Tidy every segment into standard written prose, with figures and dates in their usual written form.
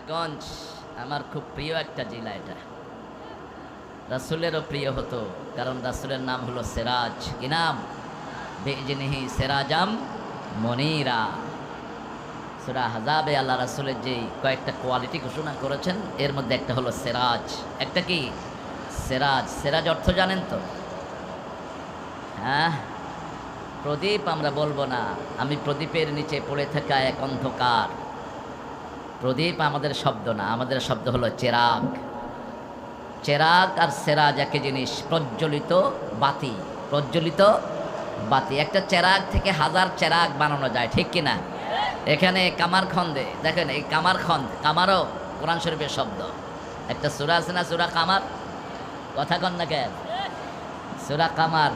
সিরাজগঞ্জ আমার খুব প্রিয় একটা জেলা। এটা রাসূলেরও প্রিয় হতো, কারণ রাসূলের নাম হলো সিরাজ। কি নাম? বিইজনিহি সিরাজাম মনিরা। সূরা আহজাবে আল্লাহ রাসূলের যে কয়েকটা কোয়ালিটি ঘোষণা করেছেন, এর মধ্যে একটা হলো সিরাজ। একটা কি? সিরাজ। সিরাজ অর্থ জানেন তো? হ্যাঁ, প্রদীপ আমরা বলবো না, আমি প্রদীপের নিচে পড়ে থাকা এক অন্ধকার। প্রদীপ আমাদের শব্দ না, আমাদের শব্দ হলো চেরাগ। চেরাগ আর সেরাজ একই জিনিস, প্রজ্বলিত বাতি। প্রজ্বলিত বাতি। একটা চেরাগ থেকে হাজার চেরাগ বানানো যায়, ঠিক কিনা? এখানে কামারখন্দে দেখেন, এই কামারখন্দ, কামারও কোরআন শরীফের শব্দ। একটা সূরা আছে না, সূরা কামার? কথা কন না কেন? সূরা কামার,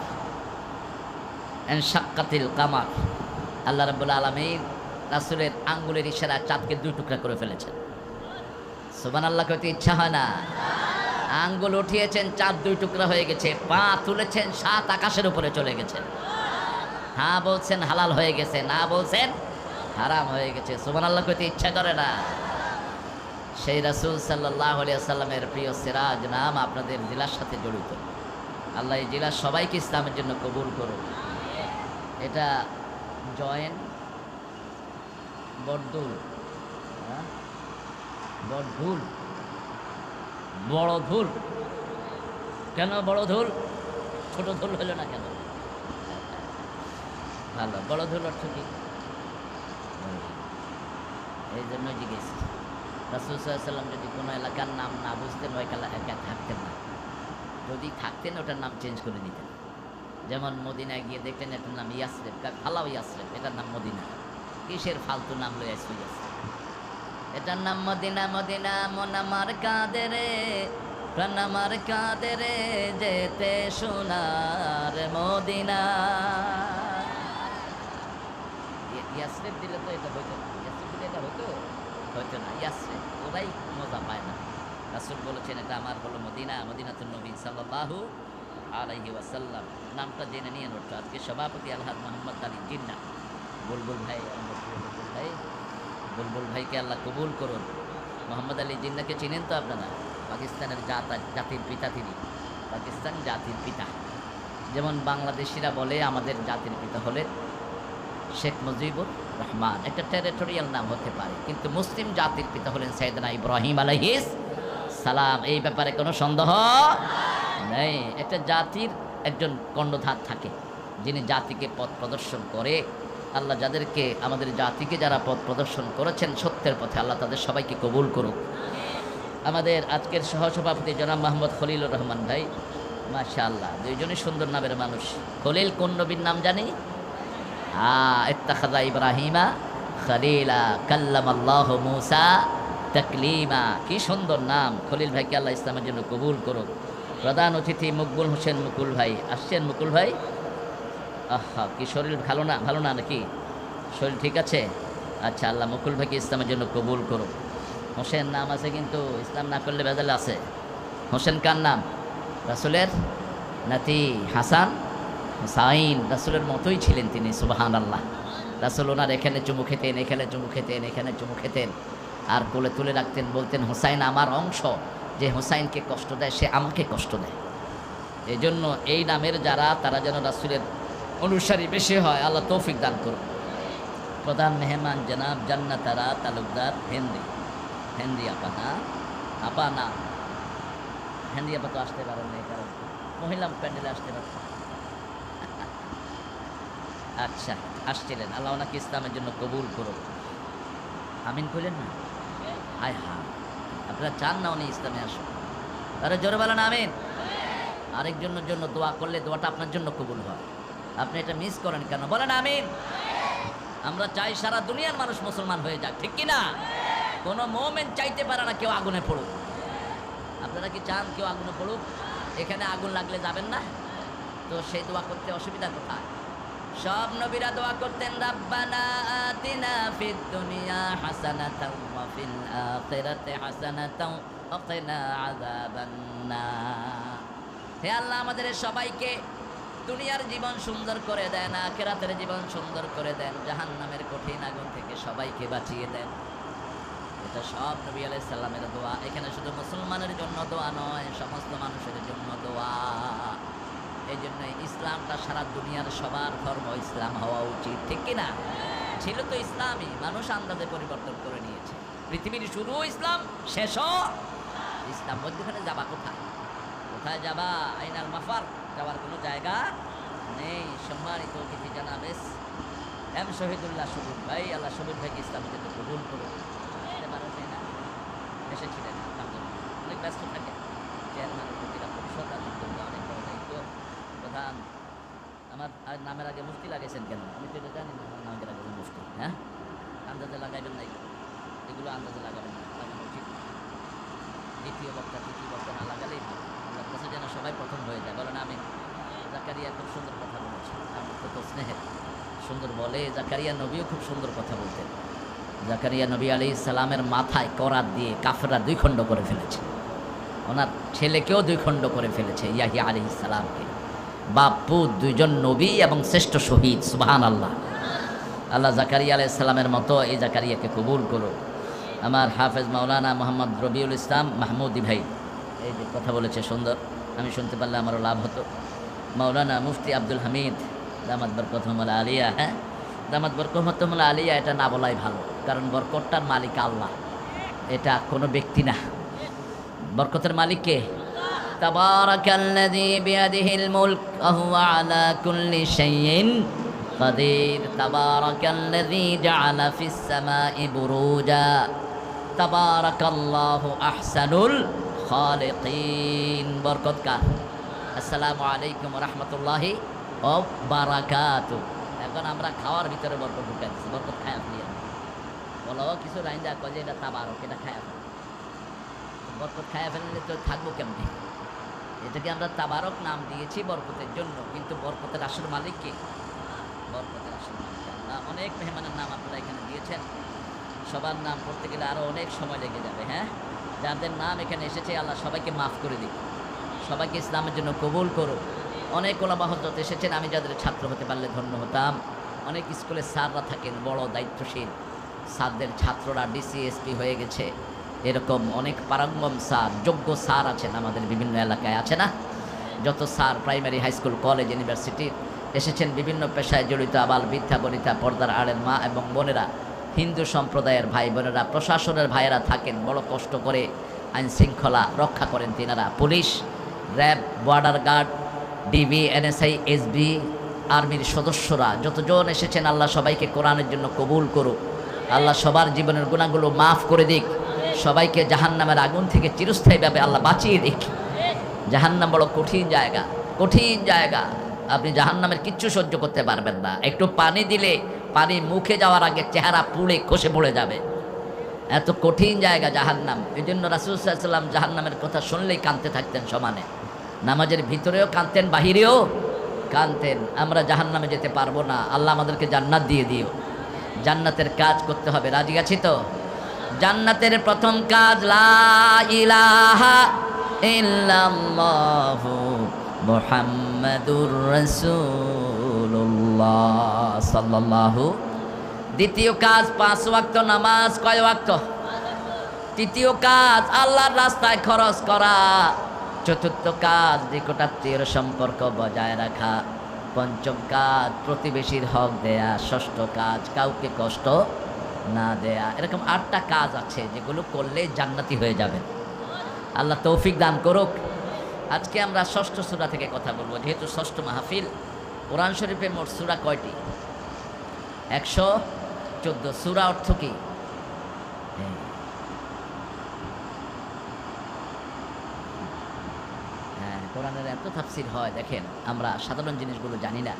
এনশাক্কাতিল কামার। আল্লাহ রাব্বুল আলামিন রাসূলের আঙ্গুলের ইশারা চাঁদকে দুই টুকরা করে ফেলেছেন। সুবহানাল্লাহ কইতে ইচ্ছা হয় না? আঙ্গুল উঠিয়েছেন, চাঁদ দুই টুকরা হয়ে গেছে। পা তুলেছেন, সাত আকাশের উপরে চলে গেছে। হ্যাঁ বলছেন হালাল হয়ে গেছে, না বলছেন হারাম হয়ে গেছে। সুবহানাল্লাহ কইতে ইচ্ছা করে না? সেই রাসূল সাল্লাল্লাহু আলাইহি ওয়াসাল্লামের প্রিয় সিরাজ নাম আপনাদের জেলার সাথে জড়িত। আল্লাহ এই জেলার সবাইকে ইসলামের জন্য কবুল করুন। এটা জয়েন বড়দুল, বড়ধুল, বড় ধুল। কেন বড় ধুল? ছোট ধুল হলো না কেন? ভালো। বড় ধুল অর্থ কি? এই জন্য জিজ্ঞেস। রাসূল সাল্লাল্লাহু আলাইহি ওয়াসাল্লাম যদি কোনো এলাকার নাম না বুঝতেন, ওই এলাকায় থাকতেন না। যদি থাকতেন, ওটার নাম চেঞ্জ করে নিতেন। যেমন মদিনায় গিয়ে দেখলেন এটার নাম ইয়াসরিব, ফালাও ইয়াসরিব, এটার নাম মদিনা। কিসের ফালতু নাম লয়ে আসছে ইয়াসরিব? এটার নাম মদিনা। মদিনা মন আমার কাঁদে রে, প্রাণ আমার কাঁদে রে, যেতে সোনার মদিনা। ইয়াসরিব দিলে তো এটা হইতো না। ইয়াসরিব দিলে এটা হতো না। ইয়াসরিব ওরাই মজা পায় না। রাসূল বলেছেন এটা আমার হলো মদিনা, মদিনাতুন নবী সাল্লাল্লাহু আলাইহি ওয়াসাল্লাম। নামটা জেনে নিয়ে নোট। আজকে সভাপতি আলহাজ মোহাম্মদ আলী জিন্নাহ, বুলবুল ভাই, বুলবুল ভাই, বুলবুল ভাইকে আল্লাহ কবুল করুন। মোহাম্মদ আলী জিন্নাহকে চিনেন তো আপনারা? পাকিস্তানের জাতির পিতা তিনি। পাকিস্তান জাতির পিতা। যেমন বাংলাদেশিরা বলে আমাদের জাতির পিতা হলেন শেখ মুজিবুর রহমান। একটা টেরিটোরিয়াল নাম হতে পারে, কিন্তু মুসলিম জাতির পিতা হলেন সাইয়েদনা ইব্রাহিম আলাইহিস সালাম। এই ব্যাপারে কোনো সন্দেহ নেই। একটা জাতির একজন কর্ণধার থাকে, যিনি জাতিকে পথ প্রদর্শন করে। আল্লাহ যাদেরকে, আমাদের জাতিকে যারা পথ প্রদর্শন করেছেন সত্যের পথে, আল্লাহ তাদের সবাইকে কবুল করুক। আমাদের আজকের সহসভাপতি জনাব মোহাম্মদ খলিলুর রহমান ভাই, মাশাআল্লাহ, দুইজনই সুন্দর নামের মানুষ। খলিল কোন নবীর নাম জানি? ইত্তাখাযা ইব্রাহিমা খলিলা কাল্লামাল্লাহু মূসা তাকলিমা। কি সুন্দর নাম। খলিল ভাইকে আল্লাহ ইসলামের জন্য কবুল করুক। প্রধান অতিথি মকবুল হোসেন মুকুল ভাই আসছেন। মুকুল ভাই, আহা, কি শরীর ভালো না? ভালো না নাকি? শরীর ঠিক আছে? আচ্ছা, আল্লাহ মুকুল ভাইকে ইসলামের জন্য কবুল করুক। হোসেন নাম আছে, কিন্তু ইসলাম না করলে ভেজাল আছে। হোসেন কার নাম? রাসূলের নাতি হাসান হুসাইন। রাসূলের মতোই ছিলেন তিনি, সুবহানাল্লাহ। রাসূল ওনার এখানে চুমু খেতেন, এখানে চুমু খেতেন, এখানে চুমু খেতেন, আর কোলে তুলে রাখতেন। বলতেন হুসাইন আমার অংশ, যে হুসাইনকে কষ্ট দেয় সে আমাকে কষ্ট দেয়। এই জন্য এই নামের যারা, তারা যেন রাসূলের অনুসারী বেশি হয়, আল্লাহ তৌফিক দান করুন। প্রধান মেহমান জনাব জান্নাতারা তালুকদার হেনরি আপা। না আপা না, হেনরি আপা তো আসতে পারেন না, কারণ মহিলা প্যান্ডেলে আসতে পারেন। আচ্ছা, আসছিলেন। আল্লাহ ওনাকে ইসলামের জন্য কবুল করুন। আমিন কইলেন না? হায় হা, আপনারা চান না উনি ইসলামে আসুন? তারা জোরে বলেন আমিন। আরেকজনের জন্য দোয়া করলে দোয়াটা আপনার জন্য কবুল হয়। আপনি এটা মিস করেন কেন? বলেন আমিন। আমরা চাই সারা দুনিয়ার মানুষ মুসলমান হয়ে যাক, ঠিক কিনা? কোনো মুমিন চাইতে পারে না কেউ আগুনে পড়ুক। আপনারা কি চান কেউ আগুনে পড়ুক? এখানে আগুন লাগলে যাবেন না তো, সেই দোয়া করতে অসুবিধা কোথায়? সব নবীরা দোয়া করতেন, রাব্বানা আতিনা ফিদ দুনিয়া হাসানাতাও ওয়া ফিল আখিরাতি হাসানাতাও ওয়া কিনা আযাবান নার। হে আল্লাহ, আমাদের সবাইকে দুনিয়ার জীবন সুন্দর করে দেন, আখিরাতের জীবন সুন্দর করে দেন, জাহান্নামের কঠিন আগুন থেকে সবাইকে বাঁচিয়ে দেন। এটা সব নবী আলাইহিস সালামের দোয়া। এখানে শুধু মুসলমানের জন্য দোয়া নয়, সমস্ত মানুষের জন্য দোয়া। এই জন্য ইসলামটা সারা দুনিয়ার সবার ধর্ম ইসলাম হওয়া উচিত, ঠিক কিনা? ছিল তো ইসলামই, মানুষ আন্দাজে পরিবর্তন করে নিয়েছে। পৃথিবীর শুরু ইসলাম, শেষও ইসলাম। মধ্যখানে যাবা কোথায়? কোথায় যাবা? আইনাল মাফার, যাওয়ার কোনো জায়গা নেই। সম্মানিত অতিথি জানাবেস এম শহীদুল্লাহ সবুর ভাই, আল্লাহ সবুর ভাইকে ইসলামের জন্য কবুল করুন। না এসেছিলেন, অনেক ব্যস্ত থাকে চেয়ারম্যান উপজেলা পরিষদ, আলহামদুলিল্লাহ অনেক বড় দায়িত্ব। প্রধান আমার নামের আগে মুফতি লাগাইছেন কেন? আমি তো এটা জানি না, আমার নামের আগে মুফতি। হ্যাঁ, আন্দাজে লাগাইবেন না, এগুলো আন্দাজে লাগাবেন না, লাগানো উচিত। দ্বিতীয় বক্তা তৃতীয় বক্তা না লাগালেই ভালো, আল্লাহর কাছে যেন সবাই প্রথম হয়ে যায়। বলেন আমি। জাকারিয়া খুব সুন্দর কথা বলেছে, আমার তো স্নেহের সুন্দর বলে। জাকারিয়া নবীও খুব সুন্দর কথা বলতেন। জাকারিয়া নবী আলাইহিস সালামের মাথায় করাত দিয়ে কাফেররা 2 খণ্ড করে ফেলেছে, ওনার ছেলেকেও 2 খণ্ড করে ফেলেছে, ইয়াহিয়া আলাইহিস সালামকে। বাপ পুত 2 জন নবী এবং শ্রেষ্ঠ শহীদ। সুবহানাল্লাহ। আল্লাহ জাকারিয়া আলাইহিস সালামের মতো এই জাকারিয়াকে কবুল করো। আমার হাফেজ মাওলানা মোহাম্মদ রবিউল ইসলাম মাহমুদি ভাই এই যে কথা বলেছে সুন্দর, আমি শুনতে পারলে আমারও লাভ হতো। মাওলানা মুফতি আব্দুল হামিদ দামাত বরকতুহুল আলিয়া, হ্যাঁ দামাত বরকতুহুল আলিয়া, এটা না বলাই ভালো, কারণ বরকতটার মালিক আল্লাহ, এটা কোনো ব্যক্তি না। বরকতের মালিক কে? তাবারাকাল্লাযী বিয়াদিহিল মুলক ওয়া হুয়া আলা কুল্লি শাইইন কাদির। তাবারাকাল্লাযী জাআলা ফিস সামাই বুরুজা। তাবারাকাল্লাহু আহসানুল খালিকিন। বরকত কার? আসসালামু আলাইকুম ওয়া রাহমাতুল্লাহি ওয়া বারাকাতুহু। এখন আমরা খাওয়ার ভিতরে বরকত ঢুকাই দিচ্ছি, বরকত খায় আপনি বলো কিছু রাইন্দা কয় যে এটা তাবারক, এটা খায় ফেল। বরকত খায় ফেললে তো থাকবো কেমনি? এটাকে আমরা তাবারক নাম দিয়েছি বরকতের জন্য, কিন্তু বরকতের আসল মালিক কে? বরকতের আসল মালিক আল্লাহ। অনেক মেহমানের নাম আপনারা এখানে দিয়েছেন, সবার নাম করতে গেলে আরও অনেক সময় লেগে যাবে। হ্যাঁ, যাদের নাম এখানে এসেছে আল্লাহ সবাইকে মাফ করে দিক, সবাইকে ইসলামের জন্য কবুল করো। অনেক ওলামা হযরত এসেছেন, আমি যাদের ছাত্র হতে পারলে ধন্য হতাম। অনেক স্কুলে স্যাররা থাকেন, বড় দায়িত্বশীল স্যারদের ছাত্ররা ডিসিএসপি হয়ে গেছে। এরকম অনেক পারঙ্গম স্যার, যোগ্য স্যার আছেন আমাদের বিভিন্ন এলাকায়, আছে না? যত sir primary, high school, college, university এসেছেন, বিভিন্ন পেশায় জড়িত আবাল বৃদ্ধা বনিতা, পর্দার আড়ের মা এবং বোনেরা, হিন্দু সম্প্রদায়ের ভাই বোনেরা, প্রশাসনের ভাইয়েরা থাকেন, বড় কষ্ট করে আইন শৃঙ্খলা রক্ষা করেন তিনারা। Police, RAB, border guard, DB, NSI, SB, আর্মির সদস্যরা যতজন এসেছেন, আল্লাহ সবাইকে কোরআনের জন্য কবুল করুক। আল্লাহ সবার জীবনের গুনাহগুলো মাফ করে দিক, সবাইকে জাহান্নামের আগুন থেকে চিরস্থায়ীভাবে আল্লাহ বাঁচিয়ে দিক। জাহান্নাম বড় কঠিন জায়গা, কঠিন জায়গা। আপনি জাহান্নামের কিচ্ছু সহ্য করতে পারবেন না। একটু পানি দিলে পানি মুখে যাওয়ার আগে চেহারা পুড়ে খসে পড়ে যাবে, এত কঠিন জায়গা জাহান্নাম। এই জন্য রাসূল সাল্লাল্লাহু আলাইহি ওয়াসাল্লাম জাহান্নামের কথা শুনলেই কাঁদতে থাকতেন সমানে, নামাজের ভিতরেও কাঁদতেন, বাহিরেও কাঁদতেন। আমরা জাহান্নামে যেতে পারবো না, আল্লাহ আমাদেরকে জান্নাত দিয়ে দিও। জান্নাতের কাজ করতে হবে, রাজি আছি তো? জান্নাতের প্রথম কাজ লা ইলাহা ইল্লাল্লাহু মুহাম্মাদুর রাসূলুল্লাহ সাল্লাল্লাহু। দ্বিতীয় কাজ 5 ওয়াক্ত নামাজ। কয় ওয়াক্ত? তৃতীয় কাজ আল্লাহর রাস্তায় খরচ করা। চতুর্থ কাজ নিকটাত্মীয়ের সম্পর্ক বজায় রাখা। পঞ্চম কাজ প্রতিবেশীর হক দেয়া। ষষ্ঠ কাজ কাউকে কষ্ট না দেয়া। এরকম 8টা কাজ আছে যেগুলো করলে জান্নাতি হয়ে যাবে। আল্লাহ তৌফিক দান করুক। আজকে আমরা 6ষ্ঠ সূরা থেকে কথা বলবো, যেহেতু 6ষ্ঠ মাহফিল। কোরআন শরীফে মোট সূরা কয়টি? 114। সূরা অর্থ কি? হ্যাঁ, কোরআনের এত তাফসীর হয়, দেখেন আমরা সাধারণ জিনিসগুলো জানি না।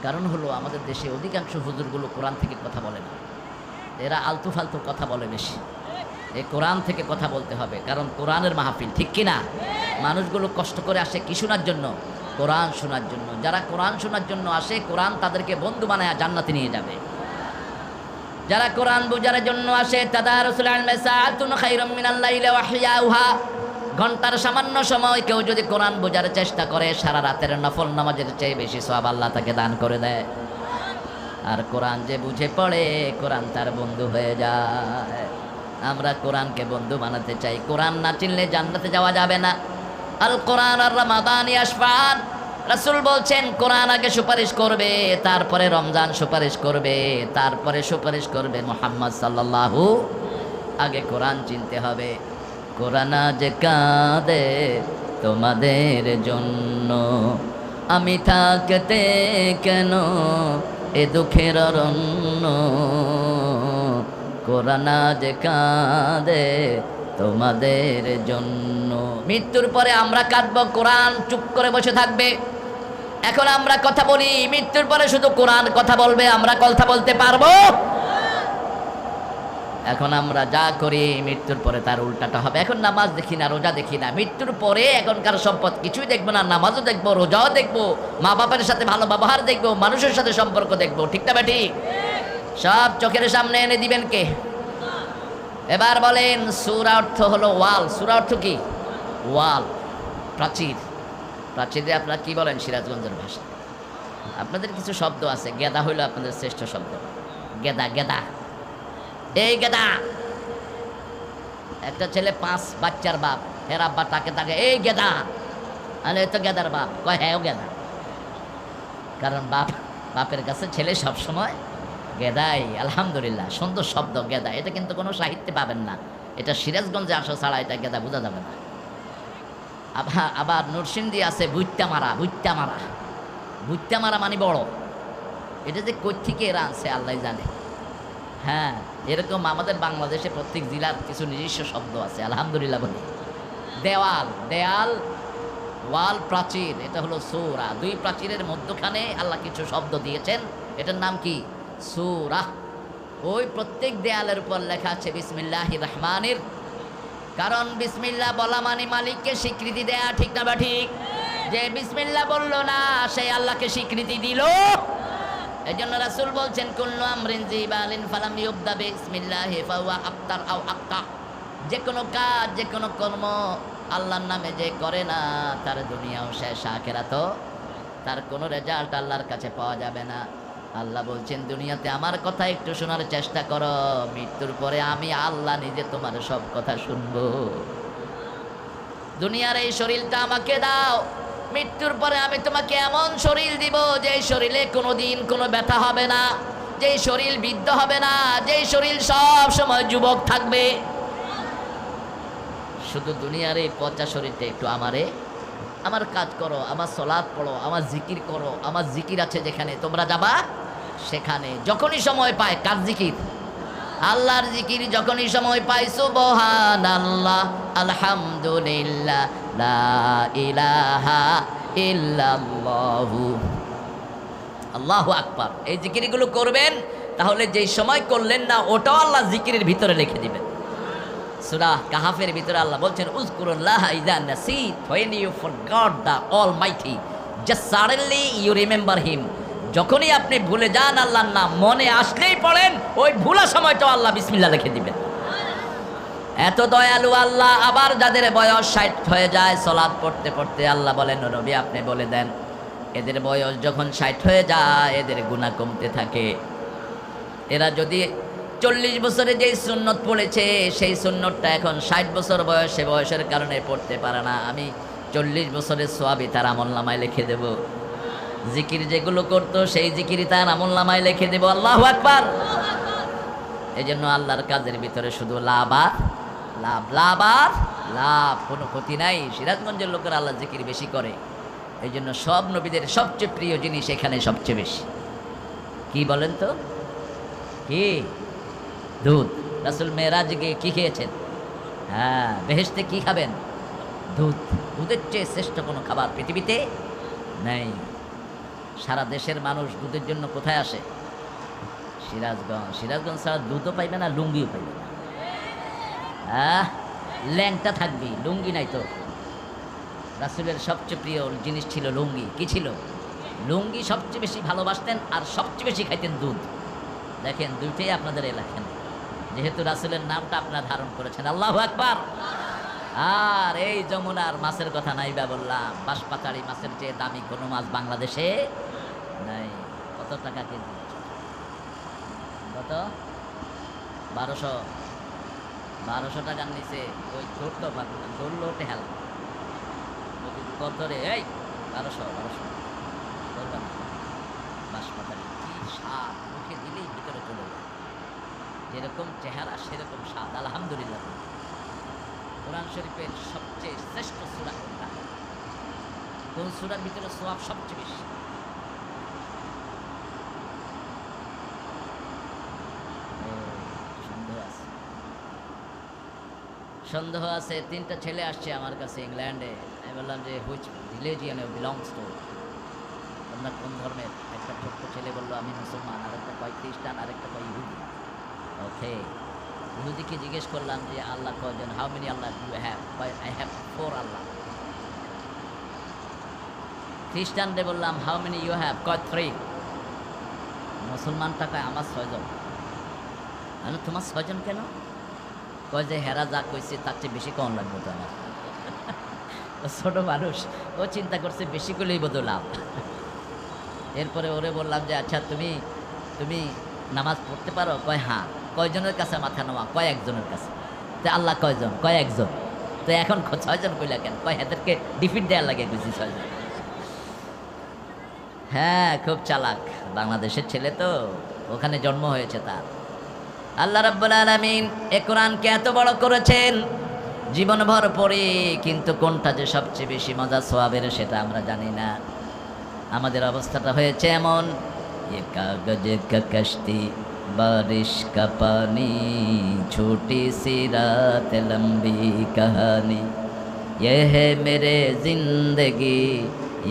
কারণ হলো আমাদের দেশে অধিকাংশ হুজুরগুলো কোরআন থেকে কথা বলে না, এরা আলতু ফালতু কথা বলে বেশি। এই কোরআন থেকে কথা বলতে হবে, কারণ কোরআনের মাহফিল, ঠিক কিনা? মানুষগুলো কষ্ট করে আসে কি শোনার জন্য? কোরআন শোনার জন্য। যারা কোরআন শোনার জন্য আসে, কোরআন তাদেরকে বন্ধু বানায় জান্নাতে নিয়ে যাবে। যারা কোরআন বোঝার জন্য আসে, তাদারুসুল ইলমি সাআতুন খায়রুম মিনাল লাইলি ওয়া ইহয়াউহা। ঘন্টার সামান্য সময় কেউ যদি কোরআন বোঝার চেষ্টা করে, সারা রাতের নফল নামাজের চেয়ে বেশি সওয়াব আল্লাহ তাকে দান করে দেয়। আর কোরআন যে বুঝে পড়ে, কোরআন তার বন্ধু হয়ে যায়। আমরা কোরআনকে বন্ধু বানাতে চাই। কোরআন না চিনলে জান্নাতে যাওয়া যাবে না। আল কোরআন আর রমাদান ইয়াশফান, রাসূল বলছেন কোরআন আগে সুপারিশ করবে, তারপরে রমজান সুপারিশ করবে, তারপরে সুপারিশ করবে মুহাম্মদ সাল্লাল্লাহু। আগে কোরআন চিনতে হবে। কোরআন আজ কাঁদে তোমাদের জন্য, আমি থাকতে কেন এ দুঃখের অরণ্য। কোরআন আজ কাঁদে তোমাদের জন্য। মৃত্যুর পরে আমরা কাঁদবো, কোরআন চুপ করে বসে থাকবে। এখন আমরা কথা বলি, মৃত্যুর পরে শুধু কোরআন কথা বলবে, আমরা কথা বলতে পারবো? এখন আমরা যা করি মৃত্যুর পরে তার উল্টাটা হবে। এখন নামাজ দেখি না, রোজা দেখি না, মৃত্যুর পরে এখনকার সম্পদ কিছুই দেখবো না। নামাজও দেখবো, রোজাও দেখবো, মা বাবার সাথে ভালো ব্যবহার দেখবো, মানুষের সাথে সম্পর্ক দেখবো। ঠিক না বেঠিক? সব চোখের সামনে এনে দিবেন কে? এবার বলেন, সূরা অর্থ হলো ওয়াল। সূরা অর্থ কি? ওয়াল, প্রাচীর। প্রাচীরে আপনারা কি বলেন সিরাজগঞ্জের ভাষা? আপনাদের কিছু শব্দ আছে। গেদা হইল আপনাদের শ্রেষ্ঠ শব্দ। গেদা, গেদা, এই গেদা। একটা ছেলে 5 বাচ্চার বাপ, এর আব্বা তাকে তাকে এই গেদা, আরে এ তো গেদার বাপ। কয় হ্যাঁ ও গেদা। কারণ বাপের কাছে ছেলে সবসময় গেদাই। আলহামদুলিল্লাহ, সুন্দর শব্দ গেদা। এটা কিন্তু কোনো সাহিত্যে পাবেন না, এটা সিরাজগঞ্জে আসা ছাড়া এটা গেদা বোঝা যাবে না। আবার নরসিংদী আছে বুইত্তা মারা। বুইত্তা মারা, বুইত্তা মারা মানে বড়। এটা যে কই থেকে এরা আনছে আল্লাহ জানে। হ্যাঁ, এরকম আমাদের বাংলাদেশে প্রত্যেক জেলার কিছু নিজস্ব শব্দ আছে। আলহামদুলিল্লাহ বলি। দেওয়াল, দেয়াল, ওয়াল, প্রাচীর, এটা হলো সূরা। দুই প্রাচীরের মধ্যখানে আল্লাহ কিছু শব্দ দিয়েছেন, এটার নাম কি? সূরা। ওই প্রত্যেক দেয়ালের উপর লেখা আছে বিসমিল্লাহির রহমানির। কারণ বিসমিল্লাহ বলা মানে মালিককে স্বীকৃতি দেয়া। ঠিক না বা ঠিক? যে বিসমিল্লাহ বললো না সেই আল্লাহকে স্বীকৃতি দিল। এই জন্য রাসূল বলছেন কুল্লু আমরিন জিবালিন ফালাম ইউবদা বিসমিল্লাহি ফাহুয়া আফতার আও আক্তা। যে কোনো কাজ, যে কোনো কর্ম আল্লাহর নামে যে করে না, তার দুনিয়াও শেষ, আখিরাতও তার কোনো রেজাল্ট আল্লাহর কাছে পাওয়া যাবে না। আল্লাহ বলছেন দুনিয়াতে আমার কথা একটু শোনার চেষ্টা করো, মৃত্যুর পরে আমি আল্লাহ নিজে তোমার সব কথা শুনবো। দুনিয়ার এই শরীরটা আমাকে দাও, মৃত্যুর পরে আমি তোমাকে এমন শরীর দিব যে শরীরে কোনোদিন কোনো ব্যথা হবে না, যেই শরীর বৃদ্ধ হবে না, যেই শরীর সব সময় যুবক থাকবে। শুধু দুনিয়ার এই পচা শরীরটা একটু আমার কাজ করো, আমার সালাত পড়ো, আমার জিকির করো। আমার জিকির আছে যেখানে, তোমরা যাবা সেখানে। যখনই সময় পায়, কার জিকির? আল্লাহর জিকির। যখনই সময় পাই সুবহানাল্লাহ, আলহামদুলিল্লাহ, লা ইলাহা ইল্লাল্লাহু, আল্লাহু আকবার, এই জিকিরগুলো করবেন। তাহলে যেই সময় করলেন না ওটাও আল্লাহ জিকিরের ভিতরে লিখে দিবেন। সূরা কাহাফের ভিতরে আল্লাহ বলছেন উযকুরুল্লাহা ইযা নাসিত, when you forgot the almighty just suddenly you remember him। যখনই আপনি ভুলে যান আল্লাহর নাম, মনে আসলেই পড়েন, ওই ভুলা সময়টাও আল্লাহ বিসমিল্লাহ লিখে দিবেন। এত দয়ালু আল্লাহ। আবার যাদের বয়স 60 হয়ে যায় সালাত পড়তে পড়তে, আল্লাহ বলেন নবী আপনি বলে দেন এদের বয়স যখন 60 হয়ে যায় এদের গুনাহ কমতে থাকে। এরা যদি 40 বছরে যেই সুন্নত পড়েছে সেই সুন্নতটা এখন 60 বছর বয়সে বয়সের কারণে পড়তে পারে না, আমি 40 বছরের সওয়াবই তার আমলনামায় লিখে দেব। জিকির যেগুলো করতো সেই জিকিরই তার আমলনামায় লিখে দেব। আল্লাহু আকবার। এই জন্য আল্লাহর কাজের ভিতরে শুধু লাভ আর লাভ, লাভ আর লাভ, কোনো ক্ষতি নাই। সিরাজগঞ্জের লোকেরা আল্লাহ জিকির বেশি করে। এই জন্য সব নবীদের সবচেয়ে প্রিয় জিনিস এখানে সবচেয়ে বেশি কি বলেন তো? কি? দুধ। রাসূল মেরাজে গিয়ে কি খেয়েছেন? হ্যাঁ, বেহেশতে কি খাবেন? দুধ। দুধের চেয়ে শ্রেষ্ঠ কোনো খাবার পৃথিবীতে নেই। সারা দেশের মানুষ দুধের জন্য কোথায় আসে? সিরাজগঞ্জ। সিরাজগঞ্জ ছাড়া দুধও পাইবে না, লুঙ্গিও পাইবে না। হ্যাঁ, ল্যাংটা থাকবি, লুঙ্গি নাই তো। রাসূলের সবচেয়ে প্রিয় জিনিস ছিল লুঙ্গি। কি ছিল? লুঙ্গি সবচেয়ে বেশি ভালোবাসতেন আর সবচেয়ে বেশি খাইতেন দুধ। দেখেন দুইটাই আপনাদের এলাকায়, যেহেতু রাসূলের নামটা আপনারা ধারণ করেছেন। আল্লাহু আকবার। আর এই যমুনার মাছের কথা নাই বা বললাম, বাঁশপাতাড়ি মাছের চেয়ে দামি কোনো মাছ বাংলাদেশে নাই। কত টাকা কেজি? কত? 1200। 1200 টাকার নিচে ওই ধরতে পারবে না, ধরলেও টেহাল কত রে, এই 1200 ধরবে না। বাঁশপাতারি কি স্বাদ, মুখে দিলেই ভিতরে চলে যায়। যেরকম চেহারা সেরকম স্বাদ। আলহামদুলিল্লাহ। কোরআন শরীফের সবচেয়ে শ্রেষ্ঠ সূরা কোনটা? কোন সূরার ভিতরে সওয়াব সবচেয়ে বেশি? সন্দেহ আছে, সন্দেহ আছে। 3টা ছেলে আসছে আমার কাছে ইংল্যান্ডে। আমি বললাম যে which religion you belongs to, আপনার কোন ধর্মের? একটা ছোট্ট ছেলে বললো আমি মুসলমান, আরেকটা কয় খ্রিস্টান, আরেকটা কয় ইহুদি। ওকে, ইহুদিকে জিজ্ঞেস করলাম যে আল্লাহ কয়জন, how many Allah you have? I have 4 Allah. খ্রিস্টানদের বললাম হাউ মেনি ইউ হ্যাভ? কয় 3। মুসলমানটা কয় আমার 6 জন। মানে তোমার 6 জন কেন? কয় যে হেরা যা কইছে তার চেয়ে বেশি কম লাগবে তো আমার। ও ছোট মানুষ, ও চিন্তা করছে বেশি করলেই বোধ লাভ। এরপরে ওরে বললাম যে আচ্ছা তুমি তুমি নামাজ পড়তে পারো? কয় হ্যাঁ। কয়জনের কাছে মাথা নেওয়া? কয় একজনের কাছে। তো আল্লাহ কয়জন? কয় একজন। তো এখন 6 জন কইলা কেন? কয় এদেরকে ডিফিট দেওয়ার লাগে কইছি 6 জন। হ্যাঁ, খুব চালাক, বাংলাদেশের ছেলে তো, ওখানে জন্ম হয়েছে তার। আল্লাহ রাব্বুল আলামিন এ কোরআনকে এত বড় করেছেন, জীবনভর পড়ি, কিন্তু কোনটা যে সবচেয়ে বেশি মজা সওয়াবের সেটা আমরা জানি না। আমাদের অবস্থাটা হয়েছে এমন, ये कागज का कश्ती बारिश का पानी छोटी सी रात लंबी कहानी ये है मेरे जिंदगी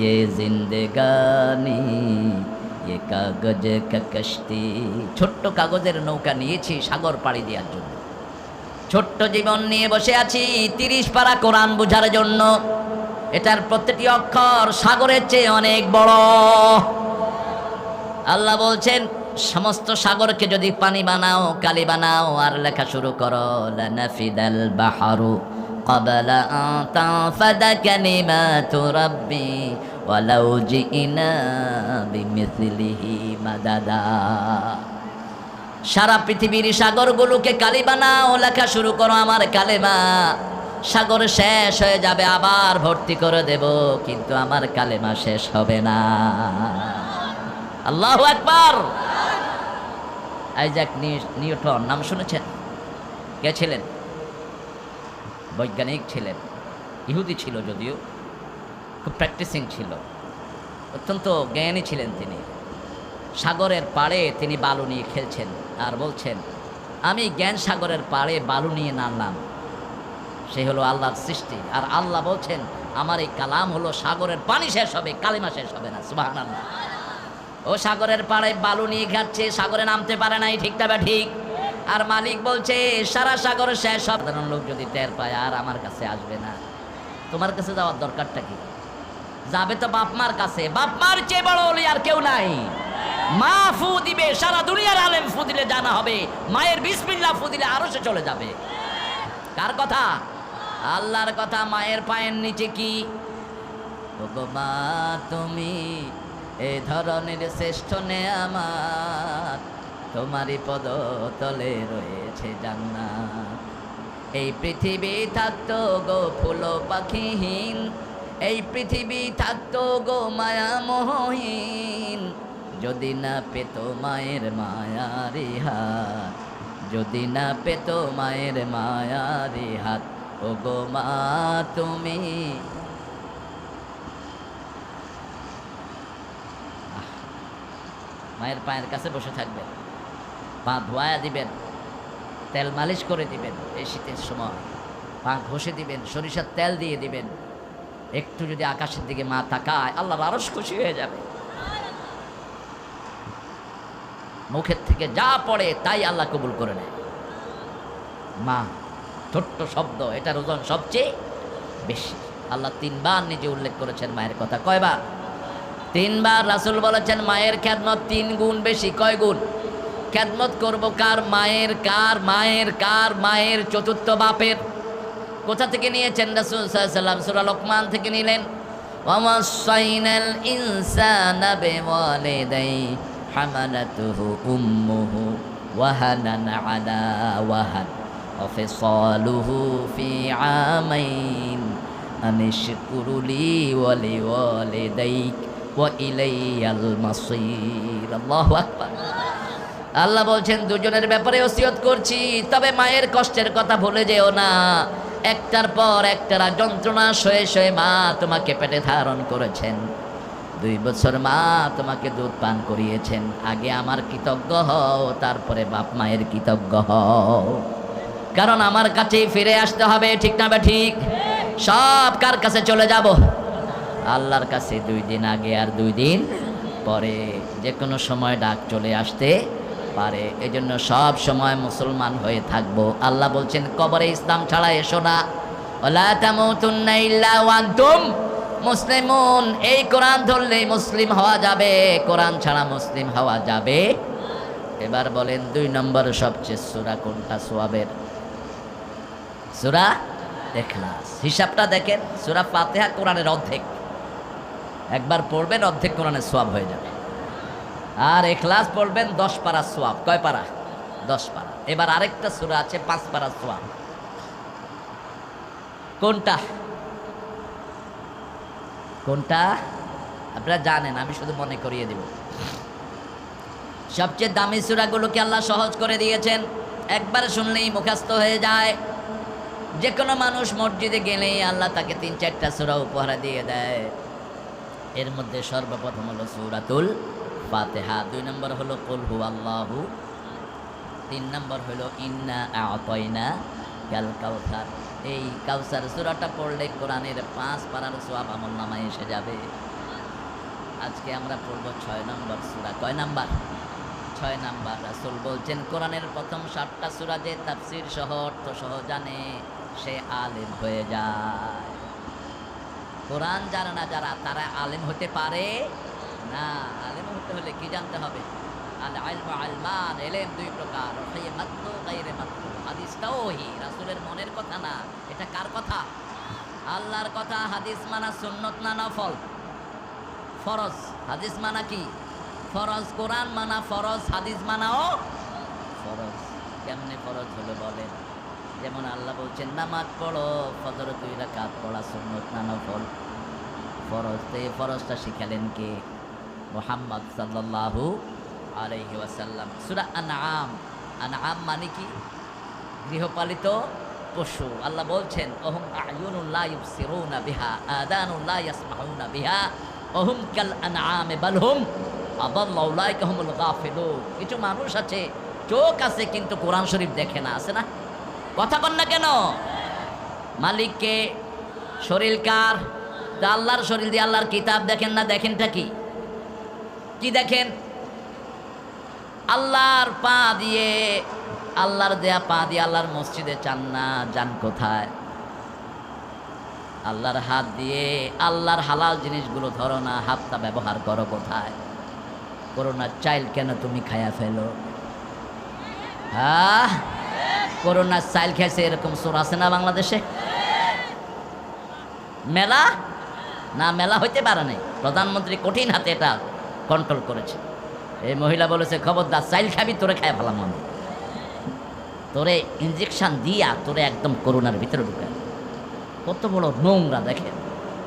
ये जिंदगानी ये कागज का कश्ती। ছোট্ট কাগজের নৌকা নিয়েছি সাগর পাড়ি দেওয়ার জন্য। ছোট্ট জীবন নিয়ে বসে আছি 30 পারা কোরআন বোঝার জন্য। এটার প্রতিটি অক্ষর সাগরের চেয়ে অনেক বড়। আল্লাহ বলছেন সমস্ত সাগরকে যদি পানি বানাও, কালি বানাও, আর লেখা শুরু করো, লানাফিদাল বাহরু ক্বাবলা আন তানফাদা কালিমাতু রাব্বি ওয়ালাউ জিনা বিমিসলিহি মাদাদা। সারা পৃথিবীর সাগরগুলোকে কালি বানাও, লেখা শুরু করো আমার কালেমা। সাগর শেষ হয়ে যাবে, আবার ভর্তি করে দেব, কিন্তু আমার কালেমা শেষ হবে না। আল্লাহু আকবার। আইজাক নিউটন নাম শুনেছেন? কে ছিলেন? বৈজ্ঞানিক ছিলেন, ইহুদি ছিল যদিও, খুব প্র্যাকটিসিং ছিল, অত্যন্ত জ্ঞানী ছিলেন তিনি। সাগরের পাড়ে তিনি বালু নিয়ে খেলছেন আর বলছেন আমি জ্ঞান সাগরের পাড়ে বালু নিয়ে নামলাম। সে হলো আল্লাহর সৃষ্টি, আর আল্লাহ বলছেন আমার এই কালাম হলো সাগরের পানি শেষ হবে, কালিমা শেষ হবে না। সুবহানাল্লাহ। ও সাগরের পাড়ে বালু নিয়ে ঘাটছে, সাগরে নামতে পারে নাই, ঠিকটা বা ঠিক। আর মালিক বলছে সারা সাগর শেষ। সাধারণ লোক যদি টের পায় আর আমার কাছে আসবে না। তোমার কাছে যাওয়ার দরকারটা কি? যাবে তো বাপমার কাছে। বাপমার চেয়ে বড় ওলি আর কেউ নাই। মা ফু দিবে, সারা দুনিয়ার আলেম ফু দিলে জানা হবে, মায়ের বিসমিল্লাহ ফু দিলে আরো সে চলে যাবে। কার কথা? আল্লাহর কথা। মায়ের পায়ের নিচে কি? ওগো মা তুমি এ ধরনের শ্রেষ্ঠ নেয়ামত, তোমারই পদতলে রয়েছে জান্নাত। এই পৃথিবী থাকতো গো ফুল পাখিহীন, এই পৃথিবী থাকতো গো মায়া মোহহীন, যদি না পেত মায়ের মায়ারি হাত, যদি না পেত মায়ের মায়ারি হাত। ওগো মা তুমি। মায়ের পায়ের কাছে বসে থাকবেন, পা ধোয়া দিবেন, তেল মালিশ করে দিবেন, এই শীতের সময় পা ঘষে দিবেন, সরিষার তেল দিয়ে দিবেন। একটু যদি আকাশের দিকে মা তাকায়, আল্লাহর আরশ খুশি হয়ে যাবে। মুখের থেকে যা পড়ে তাই আল্লাহ কবুল করে নেয়। মা ছোট্ট শব্দ, এটার ওজন সবচেয়ে বেশি। আল্লাহ 3 বার নিজে উল্লেখ করেছেন মায়ের কথা। কয়বার? 3 বার। রাসূল বলেছেন মায়ের খেদমত 3 গুণ বেশি। কয় গুণ? খেদমত করব কার? মায়ের। কার? মায়ের। কার? মায়ের। চতুর্থ বাপের। কোথা থেকে নিয়েছেন? রাসূল সাল্লাল্লাহু আলাইহি ওয়াসাল্লাম সূরা লোকমান থেকে নিলেন। ওয়াসাইনাল ইনসানা বিওয়ালিদাইহি হামালাতুহু উম্মুহু ওয়াহানান আলা ওয়াহান وفصاله في عامين أن اشكر لي ولوالديك وإلي المصير الله أكبر আল্লাহ বলছেন দুজনের ব্যাপারে ওসিয়ত করছি, তবে মায়ের কষ্টের কথা ভুলে যেও না। একটার পর একটা যন্ত্রণা সয়ে সয়ে মা তোমাকে পেটে ধারণ করেছেন, 2 বছর মা তোমাকে দুধ পান করিয়েছেন। আগে আমার কৃতজ্ঞ হও, তারপরে বাপ মায়ের কৃতজ্ঞ হও, কারণ আমার কাছেই ফিরে আসতে হবে। ঠিক না ঠিক? সব কার কাছে চলে যাব? আল্লাহর কাছে। 2 দিন আগে আর 2 দিন পরে, যে কোনো সময় ডাক চলে আসতে পারে। এজন্য সব সময় মুসলমান হয়ে থাকবো। আল্লাহ বলছেন কবরে ইসলাম ছাড়া এসো না, ওয়ালা তামুতুন্না ইল্লা ওয়া আনতুম মুসলিমুন। এই কোরআন ধরলেই মুসলিম হওয়া যাবে, কোরআন ছাড়া মুসলিম হওয়া যাবে। এবার বলেন 2 নম্বর সবচেয়ে সূরা কোনটা সওয়াবের? সূরা ইখলাস। হিসাবটা দেখেন, সূরা ফাতিহা কোরআনের অর্ধেক, একবার পড়বেন অর্ধেক কোরআনের সওয়াব হয়ে যাবে। আর ইখলাস পড়বেন 10 পারা সওয়াব। কয় পারা? 10 পারা। এবার আরেকটা সূরা আছে 5 পারা সওয়াব। কোনটা কোনটা আপনারা জানেন, আমি শুধু মনে করিয়ে দিব। সবচেয়ে দামি সূরাগুলোকে আল্লাহ সহজ করে দিয়েছেন, একবার শুনলেই মুখস্থ হয়ে যায়। যে কোনো মানুষ মসজিদে গেলেই আল্লাহ তাকে 3-4টা সূরা উপহার দিয়ে দেয়। এর মধ্যে সর্বপ্রথম হলো সূরাতুল ফাতিহা, 2 নম্বর হলো কুল হুয়াল্লাহু, 3 নম্বর হলো ইন্না আ'তাইনা কাল কাউসার। এই কাউসার সূরাটা পড়লে কোরআনের 5 পারার সওয়াব আমলনামায় এসে যাবে। আজকে আমরা পড়ব 6 নম্বর সূরা। কয় নাম্বার? 6 নাম্বার। রাসূল বলছেন কোরআনের প্রথম 7টা সূরা যে তাফসীর সহ অর্থ সহ জানে, সে আলেম হয়ে যায়। কোরআন জানে না যারা, তারা আলেম হতে পারে না। আলেম হতে হলে কি জানতে হবে? আল ইলমু ইলমান, ইলম 2 প্রকার, ওহী মাতলু গায়রে মাতলু। হাদিসটাও ওহী, রাসূলের মনের কথা না। এটা কার কথা? আল্লাহর কথা। হাদিস মানা সুন্নত না নফল? ফরজ। হাদিস মানা কি? ফরজ। কোরআন মানা ফরজ, হাদিস মানাও ফরজ। কেমনে ফরজ হলো বলেন? যেমন আল্লাহ বলছেন নামাজ পড়ো, ফজর 2 রাকাত পড়া সুন্নত না নফল? ফরজ। তো এই ফরজটা শিখালেন কে? মুহাম্মদ সাল্লাল্লাহু আলাইহি ওয়াসাল্লাম। সূরা আনআম। আনআম মানে কি? গৃহপালিত পশু। আল্লাহ বলছেন ওহুম আ'য়ুনুন লা ইউবসিরুনা বিহা, আযানুন লা ইয়াসমাউনা বিহা, ওহুম কাল আনআমে বাল হুম আদাল্লু, উলাইকা হুমুল গাফিলুন। কিছু মানুষ আছে, চোখ আছে কিন্তু কোরআন শরীফ দেখে না। আছে না? কথা বল না কেন? মালিককে, শরীর কার? আল্লাহর শরীর দিয়ে আল্লাহর কিতাব দেখেন না। দেখেনটা কি? কি দেখেন? আল্লাহর পা দিয়ে, আল্লাহর দেয়া পা দিয়ে আল্লাহর মসজিদে চান না, যান কোথায়? আল্লাহর হাত দিয়ে আল্লাহর হালাল জিনিসগুলো ধরো না, হাতটা ব্যবহার করো কোথায়? করোনার চাইল কেন তুমি খায়া ফেলো? হ্যাঁ, করোনার চাইল খেয়েছে এরকম চোর আছে না বাংলাদেশে? মেলা না, মেলা হইতে পারে নাই। প্রধানমন্ত্রী কঠিন হাতে এটা কন্ট্রোল করেছে। এই মহিলা বলেছে খবরদার, চাইল খাবি তোরে খায় ফেলাম আমি, তোরে ইঞ্জেকশন দিয়া তোরে একদম করোনার ভিতরে ঢুকায়। কত বড় নোংরা দেখেন।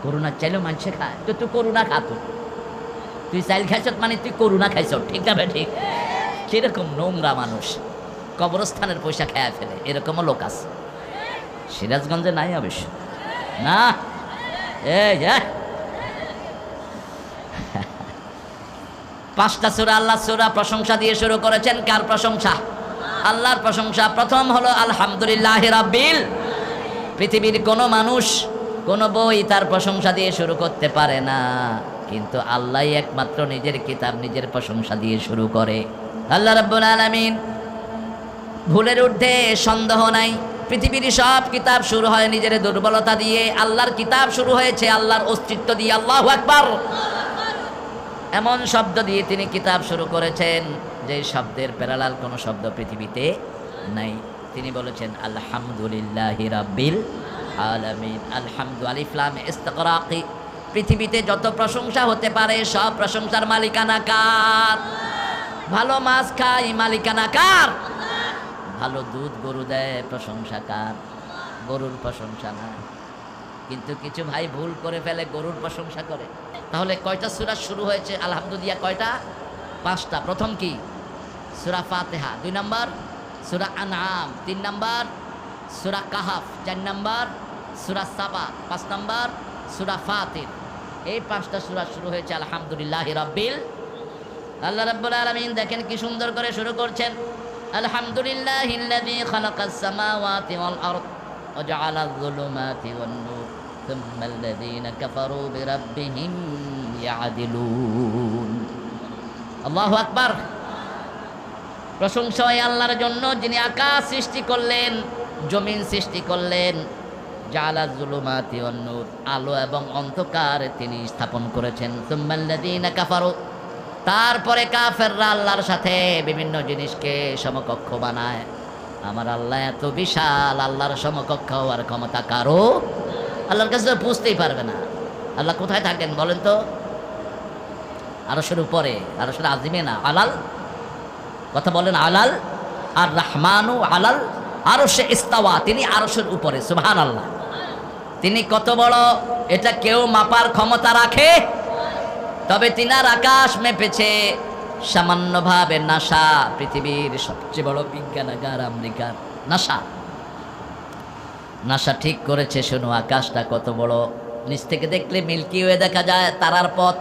করোনার চাইলেও মানুষে খায়, তো তুই করোনা খা। তুই চাইল খাইছ মানে তুই করোনা খাইছ। ঠিক না ভাই? ঠিক। সেরকম নোংরা মানুষ কবরস্থানের পয়সা খেয়ে ফেলে, এরকমও লোক আছে। সিরাজগঞ্জে নাই অবশ্য না। এই 5টা সূরা আল্লাহ সূরা প্রশংসা দিয়ে শুরু করেছেন। কার প্রশংসা? আল্লাহর প্রশংসা। প্রথম হলো আলহামদুলিল্লাহি রাব্বিল। পৃথিবীর কোনো মানুষ, কোনো বই তার প্রশংসা দিয়ে শুরু করতে পারে না, কিন্তু আল্লাহই একমাত্র নিজের কিতাব নিজের প্রশংসা দিয়ে শুরু করে। আল্লাহ রাব্বুল আলামিন ভুলের ঊর্ধ্বে সন্দেহ নাই। পৃথিবীর সব কিতাব শুরু হয় নিজের দুর্বলতা দিয়ে, আল্লাহর কিতাব শুরু হয়েছে আল্লাহর অস্তিত্ব দিয়ে। আল্লাহু আকবার। এমন শব্দ দিয়ে তিনি কিতাব শুরু করেছেন যে শব্দের প্যারালাল কোনো শব্দ পৃথিবীতে নাই। তিনি বলেছেন আলহামদুলিল্লাহি রাব্বিল আলামিন। আলহামদু আলিফ লাম ইস্তিগরাকি। পৃথিবীতে যত প্রশংসা হতে পারে সব প্রশংসার মালিকানা কার? ভালো মাছ খাই, মালিকানা কার? ভালো দুধ গরু দেয়, প্রশংসা কার? গরুর প্রশংসা না। কিন্তু কিছু ভাই ভুল করে ফেলে, গরুর প্রশংসা করে। তাহলে কয়টা সূরা শুরু হয়েছে আলহামদুলিল্লাহ? কয়টা? 5টা। প্রথম কি? সূরা ফাতিহা। 2 নাম্বার সূরা আনআম। 3 নাম্বার সূরা কাহাফ। 4 নাম্বার সূরা সাবা। 5 নাম্বার সূরা ফাতির। এই 5টা সূরা শুরু হয়েছে আলহামদুলিল্লাহি রাব্বিল। আল্লাহ রাব্বুল আলামিন দেখেন কি সুন্দর করে শুরু করছেন, আলহামদুলিল্লাহিল্লাযী খালাকাস সামাওয়াতি ওয়াল আরদ ওয়া জাআলায যুলুমাতি ওয়ান নূর সুম্মাল্লাযীনা কাফারু বিরাব্বিহিম ইয়াদিলুন। আল্লাহু আকবার। প্রশংসা হয় আল্লাহর জন্য, যিনি আকাশ সৃষ্টি করলেন, জমিন সৃষ্টি করলেন। জাআলায যুলুমাতি ওয়ান নূর, আলো এবং অন্ধকার তিনি স্থাপন করেছেন। সুম্মাল্লাযীনা কাফারু, তারপরে কাফেররা আল্লাহর সাথে বিভিন্ন জিনিসকে সমকক্ষ বানায়। আমার আল্লাহ এত বিশাল, আল্লাহর সমকক্ষ হওয়ার ক্ষমতা কারো? আল্লাহর কাছে তো বুঝতেই পারবে না। আল্লাহ কোথায় থাকেন বলেন তো? আরশের উপরে, আরশের আজিমে না, আলাল। কথা বলেন আলাল। আর রাহমানু আলাল আরশে ইস্তাওয়া, তিনি আরশের উপরে। সুবহানাল্লাহ। তিনি কত বড় এটা কেউ মাপার ক্ষমতা রাখে? তবে তিনার আকাশ মেপেছে সামান্যভাবে নাসা, পৃথিবীর সবচেয়ে বড় বিজ্ঞানাগার আমেরিকার নাসা। নাসা ঠিক করেছে, শোনো আকাশটা কত বড়। নিচ থেকে দেখলে মিল্কি ওয়ে দেখা যায়, তারার পথ,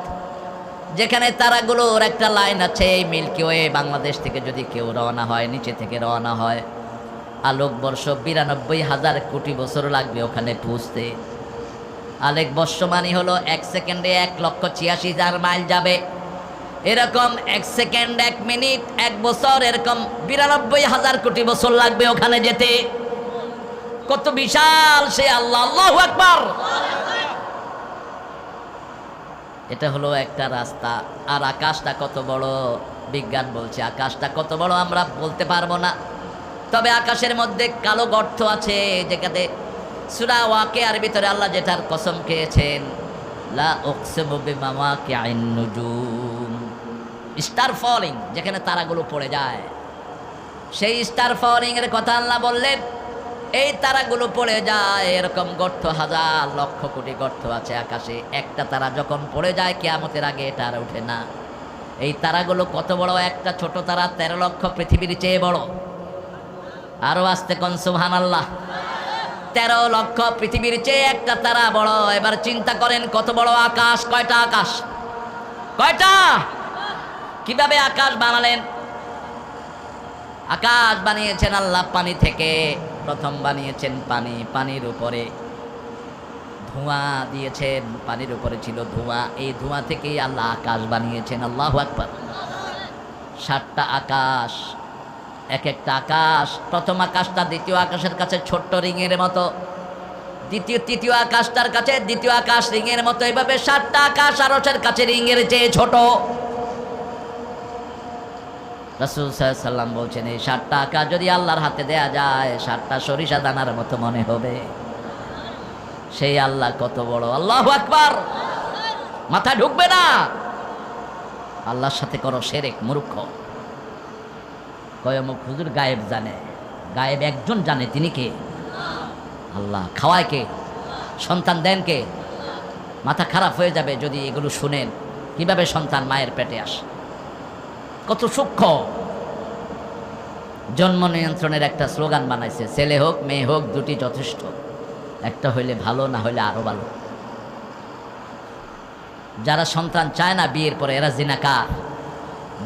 যেখানে তারাগুলোর একটা লাইন আছে। এই মিল্কি ওয়ে বাংলাদেশ থেকে যদি কেউ রওনা হয়, নিচে থেকে রওনা হয়, আলোকবর্ষ 92,000 কোটি বছর লাগবে ওখানে পৌঁছতে। আলোকবর্ষ মানে হলো 1 সেকেন্ডে 1,86,000 মাইল যাবে। এরকম 1 সেকেন্ড, 1 মিনিট, 1 বছর, এরকম 92,000 কোটি বছর লাগবে ওখানে যেতে। কত বিশাল সে আল্লাহ! আল্লাহু আকবার। এটা হলো একটা রাস্তা। আর আকাশটা কত বড়, বিজ্ঞান বলছে আকাশটা কত বড় আমরা বলতে পারবো না। তবে আকাশের মধ্যে কালো গর্ত আছে, যেখানে সূরা ওয়াকিয়ার ভিতরে আল্লাহ যেটার কসম খেয়েছেন, লা উকসিমু বিমাওয়াকিআন নুজুম, স্টার ফলিং, যেখানে তারাগুলো পড়ে যায়। সেই স্টার ফলিং এর কথা আল্লাহ বললেন, এই তারাগুলো পড়ে যায়। এরকম গর্ত হাজার লক্ষ কোটি গর্ত আছে আকাশে। একটা তারা যখন পড়ে যায় কিয়ামতের আগে এটা আর ওঠে না। এই তারাগুলো কত বড়? একটা ছোট তারা 13 লক্ষ পৃথিবীর চেয়ে বড়। আরো আসতে কোন সুবহানাল্লাহ। 13 লক্ষ পৃথিবীর চেয়ে একটা তারা বড়। এবার চিন্তা করেন কত বড় আকাশ। কয়টা আকাশ? কয়টা? কিভাবে আকাশ বানালেন? আকাশ বানিয়েছেন আল্লাহ পানি থেকে। প্রথম বানিয়েছেন পানি, পানির উপরে ধোঁয়া দিয়েছেন, পানির উপরে ছিল ধোঁয়া। এই ধোঁয়া থেকেই আল্লাহ আকাশ বানিয়েছেন। আল্লাহু আকবার। 7টা আকাশ, এক একটা আকাশ। প্রথম আকাশটা দ্বিতীয় আকাশের কাছে ছোট্ট রিংয়ের মতো, তৃতীয় আকাশটার কাছে দ্বিতীয় আকাশ রিংয়ের মতো। এইভাবে 7টা আকাশ আরশের কাছে রিংয়ের চেয়ে ছোট। রাসূল সাল্লাল্লাহু আলাইহি ওয়াসাল্লাম বলছেন, এই 7টা আকাশ যদি আল্লাহর হাতে দেয়া যায়, 7টা সরিষা দানার মতো মনে হবে। সেই আল্লাহ কত বড়! আল্লাহু আকবার। মাথা ঢুকবে না। আল্লাহর সাথে করো শিরক, মূর্খ। কয়মুখ হুজুর গায়েব জানে। গায়েব একজন জানে, তিনি কে? আল্লাহ। খাওয়ায় কে? সন্তান দেন কে? মাথা খারাপ হয়ে যাবে যদি এগুলো শুনেন, কিভাবে সন্তান মায়ের পেটে আসে, কত সূক্ষ্ম। জন্ম নিয়ন্ত্রণের একটা স্লোগান বানাইছে, ছেলে হোক মেয়ে হোক দুটি যথেষ্ট, একটা হইলে ভালো, না হইলে আরো ভালো। যারা সন্তান চায় না বিয়ের পরে, এরা জিনাকার।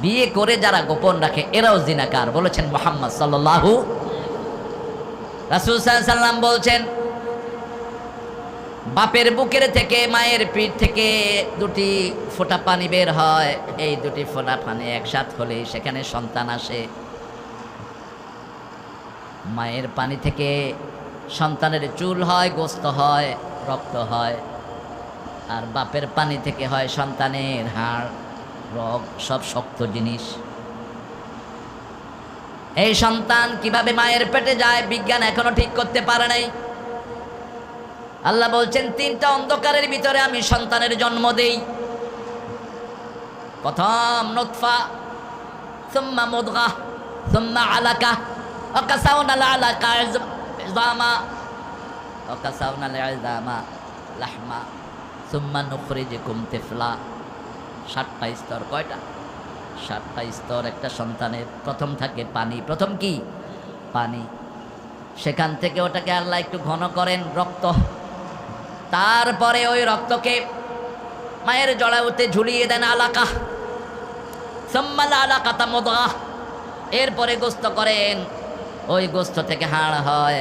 বিয়ে করে যারা গোপন রাখে, এরাও জিনাকার, বলেছেন মুহাম্মদ সাল্লাল্লাহু। রাসূল সাল্লাল্লাহু আলাইহি ওয়াসাল্লাম বলছেন, বাপের বুকের থেকে, মায়ের পিঠ থেকে 2টি ফোঁটা পানি বের হয়। এই 2টি ফোঁটা পানি একসাথে হলে সেখানে সন্তান আসে। মায়ের পানি থেকে সন্তানের চুল হয়, গোস্ত হয়, রক্ত হয়। আর বাপের পানি থেকে হয় সন্তানের হাড়, রগ, সব শক্ত জিনিস। এই সন্তান কিভাবে মায়ের পেটে যায় বিজ্ঞান এখনো ঠিক করতে পারে নাই। আল্লাহ বলছেন, 3টা অন্ধকারের ভিতরে আমি সন্তানের জন্ম দেই। প্রথম নুতফা, সুম্মা মুদগাহ, সুম্মা আলাকা, وكسونا العلق عظاما وكسونا العظام لحما ثم نخرجكم طفلا। 7টা স্তর। কয়টা? 7টা স্তর একটা সন্তানের। প্রথম থাকে পানি। প্রথম কি? পানি। সেখান থেকে ওটাকে আল্লাহ একটু ঘন করেন রক্ত। তারপরে ওই রক্তকে মায়ের জড়াউতে ঝুলিয়ে দেন আলাকা। সাম্মাল আলাকাতা মুদগা। এরপরে গোস্ত করেন। ওই গোস্ত থেকে হাড় হয়।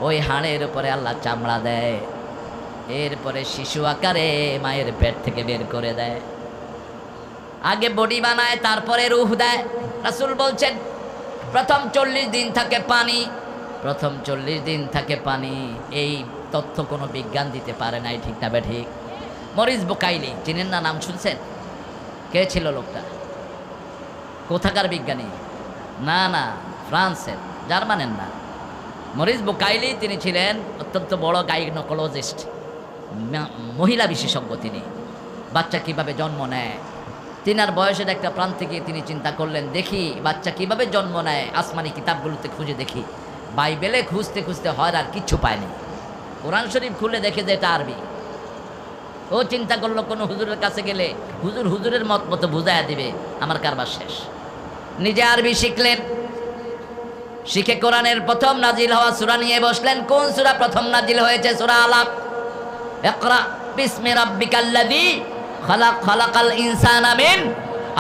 ওই হাড়ের উপরে আল্লাহ চামড়া দেয়। এরপরে শিশু আকারে মায়ের পেট থেকে বের করে দেয়। আগে বডি বানায়, তারপরে রূহ দেয়। রাসূল বলছেন প্রথম 40 দিন থাকে পানি। প্রথম 40 দিন থাকে পানি। এই তথ্য কোনো বিজ্ঞান দিতে পারে নাই, ঠিক না ঠিক? মরিস বুকাইলি চিনেন না? নাম শুনছেন? কে ছিল লোকটা? কোথাকার বিজ্ঞানী? না না, ফ্রান্সের, জার্মানের না। মরিস বুকাইলি তিনি ছিলেন অত্যন্ত বড় গাইনোকোলজিস্ট, মহিলা বিশেষজ্ঞ। তিনি বাচ্চা কিভাবে জন্ম নেয়, তিনার বয়সের একটা প্রান্তে গিয়ে তিনি চিন্তা করলেন, দেখি বাচ্চা কিভাবে জন্ম নেয়। আসমানি কিতাবগুলোতে খুঁজে দেখি, বাইবেলে খুঁজতে খুঁজতে হয় আর কিচ্ছু পায়নি। কোরআন শরীফ খুলে দেখে যে এটা আরবি। ও চিন্তা করলো কোনো হুজুরের কাছে গেলে হুজুরের মত মতো বুঝাইয়া দিবে, আমার কারবার শেষ। নিজে আরবি শিখলেন। শিখে কোরআনের প্রথম নাজিল হওয়া সূরা নিয়ে বসলেন। কোন সূরা প্রথম নাজিল হয়েছে? সূরা আলাক। ইকরা বিসমি রাব্বিকাল্লাযী খালাক খালাকাল ইনসানা মিন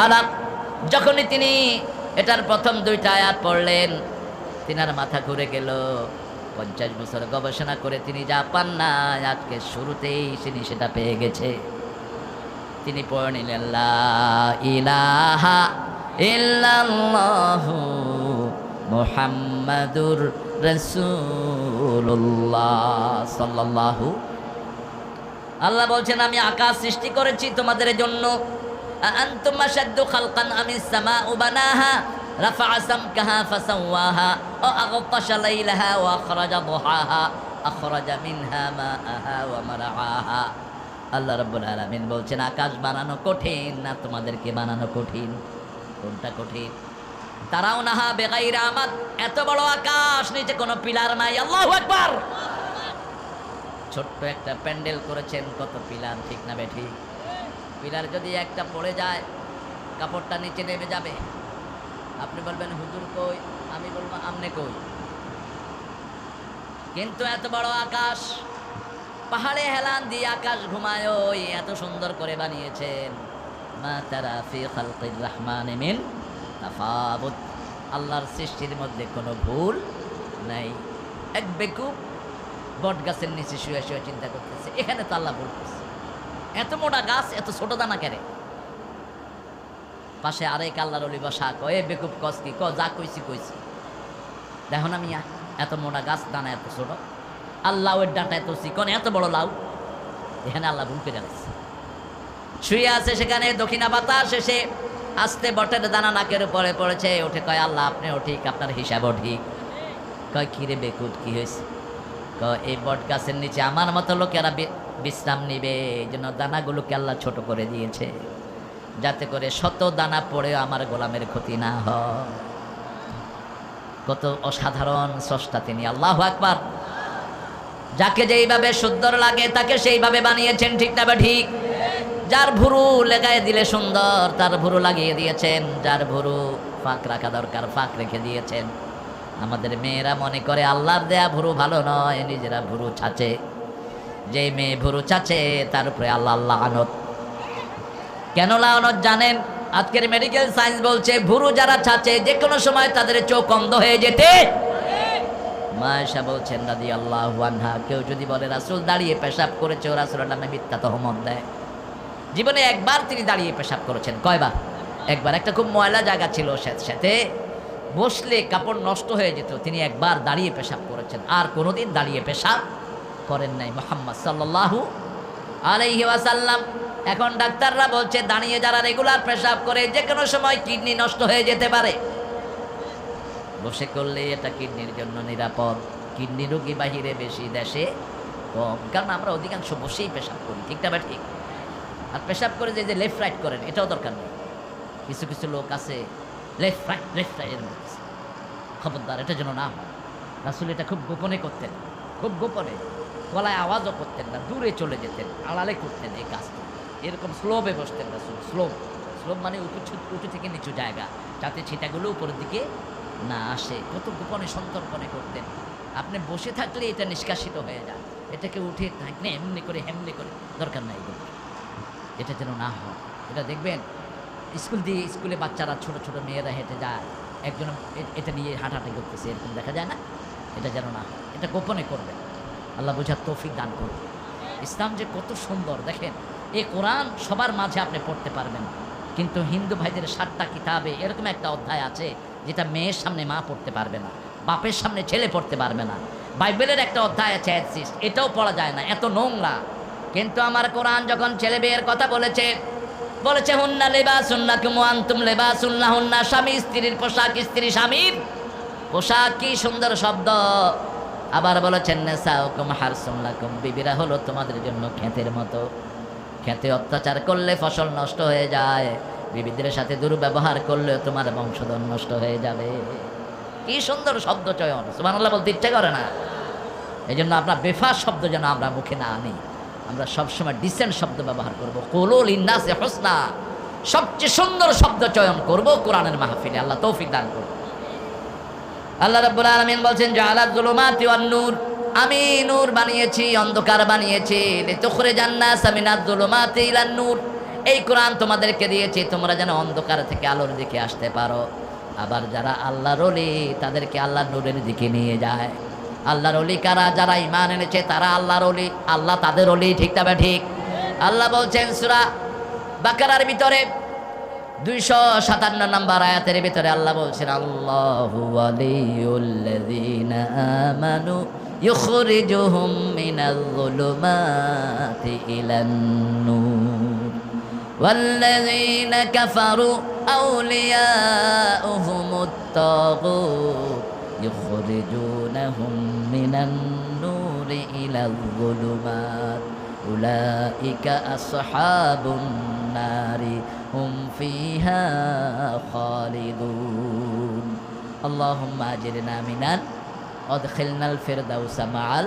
আলাক। যখনই তিনি এটার প্রথম 2টা আয়াত পড়লেন, তিনার মাথা ঘুরে গেল। 50 বছর গবেষণা করে তিনি যা পান না, আজকে শুরুতেই তিনি সেটা পেয়ে গেছে। তিনি পড়ে নিলেন লা ইলাহা ইল্লাল্লাহু মুহাম্মাদুর রাসূলুল্লাহ সাল্লাল্লাহু। আল্লাহ বলছেন আমি আকাশ সৃষ্টি করেছি তোমাদের জন্য। আনতুম আশাদ্দু খালকান আমিস সামাউ বানাহা রাফা সামকাহা ফাসাওয়াহা ওয়া আগতাশা লাইলাহা ওয়া আখরাজা দুহাহা আখরাজা মিনহা মাআহা ওয়া মারআহা। আল্লাহ রাব্বুল আলামিন বলছেন আকাশ বানানো কঠিন না তোমাদেরকে বানানো কঠিন? কোনটা কঠিন? তারাও নাহা বেগাইরা আমাদ। এত বড় আকাশ, নিচে কোনো পিলার নাই। আল্লাহু আকবার। ছোট্ট একটা প্যান্ডেল করেছেন, কত পিলার, ঠিক না ঠিক? পিলার যদি একটা পড়ে যায়, কাপড়টা নিচে নেমে যাবে। আপনি বলবেন হুজুর কই, আমি বলবো আমনে কই। কিন্তু এত বড় আকাশ, পাহাড়ে হেলান দিয়ে আকাশ ঘুমায়, ওই এত সুন্দর করে বানিয়েছেন। মা তারা ফি খালকির রহমানি মিন তাফাবুত। আল্লাহর সৃষ্টির মধ্যে কোনো ভুল নাই। এক বেকুব বট গাছের নিচে শুয়ে শুয়ে চিন্তা করতেছে, এখানে তো আল্লাহ ভুল করছে। এত মোটা গাছ, এত ছোট দানা কেড়ে। পাশে আরেক আল্লাহর ওলি বসা, কয়ে বেকুব কস কি? ক যা কইছি কইছি। দেখো না মিয়া, এত মোটা গাছ, দানা এত ছোট। আল্লাহ ওর ডাটা এত চিকন, এত বড় লাউ। এখানে আল্লাহ ভুল করে গেছে। শুয়ে আছে সেখানে, দক্ষিণা বাতাস এসে আস্তে বটের দানা নাকের উপরে পড়েছে। উঠে কয় আল্লাহ আপনিও ঠিক, আপনার হিসাবও ঠিক। কয় কিরে বেকুব কি হয়েছে? এই বট গাছের নিচে আমার মতো লোকেরা বিশ্রাম নিবে, এই জন্য দানাগুলোকে আল্লাহ ছোট করে দিয়েছে, যাতে করে শত দানা পড়ে আমার গোলামের ক্ষতি না হয়। কত অসাধারণ স্রষ্টা তিনি, আল্লাহু আকবার। যাকে যেইভাবে সুন্দর লাগে তাকে সেইভাবে বানিয়েছেন, ঠিক না ঠিক? যার ভুরু লেগায় দিলে সুন্দর, তার ভুরু লাগিয়ে দিয়েছেন। যার ভুরু ফাঁক রাখা দরকার, ফাঁক রেখে দিয়েছেন। আমাদের মেয়েরা মনে করে আল্লাহর দেয়া ভুরু ভালো নয়, নিজেরা ভুরু ছাচে। যে মেয়ে ভুরু ছাচে তার উপরে আল্লাহ লানত। কেন লানত জানেন? আজকের মেডিকেল সায়েন্স বলছে ভুরু যারা ছাচে যে কোনো সময় তাদের চোখ অন্ধ হয়ে যেতে। মা আয়েশা বলছেন রাদিয়াল্লাহু আনহা, কেউ যদি বলে রাসূল দাঁড়িয়ে পেশাব করেছে, ও রাসূলের নামে মিথ্যা তহমত দেয়। জীবনে একবার তিনি দাঁড়িয়ে পেশাব করেছেন। কয়বার? একবার। একটা খুব ময়লা জায়গা ছিল, সাথে বসলে কাপড় নষ্ট হয়ে যেত। তিনি একবার দাঁড়িয়ে পেশাব করেছেন, আর কোনোদিন দাঁড়িয়ে পেশাব করেন নাই মুহাম্মদ সাল্লাল্লাহু আলাইহি ওয়াসাল্লাম। এখন ডাক্তাররা বলছে দাঁড়িয়ে যারা রেগুলার পেশাব করে যে কোনো সময় কিডনি নষ্ট হয়ে যেতে পারে। বসে করলে এটা কিডনির জন্য নিরাপদ। কিডনি রোগী বাহিরে বেশি, দেশে কম, কারণ আমরা অধিকাংশ বসেই পেশাব করি, ঠিক না ঠিক? আর পেশাব করে যে লেফট রাইট করেন এটাও দরকার নেই। কিছু কিছু লোক আছে লেফট রাইট এর মধ্যে খবরদার এটা যেন না হয়। রাসূল এটা খুব গোপনে করতেন, খুব গোপনে, গলায় আওয়াজও করতেন না, দূরে চলে যেতেন, আড়ালে করতেন এই কাজটা। এরকম স্লোবে বসতেন রাসূল, স্লোব, স্লোব মানে উঁচু থেকে নিচু জায়গা, যাতে ছিটাগুলো উপরের দিকে না আসে। কত গোপনে সন্তর্পণে করতেন। আপনি বসে থাকলে এটা নিষ্কাশিত হয়ে যায়, এটাকে উঠে থাকলে এমনি করে হেমনি করে, দরকার নাই এগুলো, এটা যেন না হয়। এটা দেখবেন স্কুলে বাচ্চারা, ছোট ছোট মেয়েরা হেঁটে যায়, একজন এটা নিয়ে হাঁটাহাঁটি করতেছে, এরকম দেখা যায় না? এটা যেন না হয়, এটা গোপনে করবেন। আল্লাহ বোঝার তৌফিক দান করুন। ইসলাম যে কত সুন্দর দেখেন। এই কোরআন সবার মাঝে আপনি পড়তে পারবেন, কিন্তু হিন্দু ভাইদের 7টা কিতাবে এরকম একটা অধ্যায় আছে যেটা মেয়ের সামনে মা পড়তে পারবে না, বাপের সামনে ছেলে পড়তে পারবে না। বাইবেলের একটা অধ্যায় আছে অ্যাডসিস্ট, এটাও পড়া যায় না, এত নোংরা। কিন্তু আমার কোরআন যখন ছেলে মেয়ের কথা বলেছে হুন্না লিবাসুন লাকুম ওয়া আনতুম লিবাসুন লাহুন্না। স্বামী স্ত্রীর পোশাক, স্ত্রী স্বামীর পোশাক, কি সুন্দর শব্দ। আবার বলেছেন নিসাউকুম হারসুন লাকুম, বিবিরা হলো তোমাদের জন্য ক্ষেতের মতো। ক্ষেতে অত্যাচার করলে ফসল নষ্ট হয়ে যায়, বিবিদের সাথে দুর্ব্যবহার করলে তোমার বংশধর নষ্ট হয়ে যাবে। কি সুন্দর শব্দ চয়ন, সুবহানাল্লাহ বলতে ইচ্ছে করে না? এই জন্য আপনার বেফাস শব্দ যেন আমরা মুখে না আনি, আমরা সবসময় ডিসেন্ট শব্দ ব্যবহার করব। কুলু লিন্নাসি হুসনা, সবচেয়ে সুন্দর শব্দ চয়ন করব কোরআনের মাহফিলে। আল্লাহ তৌফিক দান করুন। আল্লাহ রাব্বুল আলামিন বলছেন জাআলায যুলুমাতি ওয়ান নূর, আমি নূর বানিয়েছি, অন্ধকার বানিয়েছি। লিতুখরিজান নাসা মিনায যুলুমাতি ইলান নূর, এই কোরআন তোমাদেরকে দিয়েছি তোমরা যেন অন্ধকার থেকে আলোর দিকে আসতে পারো। আবার যারা আল্লাহর ওলি তাদেরকে আল্লাহর নূরের দিকে নিয়ে যায়। আল্লাহর ওলি কারা? যারা ঈমান এনেছে তারা আল্লাহর ওলি, আল্লাহ তাদের ওলি। ঠিক তবে ঠিক। আল্লাহ বলছেন সূরা বাকারার ভিতরে 257 নম্বর আয়াতের ভিতরে আল্লাহ বলছেন আল্লাহু ওয়ালিয়ুল্লাযীনা আমানু ইউখরিজুহুম মিনাল যুলুমাতি ইলান নূর ওয়াল্লাযীনা কাফারু আউলিয়াউহুমুত তাগুত ইউখরিজুনাহুম মিনান নূরি ইলাল যুলুমাত উলাইকা আসহাবুন নারি হুম ফিহা খালিদুন। আল্লাহুম্মা আজিরনা মিনান আদখিলনাল ফিরদাউসা মাআল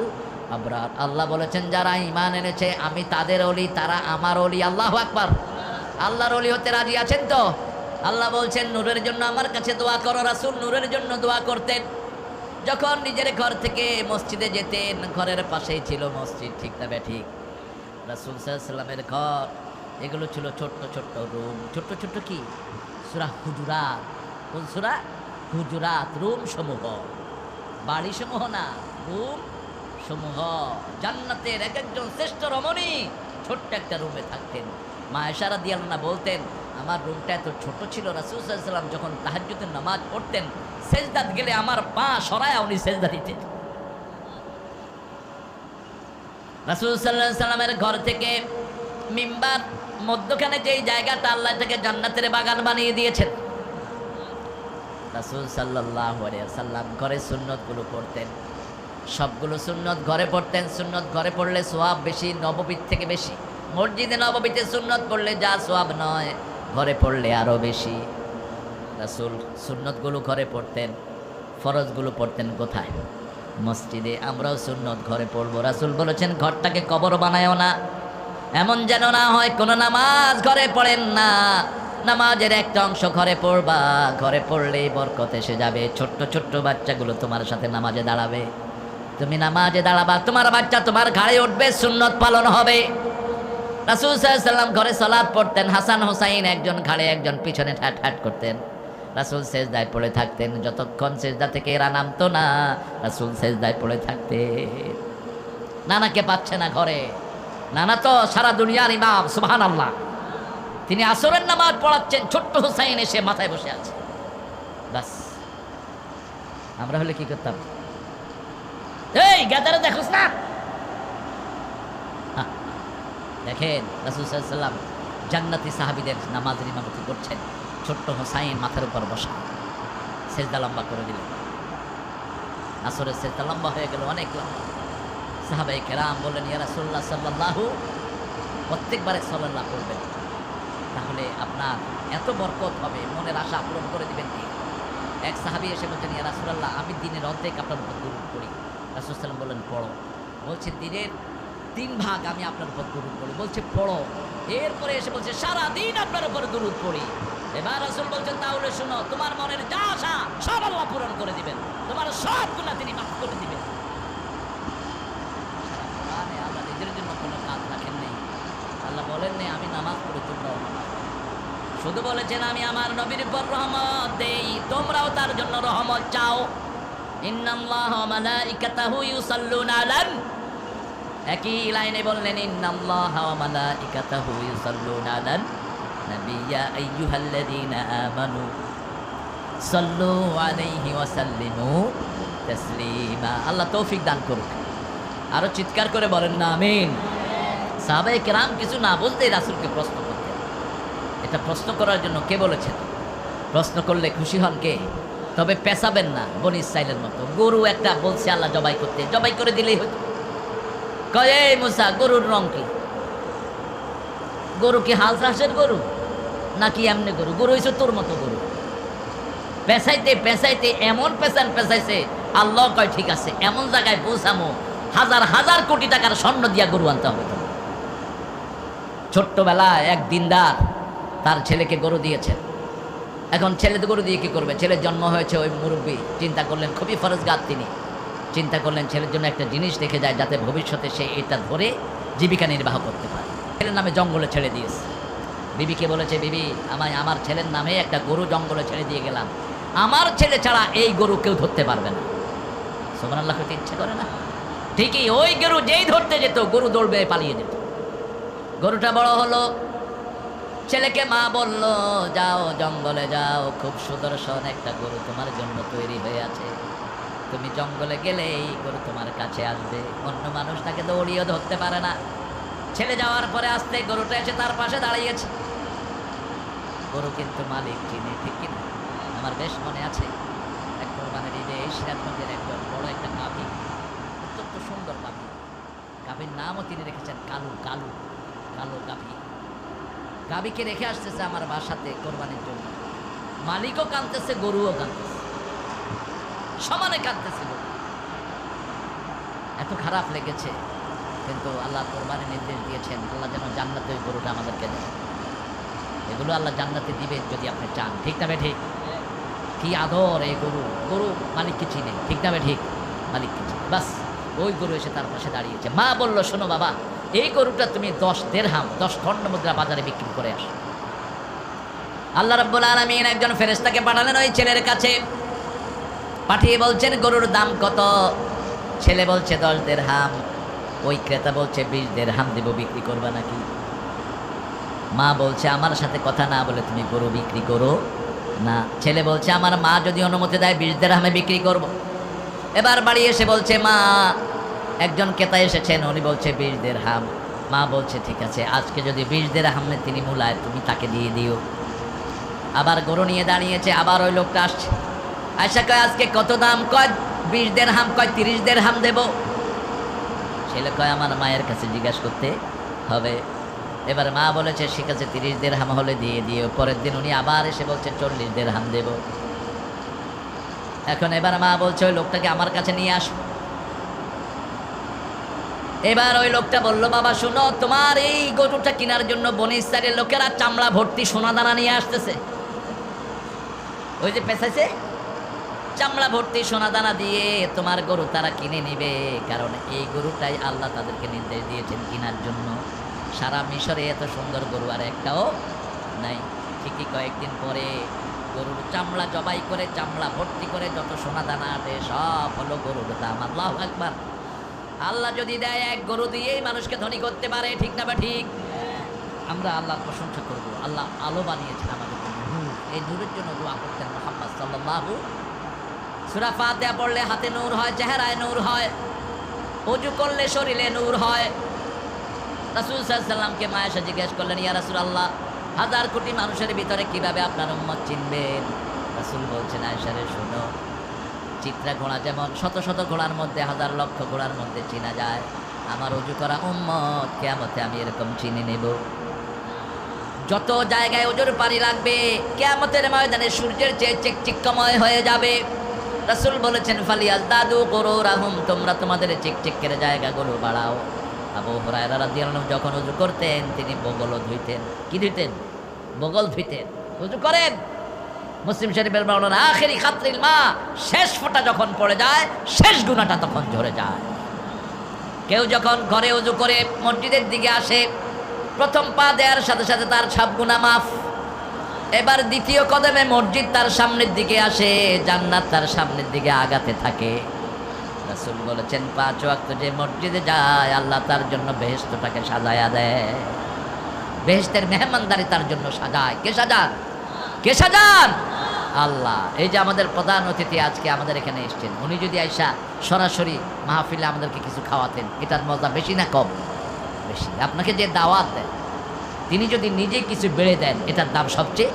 আবরার। আল্লাহ বলেছেন যারা ঈমান এনেছে আমি তাদের ওলি, তারা আমার ওলি। আল্লাহু আকবার। আল্লাহর ওলি হতে রাজি আছেন তো? আল্লাহ বলছেন নূরের জন্য আমার কাছে দোয়া করো। রাসূল নূরের জন্য দোয়া করতেন। যখন নিজের ঘর থেকে মসজিদে যেতেন, ঘরের পাশেই ছিল মসজিদ। ঠিক তবে ঠিক। রাসূল সাল্লাল্লাহু আলাইহি ওয়াসাল্লামের ঘর এগুলো ছিল ছোট্ট ছোট্ট রুম, ছোট্ট ছোট্ট কি সূরা হুজুরাত। কোন সূরা? হুজুরাত। রুম সমূহ, বাড়ি সমূহ না, রুম সমূহ। জান্নাতের এক একজন শ্রেষ্ঠ রমণী ছোট্ট একটা রুমে থাকতেন। মা আয়েশা রাদিয়াল্লাহু আনহা বলতেন আমার রুমটা এত ছোট ছিল, রাসূল সাল্লাল্লাহু আলাইহি ওয়াসাল্লাম যখন তাহাজ্জুদের নামাজ পড়তেন সেজদাত গেলে আমার পা সরায়া উনি সেজদা দিতেন। রাসূল সাল্লাল্লাহু আলাইহি ওয়াসাল্লামের ঘর থেকে মিম্বার মধ্যখানে যেই জায়গাটা আল্লাহ থেকে জান্নাতের বাগান বানিয়ে দিয়েছেন। রাসূল সাল্লাল্লাহু আলাইহি ওয়াসাল্লাম ঘরে সুন্নতগুলো পড়তেন, সবগুলো সুন্নত ঘরে পড়তেন। সুন্নত ঘরে পড়লে সওয়াব বেশি, নববীর থেকে বেশি। মসজিদে নববীতে সুন্নত পড়লে যা সওয়াব নয়, ঘরে পড়লে আরো বেশি। রাসূল সুন্নতগুলো ঘরে পড়তেন, ফরজগুলো পড়তেন কোথায়? মসজিদে। আমরাও সুন্নত ঘরে পড়বো। রাসূল বলেছেন ঘরটাকে কবর বানায়ও না, এমন যেন না হয় কোনো নামাজ ঘরে পড়েন না। নামাজের একটা অংশ ঘরে পড়বা, ঘরে পড়লেই বরকত এসে যাবে। ছোট্ট ছোট্ট বাচ্চাগুলো তোমার সাথে নামাজে দাঁড়াবে, তুমি নামাজে দাঁড়াবা, তোমার বাচ্চা তোমার ঘাড়ে উঠবে, সুন্নত পালন হবে। রাসূল সাল্লাল্লাহু আলাইহি ওয়াসাল্লাম ঘরে সালাত পড়তেন। হাসান হুসাইন একজন ঘাড়ে একজন পিছনে ঠাট ঠাট করতেন। রাসূল সেজদায় পড়ে থাকতেন। যতক্ষণ সেজদা থেকে এরা নামতো না রাসূল সেজদায় পড়ে থাকতেন। নানাকে পাচ্ছে না ঘরে, নানা তো সারা দুনিয়ার ইমাম, সুবহানাল্লাহ। তিনি আসরের নামাজ পড়াচ্ছেন, ছোট্ট হুসাইন এসে মাথায় বসে আছে। বাস আমরা হলে কি করতাম? এই গাদারে দেখোস না? দেখেন রাসূল সাল্লাল্লাহু আলাইহি ওয়াসাল্লাম জান্নাতি সাহাবীদের নামাজের ইমামতি করছেন। ছোট্ট হুসাইন মাথার উপর বসা, সেজদা লম্বা করে দিলেন। আসরের সেজদা লম্বা হয়ে গেল, অনেক লম্বা। সাহাবায়ে কেরাম বললেন ইয়া রাসূলুল্লাহ সাল্লাল্লাহু, প্রত্যেকবারে সাল্লাল্লাহু পড়বেন, তাহলে আপনার এত বরকত হবে, মনের আশা পূরণ করে দিবেন কি? এক সাহাবী এসে বলছেন, ইয়া রাসূলুল্লাহ, আমি দিনের অর্ধেক আপনার উপর দুরূদ পড়ি। রাসূল সাল্লাল্লাহু আলাইহি ওয়াসাল্লাম বললেন, পড়ো। বলছে, দিনের 3 ভাগ আমি আপনার উপর দুরূদ পড়ি। বলছে, পড়ো। এরপরে এসে বলছে, সারা দিন আপনার উপর দুরূদ পড়ি। এবার রাসূল বলছেন, তাহলে শোনো, তোমার মনের যা আশা সব আল্লাহ পূরণ করে দিবেন, তোমার সব গুনাহ তিনি মাফ করে দিবেন। সারা কোরআনে আল্লাহ নিজের জন্য কোনো কাজ রাখেন নেই। আল্লাহ বলেন নেই আমি নামাজ পড়ি, তোমরাও নামাজ পড়ো। শুধু বলেছেন আমি আমার নবীর উপর রহমত দেই, তোমরাও তার জন্য রহমত চাও। ইন্নাল্লাহা ওয়া মালাইকাতাহু ইউসাল্লুনা আলান, একই লাইনে বললেন, ইন্নাল্লাহা ওয়া মালাইকাতাহু ইউসাল্লুনা আলান নবী ইয়া আইয়ুহাল্লাযীনা আমানু সাল্লু আলাইহি ওয়া সাল্লিমু তাসলিমা। আল্লাহ তৌফিক দান করুক। আরো চিৎকার করে বলেন না আমিন। সাহাবায়ে কেরাম কিছু না বলতেই রাসূলকে প্রশ্ন করতেন। এটা প্রশ্ন করার জন্য কে বলেছেন? প্রশ্ন করলে খুশি হন কে? তবে পেছাবেন না বনি ইসরাইলের মতো। গরু একটা বলছে আল্লাহ জবাই করতে, জবাই করে দিলেই হতো। কয়, এই মুসা, গরুর রং কি? গরু কি হাল চাষের গরু নাকি এমনি গরু? গরু হয়েছে তোর মতো গরু। পেঁচাইতে পেঁচাইতে এমন পেঁচাইছে, আল্লাহ কয় ঠিক আছে, এমন জায়গায় পৌঁছামো হাজার হাজার কোটি টাকার স্বর্ণ দিয়া গরু আনতে হবে। তো ছোট্টবেলায় এক দিনদার তার ছেলেকে গরু দিয়েছেন। এখন ছেলে তো গরু দিয়ে কী করবে? ছেলের জন্ম হয়েছে, ওই মুরব্বী চিন্তা করলেন, খুবই ফরজগার তিনি চিন্তা করলেন ছেলের জন্য একটা জিনিস রেখে যায় যাতে ভবিষ্যতে সে এটা ধরে জীবিকা নির্বাহ করতে পারে। ছেলের নামে জঙ্গলে ছেড়ে দিয়েছে। বিবিকে বলেছে, বিবি, আমার ছেলের নামে একটা গরু জঙ্গলে ছেড়ে দিয়ে গেলাম, আমার ছেলে ছাড়া এই গরু কেউ ধরতে পারবে না। সুবহানাল্লাহ করতে ইচ্ছে করে না? ঠিকই, ওই গরু যেই ধরতে যেত গরু দৌড়বে পালিয়ে যেত। গরুটা বড় হলো, ছেলেকে মা বলল, যাও জঙ্গলে যাও, খুব সুদর্শন একটা গরু তোমার জন্য তৈরি হয়ে আছে, তুমি জঙ্গলে গেলে এই গরু তোমার কাছে আসবে, অন্য মানুষ তাকে দৌড়িয়ে ধরতে পারে না। ছেলে যাওয়ার পরে আসতে গরুটা এসে তার পাশে দাঁড়িয়েছে। গরু কিন্তু মালিক চিনে, ঠিক কিনা? আমার বেশ মনে আছে, এক কোরবানির ঈদে সিরাজগঞ্জের একজন বড় একটা গাভী, অত্যন্ত সুন্দর গাভী, গাভীর নামও তিনি রেখেছেন কালু। কালু কালো গাভী। গাভীকে রেখে আসতেছে আমার বাসাতে কোরবানির জন্য। মালিকও কাঁদতেছে, গরুও কাঁদতেছে, সমানে কাঁদতেছে। এত খারাপ লেগেছে, কিন্তু আল্লাহ কোরবানির নির্দেশ দিয়েছেন, আল্লাহ যেন জান্নাতে ওই গরুটা আমাদেরকে দেয়। এগুলো আল্লাহ জান্নাতে দিবে যদি আপনি চান, ঠিক না? ঠিক। কি আদর এই গরু! গরু মালিককে চিনে, ঠিক না? ঠিক, মালিককে চিনে। বাস ওই গরু এসে তার পাশে দাঁড়িয়েছে। মা বলল, শোনো বাবা, এই গরুটা তুমি 10 দিরহাম 10 খণ্ড মুদ্রা বাজারে বিক্রি করে আসো। আল্লাহ রাব্বুল আলামিন একজন ফেরেশতাকে পাঠালেন ওই ছেলের কাছে, পাঠিয়ে বলছেন, গরুর দাম কত? ছেলে বলছে 10 দিরহাম। ওই ক্রেতা বলছে 20 দিরহাম দেব, বিক্রি করবা নাকি? মা বলছে, আমার সাথে কথা না বলে তুমি গরু বিক্রি করো না। ছেলে বলছে, আমার মা যদি অনুমতি দেয় 20 দিরহামে বিক্রি করব। এবার বাড়ি এসে বলছে, মা, একজন ক্রেতা এসেছেন, উনি বলছে 20 দিরহাম। মা বলছে, ঠিক আছে, আজকে যদি 20 দিরহামে তিনি মূলায়, তুমি তাকে দিয়ে দিও। আবার গরু নিয়ে দাঁড়িয়েছে, আবার ওই লোকটা আসছে, আয়সা কয়, আজকে কত দাম? কয় 20 দিরহাম। কয় 30 দিরহাম দেব। ছেলে কয়, আমার মায়ের কাছে জিজ্ঞাসা করতে হবে। এবার মা বলেছে, ঠিক আছে, 30 দিরহাম হলে দিয়ে দিও। পরের দিন উনি আবার এসে বলছে 40 দিরহাম দেব। এখন এবার মা বলছে, ওই লোকটাকে আমার কাছে নিয়ে আসো। এবার ওই লোকটা বলল, বাবা শুনো, তোমার এই গরুটা কেনার জন্য বনি ইসরাইলের লোকেরা চামড়া ভর্তি সোনা দানা নিয়ে আসতেছে। ওই যে পেছাইছে, চামড়া ভর্তি সোনা দানা দিয়ে তোমার গরু তারা কিনে নিবে, কারণ এই গরুটাই আল্লাহ তাদেরকে নির্দেশ দিয়েছেন কেনার জন্য। সারা মিশরে এত সুন্দর গরু আর একটাও নাই। ঠিকই কয়েকদিন পরে গরুর চামড়া জবাই করে, চামড়া ভর্তি করে যত সোনা দানা আছে সব হলো গরুর দাম। আল্লাহু আকবার। আল্লাহ যদি দেয়, এক গরু দিয়েই মানুষকে ধনী করতে পারে, ঠিক না? বা ঠিক। আমরা আল্লাহর প্রশংসা করব। আল্লাহ আলো বানিয়েছেন আমাদের জন্য, এই নূরের জন্য দোয়া করতেন মুহাম্মদ সাল্লাল্লাহু। সূরা ফাতিহা পড়লে হাতে নূর হয়, চেহারায় নূর হয়, ওযু করলে শরীরে নূর হয়। রাসূল সাল্লাল্লাহু আলাইহি ওয়াসাল্লামকে মা আয়েশা জিজ্ঞেস করলেন, ইয়া রাসূলুল্লাহ, 1000 কোটি মানুষের ভিতরে কিভাবে আপনার উম্মত চিনবেন? রাসূল বলছেন, আয়েশা রে শোনো, চিত্রা ঘোড়া যেমন শত শত ঘোড়ার মধ্যে, 1000 লক্ষ ঘোড়ার মধ্যে চিনা যায়, আমার ওযু করা উম্মত কিয়ামতে আমি এরকম চিনে নেব। যত জায়গায় ওজোর পানি লাগবে, কিয়ামতের ময়দানে সূর্যের চেয়ে চিকচিকময় হয়ে যাবে। রাসূল বলেছেন ফালিয়াজদাদু গুরুরাহুম, তোমরা তোমাদের চিকচিকের জায়গাগুলো বাড়াও। আবু হুরায়রা রাদিয়াল্লাহু আনহু যখন ওযু করতেন তিনি বগলও ধুইতেন। কি ধুইতেন? বগল ধুইতেন। ওযু করেন, মুসলিম শরীফের বর্ণনা, আখিরি খাতরিল মা, শেষ ফোঁটা যখন পড়ে যায় শেষ গুনাহটা তখন ঝরে যায়। কেউ যখন ঘরে ওযু করে মসজিদের দিকে আসে, প্রথম পা দেওয়ার সাথে সাথে তার সব গুনাহ মাফ। এবার দ্বিতীয় কদমে মসজিদ তার সামনের দিকে আসে, জান্নাত তার সামনের দিকে আগাতে থাকে। রাসূল বলেছেন 5 ওয়াক্ত যে মসজিদে যায় আল্লাহ তার জন্য বেহেশতটাকে সাজায়া দেয়, বেহেশতের মেহমানদারি তার জন্য সাজায়। কে সাজান? কে সাজান? আল্লাহ। এই যে আমাদের প্রধান অতিথি আজকে আমাদের এখানে এসেছেন, উনি যদি আইসা সরাসরি মাহফিলে আমাদেরকে কিছু খাওয়াতেন, এটার মজা বেশি না কম? বেশি। আপনাকে যে দাওয়াত দেন তিনি যদি নিজে কিছু বেড়ে দেন এটার দাম সবচেয়ে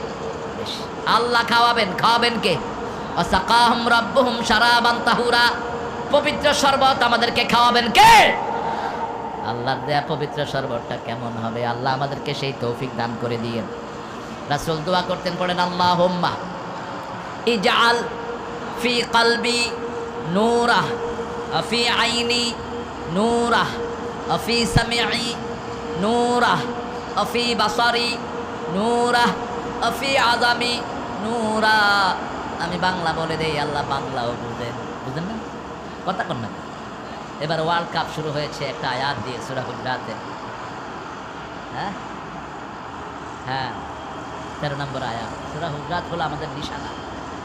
বেশি। আল্লাহ খাওয়াবেন, খাওয়াবেন কে? ওয়াসাকাহুম রাব্বুহুম শারাবান তাহুরা, পবিত্র শরবত আমাদেরকে খাওয়াবেন কে? আল্লাহর দেয়া পবিত্র শরবতটা কেমন হবে আল্লাহ আমাদেরকে সেই তৌফিক দান করে দিয়েন। রাসূল দোয়া করতেন, পড়েন আল্লাহুম্মা ইজআল ফি কলবি নূরা, ফি আইনি নূরা, ফি সামিঈ নূরা, ফি বাসারি নূরা, ফি আযামি নূরা। আমি বাংলা বলে দেই, আল্লাহ বাংলাও বুঝেন। বুঝেন না? কথা কন না। এবার ওয়ার্ল্ড কাপ শুরু হয়েছে একটা আয়াত দিয়ে সূরা হুজরাতে। হ্যাঁ হ্যাঁ, 13 নম্বর আয়াত। সূরা হুজরাত হলো আমাদের নিশানা।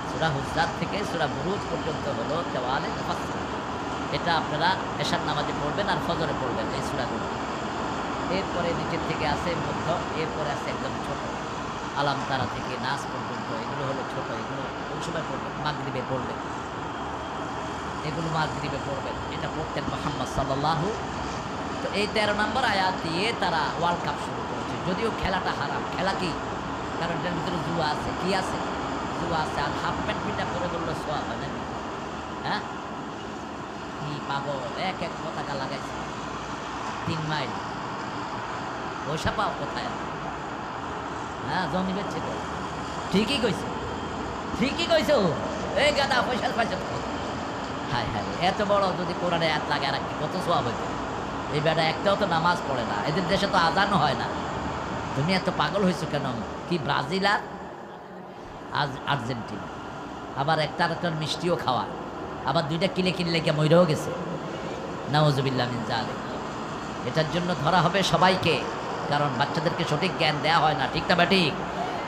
সূরা হুজরাত থেকে সূরা বুরুজ পর্যন্ত হলো দেওয়ালে মুফাসসাল। এটা আপনারা এশার নামাজে পড়বেন আর ফজরে পড়বেন এই সূরাগুলো। এরপরে নিচের থেকে আসে মধ্য, এরপরে আসে একদম ছোট আলাম তারা থেকে নাস পর্যন্ত, এগুলো হলো ছোট। এগুলো কোন সময় পড়বেন? মাগরিবে পড়বেন, এগুলো মাগরিবে পড়বেন। এটা পড়তেন মুহাম্মদ সাল্লাল্লাহু। তো এই 13 নম্বর আয়াত দিয়ে তারা ওয়ার্ল্ড কাপ শুরু করেছে, যদিও খেলাটা হারাম। খেলা কি? কারণ এটার ভিতরে জুয়া আছে। কি আছে? জুয়া আছে। আর হাফ প্যান্ট পিটা পরে বললো সোয়াব হয় নাকি? হ্যাঁ, কি পাগল, এক এক পতাকা লাগাইছে 3 মাইল। পয়সা পাও কোথায়? হ্যাঁ, জমি বেচছে তো। ঠিকই কইছে, ঠিকই কইছো। এই গাদা পয়সা পাইছে। হায় হায়, এত বড় যদি কোরআনে আয়াত লাগে আর কি কত সোয়াব হইতো। এই বেটা একটাও তো নামাজ পড়ে না, এদের দেশে তো আজানও হয় না। তুমি এত পাগল হয়েছো কেন? কি ব্রাজিল আর আর্জেন্টিনা, আবার একটার মিষ্টিও খাওয়া, আবার 2টা কিনলে গিয়ে মইরেও গেছে। নাউজুবিল্লাহ মিন যালিক। এটার জন্য ধরা হবে সবাইকে, কারণ বাচ্চাদেরকে সঠিক জ্ঞান দেওয়া হয় না। ঠিক না বা ঠিক?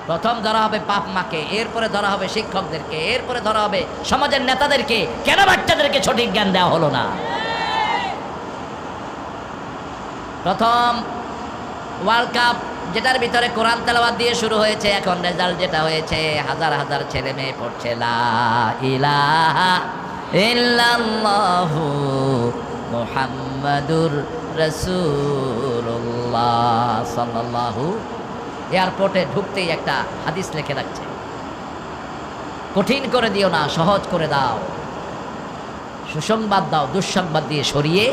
প্রথম ধরা হবে বাপ মাকে, এরপরে ধরা হবে শিক্ষকদেরকে, এরপরে ধরা হবে সমাজের নেতাদেরকে। কেন বাচ্চাদেরকে সঠিক জ্ঞান দেওয়া হলো না? প্রথম ওয়ার্ল্ড কাপ যেটার ভিতরে কোরআন তেলাওয়াত দিয়ে শুরু হয়েছে, এখন রেজাল্ট যেটা হয়েছে, হাজার হাজার ছেলে মেয়ে পড়ছে লা ইলাহা ইল্লাল্লাহু মুহাম্মাদুর রাসূলুল্লাহ সাল্লাল্লাহু। এয়ারপোর্টে ঢুকতেই একটা হাদিস লিখে রাখছে, কঠিন করে দিও না, সহজ করে দাও। সুসংবাদ দাও, দুঃসংবাদ দিয়ে সরিয়ে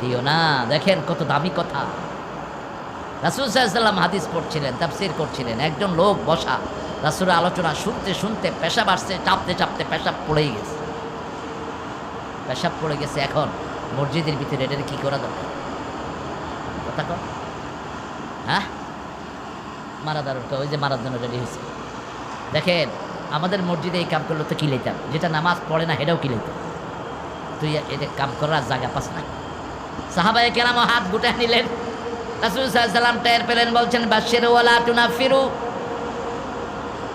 দিও না। দেখেন কত দামি কথা। রাসূল সাল্লাল্লাহু আলাইহি ওয়াসাল্লাম হাদিস পড়ছিলেন, তাফসীর করছিলেন। একজন লোক বসা, রাসূলের আলোচনা শুনতে শুনতে পেশাব আসছে, চাপতে চাপতে পেশাব পড়েই গেছে। পেশাব পড়ে গেছে। এখন মসজিদের ভিতরে এটা কি করা দরকার? কথা কর। হ্যাঁ, মারা দারুণটা, ওই যে মারার জন্য রেডি হয়েছে। দেখেন আমাদের মসজিদে এই কাম করলে তো কি লইতাম, যেটা নামাজ পড়ে না সেটাও কি লইতাম। তুই এটা কাম করার জায়গা পাস না। সাহাবায়ে কেরাম হাত গুটায় নিলেন। রাসূল সাল্লাল্লাহু আলাইহি ওয়াসাল্লাম টের পেলেন, বলছেন বাশশিরু ওয়ালা তুনাফিরু,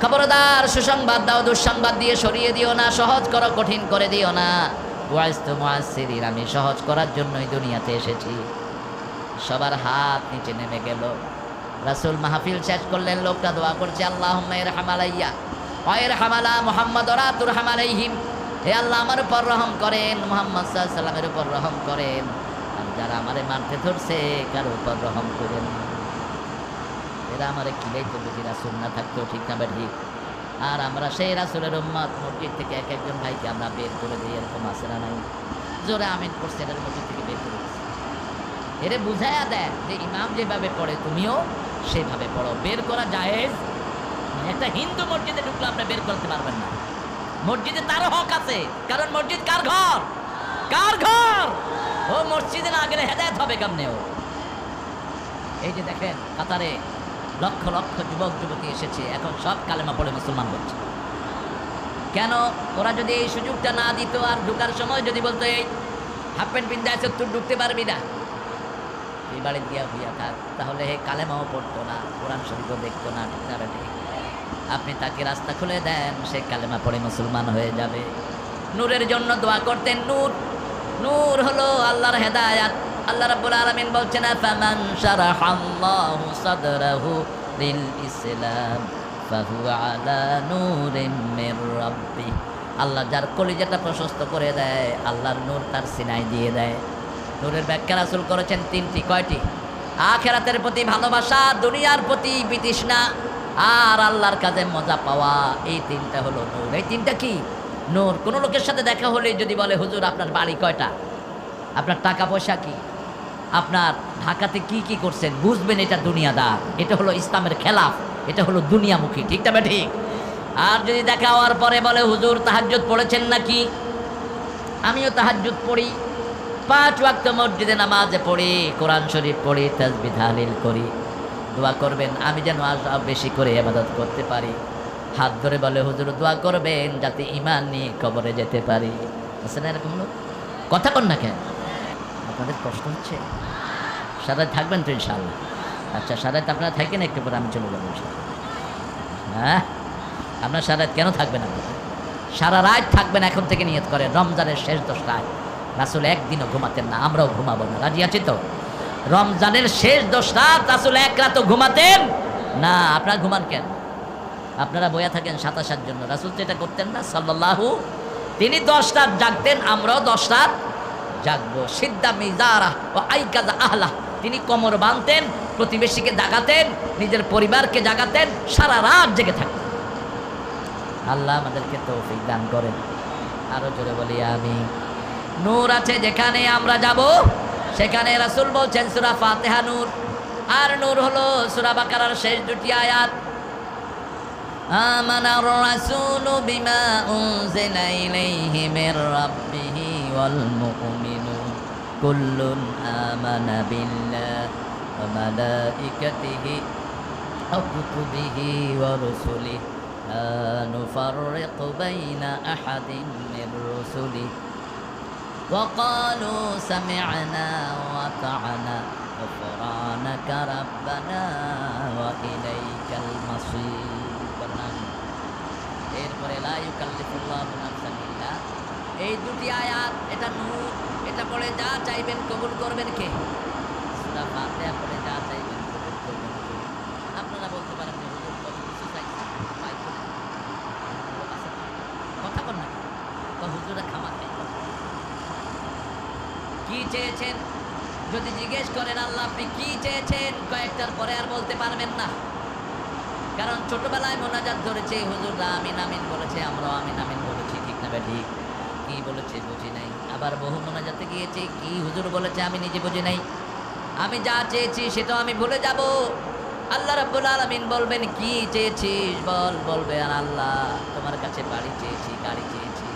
খবরদার সুসংবাদ দাও, দুঃসংবাদ দিয়ে সরিয়ে দিও না, সহজ করো, কঠিন করে দিও না। বুআইসতু মুআসসিরিন, আমি সহজ করার জন্যই দুনিয়াতে এসেছি। সবার হাত নিচে নেমে গেল। রাসূল মাহফিল শেষ করলেন, লোকটা দোয়া করছে, আল্লাহুম্মা ইরহাম আলাইয়া ওয়া ইরহাম আলা মুহাম্মাদ ওয়া লা তুরহাম আলাইহিম। হে আল্লাহ আমার উপর রহম করেন, মুহাম্মদ সাল্লাল্লাহু আলাইহি ওয়াসাল্লামের উপর রহম করেন, আর যারা আমারে মারতে ধরছে কারো উপর রহম করেন। এরা আমারে কিলাইতে বুঝি রাসূল না থাকতেও। ঠিক না বা ঠিক? আর আমরা সেই রাসূলের উম্মত, মসজিদ থেকে এক একজন ভাইকে আমরা বের করে দিই, এরকম আছে না নাই? জোরে আমিন করছে, এদের মসজিদ থেকে বের করে দিচ্ছে। এরে বুঝাইয়া দেয় যে ইমাম যেভাবে পড়ে তুমিও সেভাবে পড়ো। বের করা জায়েজ, একটা হিন্দু মসজিদে ঢুকলে আপনি বের করতে পারবেন না। মসজিদে তারও হক আছে, কারণ মসজিদ কার ঘর? কার ঘর? ও মসজিদে না গেলে হেদায়েত হবে কেমনে? ও এই যে দেখেন কাতারে লক্ষ লক্ষ যুবক যুবতী এসেছে, এখন সব কালেমা পড়ে মুসলমান হচ্ছে। কেন? ওরা যদি এই সুযোগটা না দিত, আর ঢুকার সময় যদি বলতো এই হাফ প্যান্ট পিন্ধে আছে তুই ঢুকতে পারবি না, এই বাড়ি দিয়া হইয়া থাক, তাহলে হে কালেমাও পড়তো না, কোরআন শরীফও দেখতো না। ঠিক না বেঠিক? আপনি তাকে রাস্তা খুলে দেন, সে কালেমা পড়ে মুসলমান হয়ে যাবে। নূরের জন্য দোয়া করতেন। নূর, নূর হলো আল্লাহর হেদায়াত। আল্লাহ রাব্বুল আলামিন বলছেন ফামান শারাহাল্লাহু সাদরাহু লিল ইসলাম ফাহুয়া আলা নূরিম মির রাব্বি। আল্লাহ যার কলিজাটা প্রশস্ত করে দেয়, আল্লাহর নূর তার সিনায় দিয়ে দেয়। নূরের ব্যাখ্যা রাসূল করেছেন তিনটি। কয়টি? আখিরাতের প্রতি ভালোবাসা, দুনিয়ার প্রতি বিতৃষ্ণা, আর আল্লাহর কাজে মজা পাওয়া। এই তিনটা হলো নূর। এই তিনটা কি? নূর। কোনো লোকের সাথে দেখা হলে যদি বলে হুজুর আপনার বাড়ি কয়টা, আপনার টাকা পয়সা কি, আপনার ঢাকাতে কি কি করছেন, বুঝবেন এটা দুনিয়াদার, এটা হলো ইসলামের খেলাফ, এটা হলো দুনিয়ামুখী। ঠিক না ঠিক? আর যদি দেখা হওয়ার পরে বলে হুজুর তাহাজ্জুদ পড়েছেন নাকি, আমিও তাহাজ্জুদ পড়ি, 5 ওয়াক্ত মসজিদে নামাজে পড়ি, কোরআন শরীফ পড়ি, তাসবিহ তাহলিল করি, দোয়া করবেন আমি যেন আজ বেশি করে ইবাদত করতে পারি। হাত ধরে বলে হুজুর দোয়া করবেন যাতে ঈমান নিয়ে কবরে যেতে পারি। আছে না এরকম লোক? কথা কন না কেন? আপনাদের কষ্ট হচ্ছে? সারা রাত থাকবেন তো ইনশাআল্লাহ? আচ্ছা, সারা রাত আপনারা থাকেন, একটু পরে আমি চলে যাবো ইনশাআল্লাহ। হ্যাঁ, আপনার সারা রাত কেন থাকবেন? আপনারা সারা রাত থাকবেন। এখন থেকে নিয়ত করেন রমজানের শেষ 10 রাত রাসূল একদিনও ঘুমাতেন না, আমরাও ঘুমাবো না। রাজি আছি তো? রমজানের শেষ 10 রাত রাসূল এক রাতও ঘুমাতেন না। আপনারা ঘুমান কেন? আপনারা বইয়া থাকেন 27 জন্য। রাসূল তো এটা করতেন না সাল্লাল্লাহু। তিনি 10 রাত জাগতেন, আমরাও 10 রাত জাগবো। সিদ্দা মিজারা ও আইকাজা আহলা, তিনি কোমর বাঁধতেন, প্রতিবেশীকে জাগাতেন, নিজের পরিবারকে জাগাতেন, সারা রাত জেগে থাকতেন। আল্লাহ আমাদেরকে তৌফিক দান করেন। আরো জোরে বলি আমি। নূর আছে যেখানে আমরা যাব, সেখানে রাসূল বলছেন সূরা ফাতিহা নূর, আর নূর হলো সূরা বাকারার শেষ 2টি আয়াত। আমানার রাসূলু বিমা উনজিলা ইলাইহি মির রাব্বিহি ওয়াল মুমিনুন কুল্লুন আমানা বিল্লাহি ওয়া মালাইকাতিহি ওয়া কুতুবিহি ওয়া রুসুলিহি লা নুফাররিকু বাইনা আহাদিন মির রুসুলিহি ওয়া ক্বালু সামি'না ওয়া আতা'না গুফরানাকা রাব্বানা ওয়া ইলাইকাল মাসির। এরপরে লা ইউকাল্লিফুল্লাহু নাফসান ইল্লা, এই 2টি আয়াত, এটা নূর। এটা পড়ে যা চাইবেন কবুল করবেন কে? সূরা ফাতিহা পড়ে যা চাইবেন কবুল করবেন কে? আপনারা বলতে পারেন যে হুজুর কত কিছু চাইছেন, পাইতো না। কথা বল না, তো হুজুরা খামা খাই। কি চেয়েছেন যদি জিজ্ঞেস করেন আল্লাহ আপনি কি চেয়েছেন, কয়েকটার পরে আর বলতে পারবেন না। কারণ ছোটবেলায় মোনাজাত ধরেছে, হুজুররা আমিন আমিন বলেছে, আমরাও আমিন আমিন বলেছি। ঠিক না ঠিক? কি বলেছে বুঝি নাই। আবার বহু মোনাজাতে গিয়েছে, কি হুজুর বলেছে আমি নিজে বুঝি নাই। আমি যা চেয়েছি সেটাও আমি ভুলে যাব। আল্লাহ রাব্বুল আলামিন বলবেন কি চেয়েছিস বল, বলবে আর আল্লাহ তোমার কাছে বাড়ি চেয়েছি, গাড়ি চেয়েছি,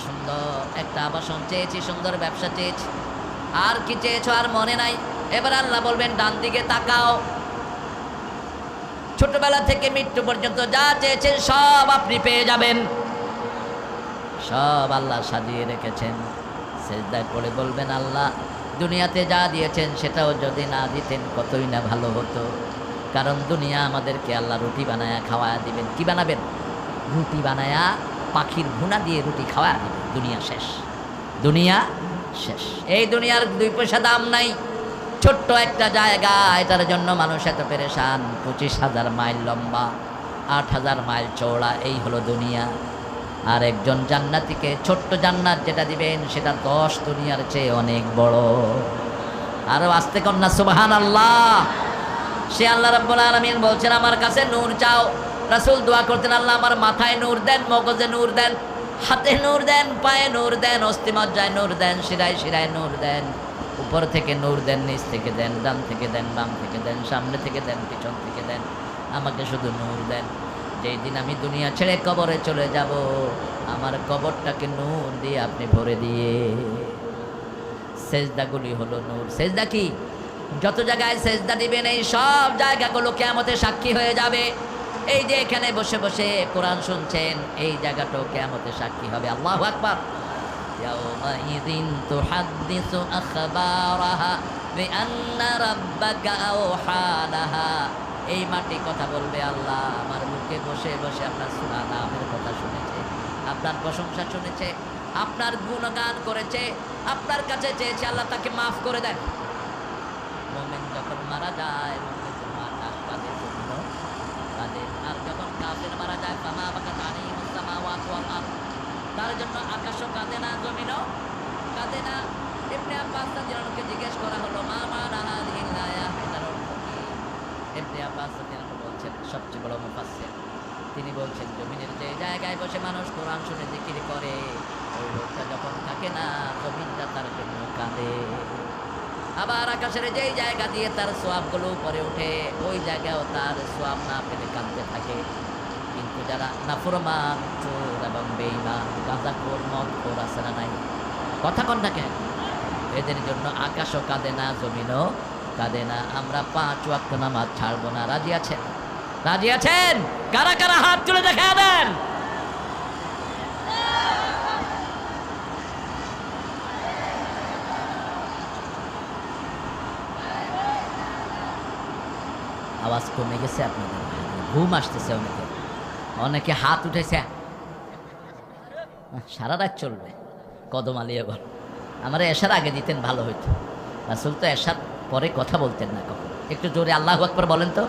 সুন্দর একটা আবাসন চেয়েছি, সুন্দর ব্যবসা চেয়েছি। আর কি চেয়েছো আর মনে নাই। এবার আল্লাহ বলবেন ডান দিকে তাকাও। ছোটবেলা থেকে মৃত্যু পর্যন্ত যা চেয়েছেন সব আপনি পেয়ে যাবেন, সব আল্লাহ সাজিয়ে রেখেছেন। সেজদায় পড়ে বলবেন আল্লাহ দুনিয়াতে যা দিয়েছেন সেটাও যদি না দিতেন কতই না ভালো হতো। কারণ দুনিয়া আমাদেরকে আল্লাহ রুটি বানায়া খাওয়ায়া দিবেন। কি বানাবেন? রুটি বানায়া, পাখির ভুনা দিয়ে রুটি খাওয়ায়া দিবেন। দুনিয়া শেষ, দুনিয়া শেষ। এই দুনিয়ার 2 পয়সা দাম নাই। ছোট্ট একটা জায়গা, এটার জন্য মানুষ এত পেরেশান। 25,000 মাইল লম্বা, 8,000 মাইল চওড়া, এই হলো দুনিয়া। আর একজন জান্নাতীকে ছোট্ট জান্নাত যেটা দিবেন সেটা 10 দুনিয়ার চেয়ে অনেক বড়। আরো আস্তে কন্যা সুবহানাল্লাহ। সে আল্লাহ রাব্বুল আলামিন বলছেন আমার কাছে নূর চাও। রাসূল দোয়া করতেন আল্লাহ আমার মাথায় নূর দেন, মগজে নূর দেন, হাতে নূর দেন, পায়ে নূর দেন, অস্থিমজ্জায় নূর দেন, শিরায় শিরায় নূর দেন। উপর থেকে নূর দেন, নিচ থেকে দেন, ডান থেকে দেন, বাম থেকে দেন, সামনে থেকে দেন, পিছন থেকে দেন, আমাকে শুধু নূর দেন। যেই দিন আমি দুনিয়া ছেড়ে কবরে চলে যাব, আমার কবরটাকে নূর দিয়ে আপনি ভরে দিয়ে। সেজদাগুলি হলো নূর। সেজদা কি? যত জায়গায় সেজদা দিবেন এই সব জায়গাগুলো কিয়ামতে সাক্ষী হয়ে যাবে। এই যে এখানে বসে বসে কোরআন শুনছেন, এই জায়গাটাও কিয়ামতে সাক্ষী হবে। আল্লাহু আকবার। ইয়াউমাইযিন তুহাদ্দিসু আখবারাহা বিআন্না রাব্বাকা আওহা লাহা। এই মাটি কথা বলবে, আল্লাহ আমার বুকে বসে বসে আপনার সুরা নামের কথা শুনেছে, আপনার প্রশংসা শুনেছে, আপনার গুণগান করেছে, আপনার কাছে চেয়েছে আল্লাহ তাকে মাফ করে দেন। মুমিন যখন মারা যায়, মুমিনের জন্য আকাশ কাঁদে, জমিনও কাঁদে। আর যখন কাফের মারা যায়, ফামা বাকাত আলাইহিমুস সামাওয়াতু ওয়াল আরদ, তার জন্য আকাশও কাঁদে না, জমিনও কাঁদে না। ইবনে আব্বাস রাদিয়াল্লাহু আনহুকে জিজ্ঞেস করা হলো, মা মানা হাযিহিল আয়াহ, এটার অর্থ কি? ইবনে আব্বাস রাদিয়াল্লাহু আনহু বলছেন, সবচেয়ে বড় মুফাসসির, তিনি বলছেন জমিনের যে জায়গায় বসে মানুষ কোরআন শুনে জিকির করে, ওই লোকটা যখন থাকে না, জমিনটা তার জন্য কাঁদে। আবার আকাশের যেই জায়গা দিয়ে তার সোয়াবগুলো উপরে ওঠে, ওই জায়গাও তার সোয়াব না পেলে কাঁদতে থাকে। কিন্তু যারা নাফরমান, চোর এবং বেঈমান, গাঁজাখোর, মদখোর আছে না নাই, কথা কন না কেন, এদের জন্য আকাশও কাঁদে না, জমিনও কাঁদে না। আমরা 5 ওয়াক্ত নামাজ ছাড়বো না। রাজি আছেন? রাজি আছেন? কারা কারা হাত তুলে দেখা দেন। আওয়াজ কমে গেছে আপনাদের, ঘুম আসতেছে অনেকে, অনেকে হাত উঠেছে। সারা রাত চলবে কদম আলিয়া বল। আমার এশার আগে দিতেন ভালো হইতো। রাসূল তো এশার পরে কথা বলতেন না কখন। একটু জোরে আল্লাহু আকবার বলেন তো।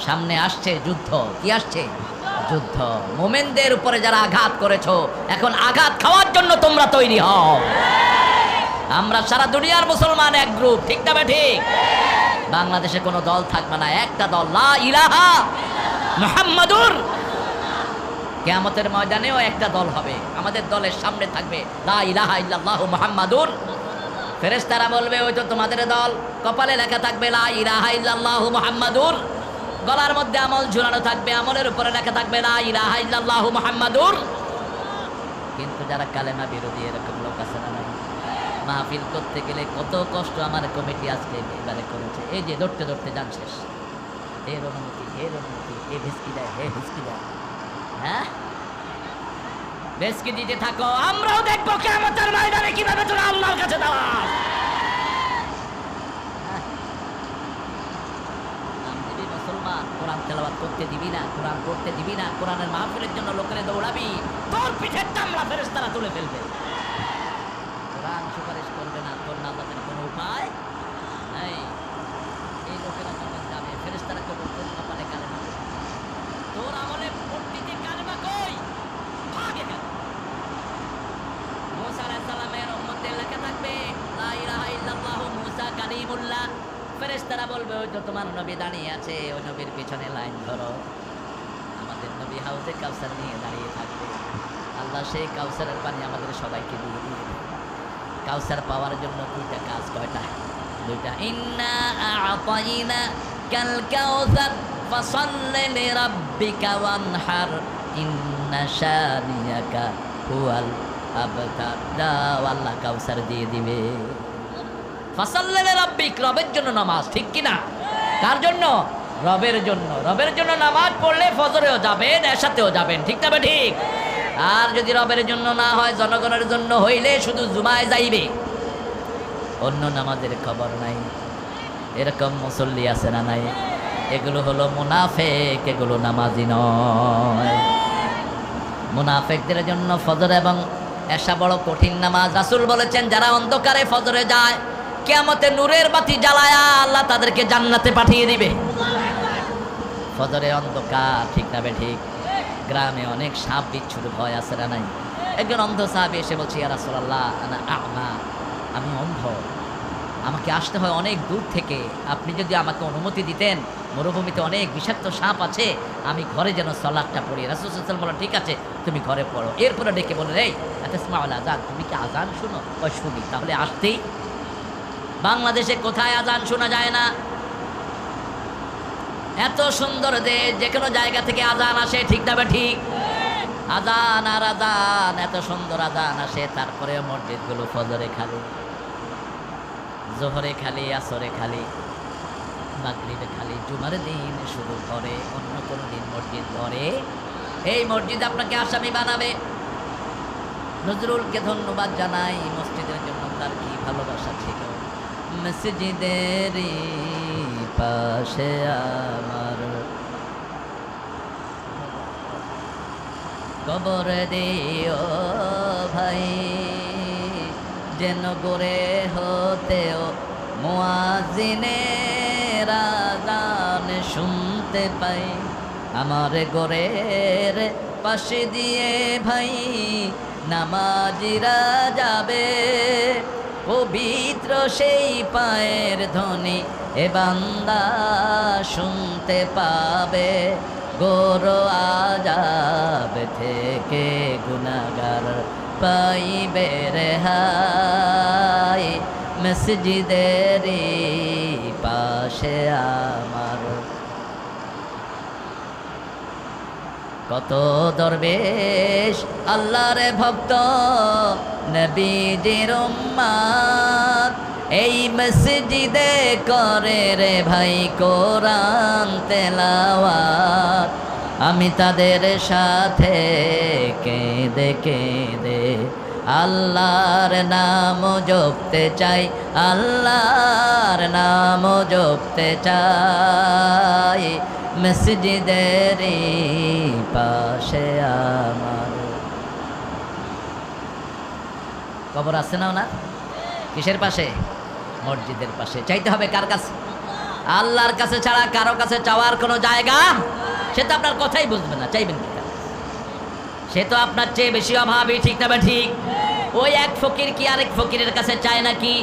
সামনে আসছে যুদ্ধ। কি আসছে? যুদ্ধ। মোমেনদের উপরে যারা আঘাত করেছো, এখন আঘাত খাওয়ার জন্য তোমরা তৈরি হও। আমরা সারা দুনিয়ার মুসলমান এক গ্রুপ, ঠিক না ঠিক? বাংলাদেশে কোনো দল থাকবে না, একটা দল, লা ইলাহা মুহাম্মাদুর। কিয়ামতের ময়দানেও একটা দল হবে, আমাদের দলের সামনে থাকবে লা ইলাহা ইল্লাল্লাহু মুহাম্মাদুর। ফেরেশতারা বলবে, ওই তো তোমাদের দল। কপালে লেখা থাকবে লা ইলাহা ইল্লাল্লাহু মুহাম্মাদুর। গলার মধ্যে আমল ঝুলানো থাকবে, আমলের উপরে লেখা থাকবে লা ইলাহা ইল্লাল্লাহু মুহাম্মাদুর। কিন্তু যারা কালেমা বিরোধী, এরকম লোক আছে না নাই? মাহফিল করতে গেলে কত কষ্ট আমার কমিটি আজকে এবারে করেছে। এই যে ধরতে ধরতে যান শেষ, এর অনুমতি, এর অনুমতি, এ ভিস্কি দেয়, হে ভিস্কি দেয়। হ্যাঁ, ভিস্কি দিতে থাকো, আমরাও দেখবো কিয়ামতের ময়দানে কিভাবে তোরা আল্লাহর কাছে দাঁড়া। মুসলমান, কোরআন তেলাওয়াত করতে দিবি না, কোরআন পড়তে দিবি না, কোরআনের মাহফিলের জন্য লোকের দৌড়াবি, তোর পিঠের চামড়া ফেরেশতারা তুলে ফেলবে। কোরআন সুপারিশ করবে না, তোর নাজাতের কোনো উপায় নাই। এই লোকেরা যখন যাবে, ফেরেশতারা কেবল তোর কপালে কালেমা, তোর আমলে পট্টিতে কালেমা কই, ভাগ এখানে। মুসা আলাইহিস সালামের উম্মতের লেখা থাকবে লা ইলাহা ইল্লাল্লাহু মুসা কালিমুল্লাহ। ফেরেশতারা বলবে, ওই তো তোমার নবী দাঁড়িয়ে আছে, ওই নবীর পিছনে লাইন ধরো। আমাদের নবী হাউজে কাউসার নিয়ে দাঁড়িয়ে থাকবে। আল্লাহ সেই কাউসারের পানি আমাদের সবাইকে দিয়ে দিবে। কাউসার পাওয়ার জন্য দুইটা কাজ। কয়টা? দুইটা। ইন্না আ'তাইনা কাল কাউসার ফাসাল্লি লিরাব্বিকা ওয়ানহার ইন্না শানিয়াকা হুয়াল আবতার। দাও, আল্লাহ কাউসার দিয়ে দিবে। ফাসাল্লি লিরাব্বিক, রবের জন্য নামাজ, ঠিক কি না? কার জন্য? রবের জন্য। রবের জন্য নামাজ পড়লে ফজরেও যাবেন, এশাতেও যাবেন, ঠিক না ঠিক? আর যদি রবের জন্য না হয়, জনগণের জন্য হইলে শুধু জুমায় যাইবে, অন্য নামাজের খবর নাই। এরকম মুসল্লি আছে না নাই? এগুলো হলো মুনাফেক, এগুলো নামাজি নয়। মুনাফেকদের জন্য ফজর এবং এশা বড় কঠিন নামাজ। রাসূল বলেছেন, যারা অন্ধকারে ফজরে যায়, কিয়ামতে নূরের বাতি জ্বালায়া আল্লাহ তাদেরকে জান্নাতে পাঠিয়ে দিবে। ফজরে অন্ধকার, ঠিক না ঠিক? গ্রামে অনেক সাপ বিচ্ছুর ভয় আছে না নাই? একজন অন্ধ সাহাবী এসে বলছে, ইয়া রাসূলুল্লাহ আনা আ'মা, আমি অন্ধ, আমাকে আসতে হয় অনেক দূর থেকে। আপনি যদি আমাকে অনুমতি দিতেন, মরুভূমিতে অনেক বিষাক্ত সাপ আছে, আমি ঘরে যেন সালাতটা পড়ি। রাসূল সাল্লাল্লাহু আলাইহি ওয়াসাল্লাম বলেন, ঠিক আছে তুমি ঘরে পড়ো। এরপরে ডেকে বলেন, এই আতাসমাউল আযান, তুমি কি আজান শুনো? ওই শুনি। তাহলে আসতেই। বাংলাদেশে কোথায় আজান শোনা যায় না? এত সুন্দর দেশ, যে কোনো জায়গা থেকে আজান আসে, ঠিক না ঠিক? আজান আর আজান, এত সুন্দর আজান আসে, তারপরে মসজিদগুলো ফজরে খালি, জোহরে খালি, আসরে খালি, মাগরিবে খালি, জুমার দিন শুরু করে, অন্য কোনো দিন মসজিদ ধরে। এই মসজিদ আপনাকে আসামি বানাবে। নজরুলকে ধন্যবাদ জানাই, মসজিদের জন্য তার কি ভালোবাসা ছিল। মসজিদের পাশে আমার কবর দিও ভাই, যেন গড়ে হতেও মুয়াজ্জিনের আযান শুনতে পাই। আমার ঘরের পাশে দিয়ে ভাই নামাজিরা যাবে, পবিত্র সেই পায়ের ধ্বনি এ বান্দা শুনতে পাবে। গোর আযাব থেকে গুনাহগার পাইবে রেহাই, মসজিদের পাশে আমার। কত দরবেশ আল্লাহর ভক্ত নবীজির উম্মত, এই মসজিদে করে রে ভাই কোরআন তেলাওয়াত। আমি তাদের সাথে কেঁদে কেঁদে আল্লাহর নাম জপতে চাই, আল্লাহর নাম জপতে চাই। মসজিদের পাশে আমার কবর আছে না ওনার? কিসের পাশে? মসজিদের পাশে। চাইতে হবে কার কাছে? আল্লাহর কাছে ছাড়া কারো কাছে চাওয়ার কোনো জায়গা, সে তো আপনার কথাই বুঝবে না, চাইবেন কি? সে তো আপনার চেয়ে বেশি অভাবী, ঠিক না ঠিক? ওই এক ফকির কি আরেক ফকিরের কাছে চায় নাকি?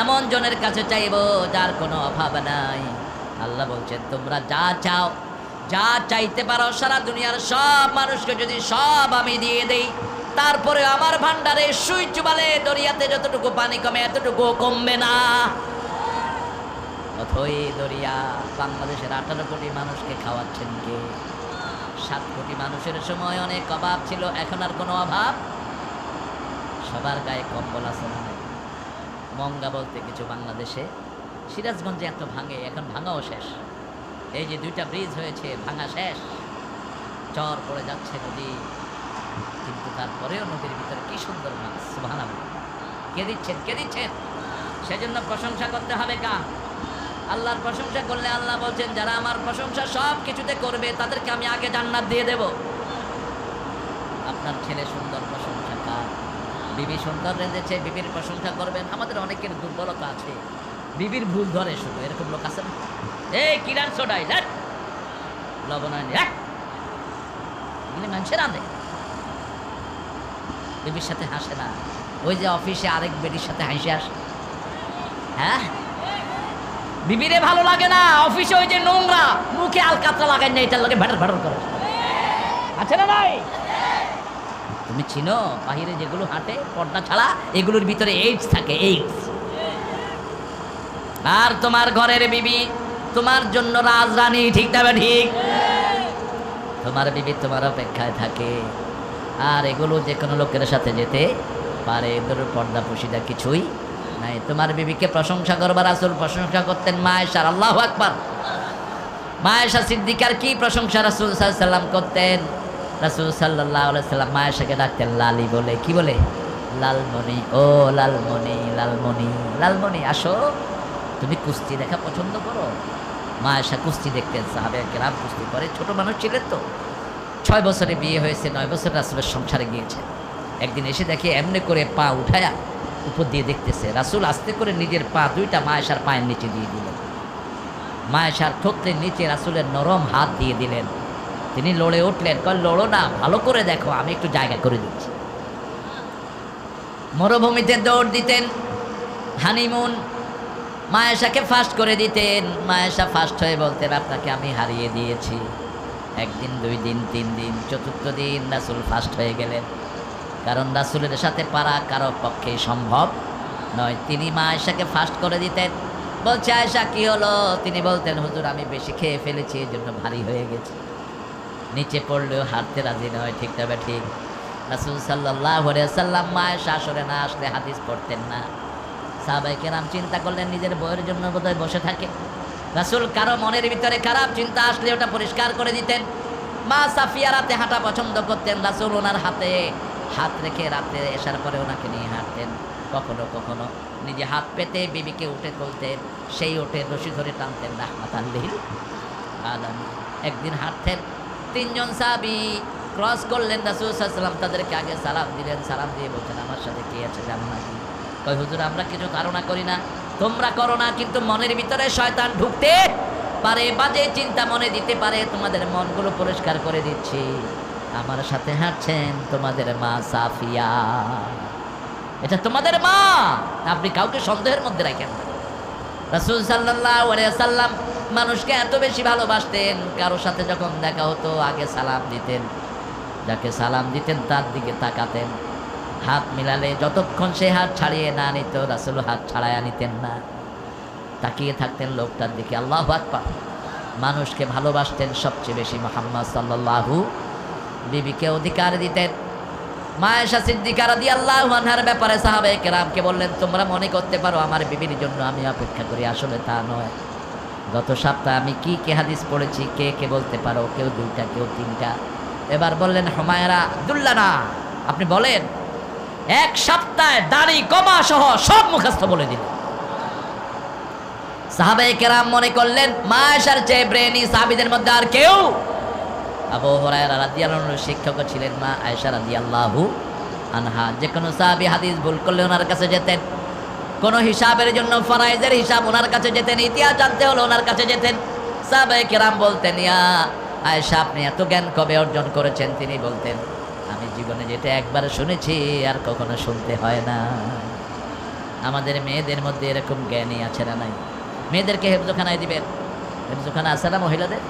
এমন জনের কাছে চাইবো যার কোনো অভাব নাই। আল্লাহ বলছেন, তোমরা যা চাও, যা চাইতে পারো, সারা দুনিয়ার সব মানুষকে যদি সব আমি দিয়ে দেই, তারপরে আমার ভান্ডারে সুই চুবালে দরিয়াতে যতটুকু পানি কমে এতটুকু কমবে না। অথই দরিয়া বাংলাদেশের 18 কোটি মানুষকে খাওয়াচ্ছেন কে? 7 কোটি মানুষের সময় অনেক অভাব ছিল, এখন আর কোনো অভাব? সবার গায়ে কম্বল আছে না? মঙ্গা বলতে কিছু বাংলাদেশে, সিরাজগঞ্জে এত ভাঙে, এখন ভাঙাও শেষ। এই যে 2টা ব্রিজ হয়েছে, ভাঙা শেষ, চর পড়ে যাচ্ছে নদী, কিন্তু তারপরেও নদীর ভিতরে কি সুন্দর মাছ। সুবহানাল্লাহ। কে দিচ্ছেন? কে দিচ্ছেন? সেজন্য প্রশংসা করতে হবে কার? আল্লাহর প্রশংসা করলে আল্লাহ বলছেন, যারা আমার প্রশংসা সব কিছুতে করবে তাদেরকে আমি আগে জান্নাত দিয়ে দেব। আপনার ছেলে সুন্দর, প্রশংসা কার? বিবি সুন্দর রেঁধেছে, বিবির প্রশংসা করবেন। আমাদের অনেকের দুর্বলতা আছে, বিবির ভুল ধরে শুধু, এরকম লোক আছে না? এই কিরান সোডাই লবণায়ন মানুষের আনে, বিবির সাথে হাসে না। ওই যে অফিসে আরেক বেডির সাথে হাসে আসে, হ্যাঁ, বিবিরে ভালো লাগে না। অফিসে ওই যে নোংরা, মুখে আলকাতরা লাগাই না, এটার লোকে ভ্যাটার ভ্যাটার করে, আছে না নাই? তুমি চিনো বাহিরে যেগুলো হাঁটে পর্দা ছাড়া, এগুলোর ভিতরে এইডস থাকে, এইডস। আর তোমার ঘরের বিবি তোমার জন্য রাজরানী, ঠিক না ঠিক? তোমার বিবি তোমার অপেক্ষায় থাকে, আর এগুলো যে কোনো লোকের সাথে যেতে পারে, এদের পর্দা পুশিদা কিছুই নাই। তোমার বিবিকে প্রশংসা করবার, রাসূল প্রশংসা করতেন মায়েশার। আল্লাহু আকবার। মায়েশা সিদ্দিকার কি প্রশংসা রাসূল সাল্লাল্লাহু আলাইহি ওয়াসাল্লাম করতেন? রাসূল সাল্লাল্লাহু আলাইহি ওয়াসাল্লাম মায়েশাকে ডাকতেন লালি বলে। কি বলে? লালমণি, ও লালমণি, লালমণি, লালমণি আসো, তুমি কুস্তি দেখা পছন্দ করো? মায়েশা কুস্তি দেখতেন, সাহাবায়ে কেরাম কুস্তি করে। ছোট মানুষ ছিলেন তো, 6 বছরে বিয়ে হয়েছে, 9 বছর রাসূলের সংসারে গিয়েছে। একদিন এসে দেখে এমনি করে পা উঠায়া উপর দিয়ে দেখতেছে। রাসূল আস্তে করে নিজের পা 2টা মায়েশার পায়ের নিচে দিয়ে দিলেন। মায়েশার ঠোঁটের নিচে রাসূলের নরম হাত দিয়ে দিলেন। তিনি লড়ে উঠলেন, কয় লড়ো না, ভালো করে দেখো, আমি একটু জায়গা করে দিচ্ছি। মরুভূমিতে দৌড় দিতেন, হানিমুন, মা আয়েশাকে ফাস্ট করে দিতেন। মা আয়েশা ফাস্ট হয়ে বলতেন, আপনাকে আমি হারিয়ে দিয়েছি। একদিন, 2 দিন, 3 দিন, চতুর্থ দিন রাসূল ফাস্ট হয়ে গেলেন। কারণ রাসূলের সাথে পারা কারো পক্ষেই সম্ভব নয়। তিনি মা আয়েশাকে ফাস্ট করে দিতেন। বলছে, আয়েশা কি হলো? তিনি বলতেন, হুজুর আমি বেশি খেয়ে ফেলেছি, এই জন্য ভারী হয়ে গেছে। নিচে পড়লেও হাঁটতে রাজি নয়। ঠিক তবে ঠিক রাসূল সাল্লাল্লাহু আলাইহি ওয়াসাল্লাম মা আয়েশা আসরে না আসলে হাদিস পড়তেন না। সাহাবায়ে কেরাম চিন্তা করলেন নিজের বউয়ের জন্য বোধহয় বসে থাকে। রাসূল কারো মনের ভিতরে খারাপ চিন্তা আসলে ওটা পরিষ্কার করে দিতেন। মা সাফিয়া রাতে হাঁটা পছন্দ করতেন। রাসূল ওনার হাতে হাত রেখে রাতে এসার পরে ওনাকে নিয়ে হাঁটতেন। কখনো কখনো নিজে হাত পেতে বিবিকে উঠে তুলতেন, সেই উঠে রশি ধরে টানতেন রাহমাতাল লিল আলামিন। একদিন হাঁটতেন, 3 জন সাহাবী ক্রস করলেন। রাসূল সাল্লাল্লাহু আলাইহি ওয়াসাল্লাম তাদেরকে আগে সালাম দিলেন। সালাম দিয়ে বলছেন, আমার সাথে কে আছে জানো নাকি? কয়, হুজুর আমরা কিছু ধারণা করি না। তোমরা করো না, কিন্তু মনের ভিতরে শয়তান ঢুকতে পারে, বাজে চিন্তা মনে দিতে পারে। তোমাদের মনগুলো পরিষ্কার করে দিচ্ছি। আমার সাথে হাঁটছেন তোমাদের মা সাফিয়া, এটা তোমাদের মা। আপনি কাউকে সন্দেহের মধ্যে রাখেন না। রাসূল সাল্লাল্লাহু আলাইহি ওয়াসাল্লাম মানুষকে এত বেশি ভালোবাসতেন, কারোর সাথে যখন দেখা হতো আগে সালাম দিতেন। যাকে সালাম দিতেন তার দিকে তাকাতেন। হাত মিলালে যতক্ষণ সে হাত ছাড়িয়ে না নিত, রাসূল হাত ছাড়াইয়া নিতেন না। তাকিয়ে থাকতেন লোকটার দিকে। আল্লাহু আকবার। মানুষকে ভালোবাসতেন সবচেয়ে বেশি মুহাম্মদ সাল্লাল্লাহু। বিবিকে অধিকার দিতেন। মা আয়েশা সিদ্দিকা রাদিয়াল্লাহু আনহার ব্যাপারে সাহাবায়ে কেরামকে বললেন, তোমরা মনে করতে পারো আমার বিবির জন্য আমি অপেক্ষা করি, আসলে তা নয়। গত সপ্তাহে আমি কি কি হাদিস পড়েছি কে কে বলতে পারো? কেউ 2টা, কেউ 3টা। এবার বললেন, হুমায়রা আব্দুল্লাহ, আপনি বলেন। 1 সপ্তাহে দাড়ি কমা সহ সব মুখস্থ বলে দিলেন। সাহাবায়ে কেরাম মনে করলেন মা আয়েশার চেয়ে ব্রেনি সাহাবীদের মধ্যে আর কেউ। আবু হুরায়রা রাদিয়াল্লাহু আনহু শিক্ষক ছিলেন মা আয়েশা রাদিয়াল্লাহু আনহা। যে কোনো সাহাবী হাদিস ভুল করলে ওনার কাছে যেতেন। কোনো হিসাবের জন্য ফরাইজের হিসাব ওনার কাছে যেতেন। ইতিহাস জানতে হলো ওনার কাছে যেতেন। সাহাবায়ে কেরাম বলতেন, ইয়া আয়েশা আপনি এত জ্ঞান কবে অর্জন করেছেন? তিনি বলতেন, আমি জীবনে যেটা একবার শুনেছি আর কখনো শুনতে হয় না। আমাদের মেয়েদের মধ্যে এরকম জ্ঞানী আছে না নাই? মেয়েদেরকে হেফজোখানায় দিবেন। হেফজোখানা আছে না মহিলাদের?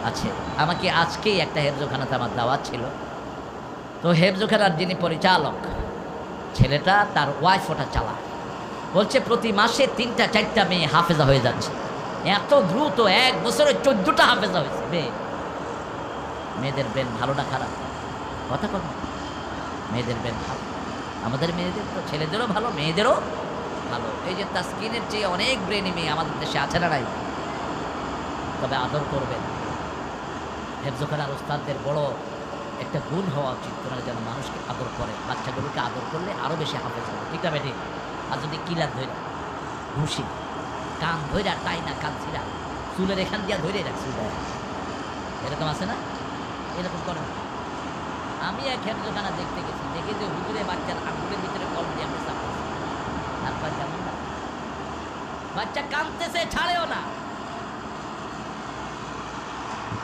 আছে। আমাকে আজকেই একটা হেফজোখানাতে আমার দাওয়াত ছিল। তো হেফজোখানার যিনি পরিচালক, ছেলেটা তার ওয়াইফ ওটা চালায়। বলছে প্রতি মাসে 3টা 4টা মেয়ে হাফেজা হয়ে যাচ্ছে। এত দ্রুত 1 বছরে 14টা হাফেজা হয়েছে মেয়ে। মেয়েদের ব্রেন ভালো না খারাপ? কথা কথা, মেয়েদের ব্রেন ভালো। আমাদের মেয়েদের তো ছেলেদেরও ভালো, মেয়েদেরও ভালো। এই যে তাসকিনের চেয়ে অনেক ব্রেনি মেয়ে আমাদের দেশে আছে না নাই? তবে আদর করবেন। হেফজোখানার ওস্তাদদের বড় একটা গুণ হওয়া উচিত, ওনারা যেন মানুষকে আদর করে। বাচ্চাগুলোকে আদর করলে আরও বেশি হাফেজ হবে। ঠিক না বেটি? আর যদি কিলার ধরে, ঘুষি, কান ধৈরা, টাইনা, কান ছিঁড়া, চুলের এখান দিয়া ধরে রাখছি, এরকম আছে না? এরকম করে না। আমি এক হেফজোখানা দেখতে গেছি, দেখে যে হুজুরে বাচ্চার আঙ্গুলের ভিতরে কল দিয়ে আমরা চাপাচ্ছি। তারপর যেমন না, বাচ্চা কাঁদতেছে, ছাড়েও না।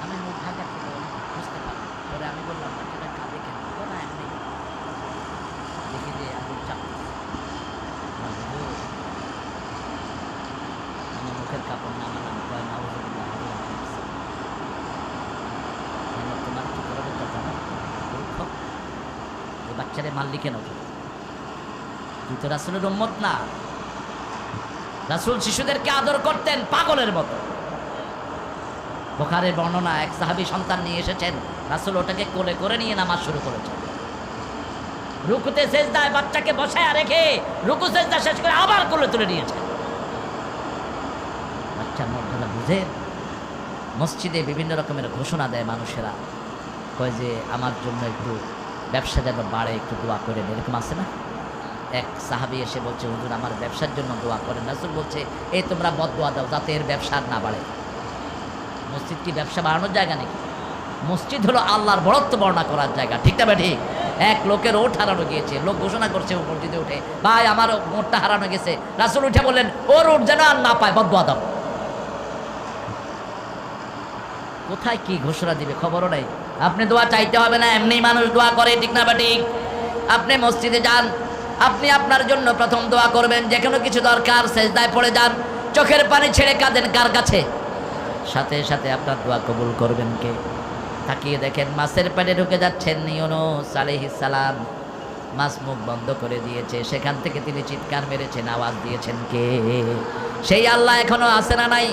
আমি মুখ ঢাকা ছিল, বুঝতে পারি। পরে আমি বললাম, বাচ্চাটা কাঁদে কেন? না এমনি। দেখি যে আঙুল চাপতেছে। আমি মুখের কাপড় নামালাম, কয় নাউজুবিল্লাহ, তোমার কি করে বলতে জানো? ওই বাচ্চারে মারলি কেন? তুই তো রাসূলের উম্মত না। রাসূল শিশুদেরকে আদর করতেন পাগলের মতো। বুখারীর বর্ণনা, এক সাহাবী সন্তান নিয়ে এসেছেন, রাসূল ওটাকে কোলে করে নিয়ে নামাজ শুরু করেছেন। রুকুতে সেজদায় বাচ্চাকে বসায় রেখে রুকু সেজদা শেষ করে আবার কোলে তুলে নিয়েছেন। বাচ্চার মর্যাদা বুঝেন? মসজিদে বিভিন্ন রকমের ঘোষণা দেয় মানুষেরা, কয় যে আমার জন্য একটু ব্যবসা যেন বাড়ে, একটু দোয়া করেন। এরকম আছে না? এক সাহাবী এসে বলছে, হুজুর আমার ব্যবসার জন্য দোয়া করেন। রাসূল বলছে, এই তোমরা বদদোয়া দাও যাতে এর ব্যবসা আর না বাড়ে। মসজিদ কি ব্যবসা বাড়ানোর জায়গা নাকি? মসজিদ হলো আল্লাহর বড়ত্ব বর্ণনা করার জায়গা। ঠিক না ঠিক? এক লোকের ওট হারানো গিয়েছে, লোক ঘোষণা করছে মসজিদে উঠে, ভাই আমার ওটটা হারানো গেছে। রাসূল উঠে বললেন, ওর ওট যেন আর না পায়, বদদোয়া দাও। কোথায় কি ঘোষণা দিবে খবরও নাই। আপনি দোয়া চাইতে হবে না, এমনি মানুষ দোয়া করে। ঠিক না ঠিক? আপনি মসজিদে যান, আপনি আপনার জন্য প্রথম দোয়া করবেন। যে কোনো কিছু দরকার সেজদায় পড়ে যান, চোখের পানি ছেড়ে কাঁদেন কার কাছে? সাথে সাথে আপনার দোয়া কবুল করবেন কে? তাকিয়ে দেখেন মাছের পেটে ঢুকে যাচ্ছেন ইউনূস আলাইহিস সালাম। মাছ মুখ বন্ধ করে দিয়েছে, সেখান থেকে তিনি চিৎকার মেরেছেন, আওয়াজ দিয়েছেন কে? সেই আল্লাহ এখনো আছে না নাই?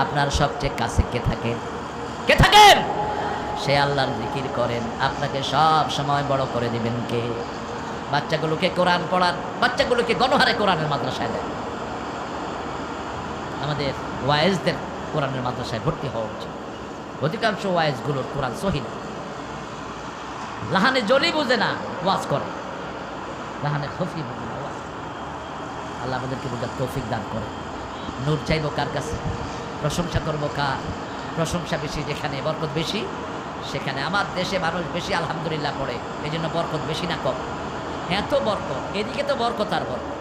আপনার সবচেয়ে কাছে কে থাকেন? কে থাকেন? সে আল্লাহর জিকির করেন, আপনাকে সব সময় বড় করে দিবেন কে? বাচ্চাগুলোকে কোরআন পড়ান, বাচ্চাগুলোকে গণহারে কোরআনের মাদ্রাসায় দেন। আমাদের ওয়াইজদের কোরআনের মাদ্রাসায় ভর্তি হওয়া উচিত। অধিকাংশ ওয়াইজগুলোর কোরআন সহি না। লাহানে জলি বুঝে না, ওয়াজ করে। লাহানে খফি বুঝে না, ওয়াজ। আল্লাহ আমাদেরকে বোঝার তৌফিক দান করে। নূর চাইব কার কাছে? প্রশংসা করবো কার? প্রশংসা বেশি যেখানে বরকত বেশি সেখানে। আমার দেশে মানুষ বেশি আলহামদুলিল্লাহ পড়ে, এই জন্য বরকত বেশি না কম? এত বরকত, এদিকে তো বরকত আর বরকত।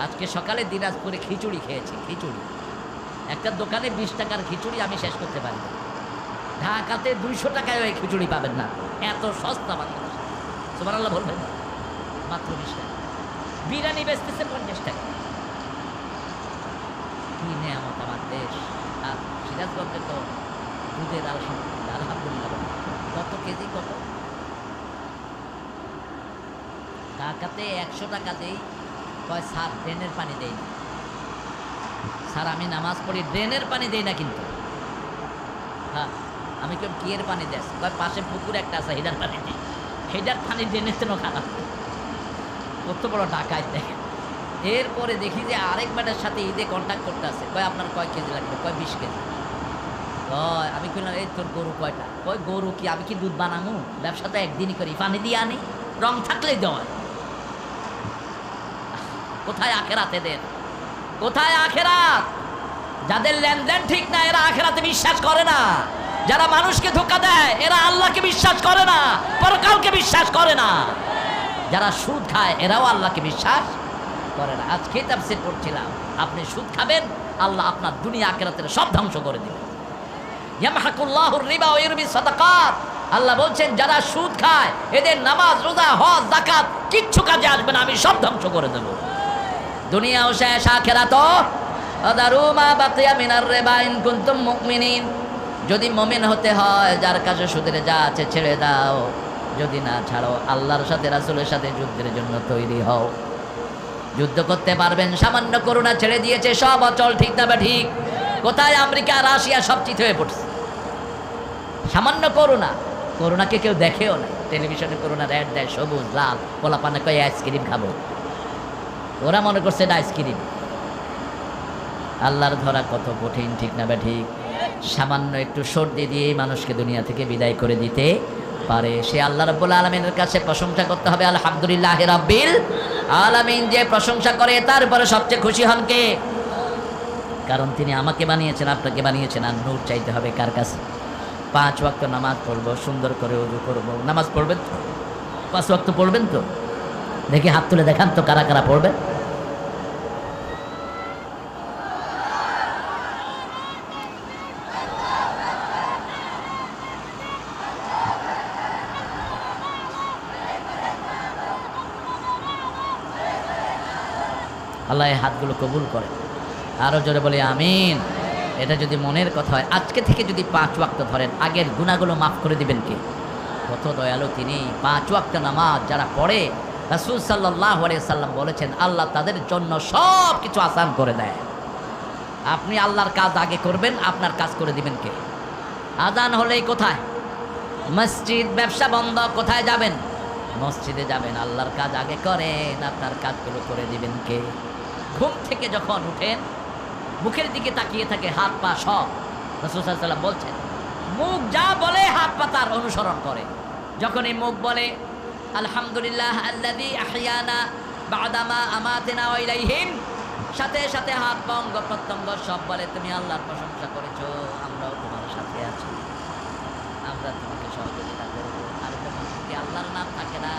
আজকে সকালে দিনাজপুরে খিচুড়ি খেয়েছি, খিচুড়ি। একটা দোকানে 20 টাকার খিচুড়ি আমি শেষ করতে পারি না। ঢাকাতে 200 টাকায় ওই খিচুড়ি পাবেন না, এত সস্তা বাংলাদেশ। সুবহানাল্লাহ বলবেন, মাত্র 20 টাকা। বিরিয়ানি বেচতেছে 50 টাকা। কি নেয়ামত আমার দেশ। আর সিরাজগঞ্জে তো দুধের আলহামদুলিল্লাহ, আলহামদুলিল্লাহ। কত কেজি কত? ঢাকাতে 100 টাকা দেই, কয় স্যার ড্রেনের পানি দেই না। স্যার আমি নামাজ পড়ি, ড্রেনের পানি দেই না কিন্তু। হ্যাঁ, আমি কেউ কি এর পানি দেয়? কয় পাশে পুকুর একটা আছে, হেডার পানি দিই। হেডার পানি ড্রেনের তো খারাপ। কত বড় ঢাকায় দেখেন। এরপরে দেখি যে আরেক ব্যাটার সাথে ঈদে কন্ট্যাক্ট করতে আছে। কয় আপনার কয় কেজি লাগবে? কয় 20 কেজি। কয় আমি কইলাম এই তোর গরু কয়টা? কয় গরু কি আমি কি দুধ বানামু? ব্যবসা তো একদিনই করি, পানি দিয়ে আনি, রং থাকলেই দেওয়া। কোথায় আখেরাত এদের? কোথায় আখেরাত? যাদের লেনদেন ঠিক না এরা আখেরাতে বিশ্বাস করে না। যারা মানুষকে ধোঁকা দেয় এরা আল্লাহকে বিশ্বাস করে না, পরকালকে বিশ্বাস করে না। যারা সুদ খায় এরাও আল্লাহকে বিশ্বাস করে না। আজকে তাফসীর পড়ছিলাম, আপনি সুদ খাবেন, আল্লাহ আপনার দুনিয়া আখিরাতের সব ধ্বংস করে দিবেন। ইয়ামহাকুল্লাহুর রিবা ওয়া ইউরবিস সাদাকাত। আল্লাহ বলছেন যারা সুদ খায় এদের নামাজ, রোজা, হজ, যাকাত কিচ্ছু কাজে আসবে না, আমি সব ধ্বংস করে দেব। দুনিয়াও শেষ, আখিরাতও। আদারু মা বাকিয়া মিনার রিবা ইন কুনতুম মুমিনিন। যদি মুমিন হতে হয়, যার কাছে সুদের যা আছে ছেড়ে দাও। যদি না ছাড়ো, আল্লাহর সাথে রাসূলের সাথে যুদ্ধের জন্য তৈরি হও। যুদ্ধ করতে পারবেন। সামান্য করোনা ছেড়ে দিয়েছে সব অচল, ঠিক না বা ঠিক? কোথায় আমেরিকা, রাশিয়া সব চিত হয়ে পড়ছে। সামান্য করোনা, করোনাকে কেউ দেখেও না। টেলিভিশনে করোনা রেড দেয়, সবুজ লাল, পোলাপানে কয়ে আইসক্রিম খাবো। ওরা মনে করছে এটা আইসক্রিম। আল্লাহর ধরা কত কঠিন, ঠিক না বা ঠিক? সামান্য একটু সর্দি দিয়ে মানুষকে দুনিয়া থেকে বিদায় করে দিতে পারে। সে আল্লাহ রাব্বুল আলামিনের কাছে প্রশংসা করতে হবে, আলহামদুলিল্লাহি রাব্বিল আলামিন। যে প্রশংসা করে তারপরে সবচেয়ে খুশি হন কে? কারণ তিনি আমাকে বানিয়েছেন, আপনাকে বানিয়েছেন। আর নূর চাইতে হবে কার কাছে? 5 ওয়াক্ত নামাজ পড়বো, সুন্দর করে ওযু করব। নামাজ পড়বেন তো? 5 ওয়াক্ত পড়বেন তো? দেখি হাত তুলে দেখান তো কারা কারা পড়বেন। আল্লাহ এই হাতগুলো কবুল করে। আরও জোরে বলি আমিন। এটা যদি মনের কথা হয়, আজকে থেকে যদি 5 ওয়াক্ত ধরেন, আগের গুনাহগুলো মাফ করে দিবেন কে? কত দয়ালু তিনি। 5 ওয়াক্ত নামাজ যারা পড়ে, রাসূল সাল্লাল্লাহু আলাইহি সাল্লাম বলেছেন আল্লাহ তাদের জন্য সব কিছু আসান করে দেয়। আপনি আল্লাহর কাজ আগে করবেন, আপনার কাজ করে দিবেন কে? আজান হলেই কোথায়? মসজিদ। ব্যবসা বন্ধ, কোথায় যাবেন? মসজিদে যাবেন। আল্লাহর কাজ আগে করেন, আপনার কাজগুলো করে দিবেন কে? ঘুম থেকে যখন উঠেন মুখের দিকে তাকিয়ে থাকে, হাত পা সব। রাসূল সাল্লাল্লাহু আলাইহি ওয়াসাল্লাম বলছেন মুখ যা বলে হাত পা তার অনুসরণ করে। যখন এই মুখ বলে আলহামদুলিল্লাহ আল্লাযী আহইয়ানা বা'দামা আমাতানা ওয়া ইলাইহিন, সাথে সাথে হাত পা অঙ্গ প্রত্যঙ্গ সব বলে তুমি আল্লাহর প্রশংসা করেছো, আমরাও তোমার সাথে আছি, আমরা তোমাকে সহযোগিতা করব। আর যখন কি আল্লাহর নাম থাকে না,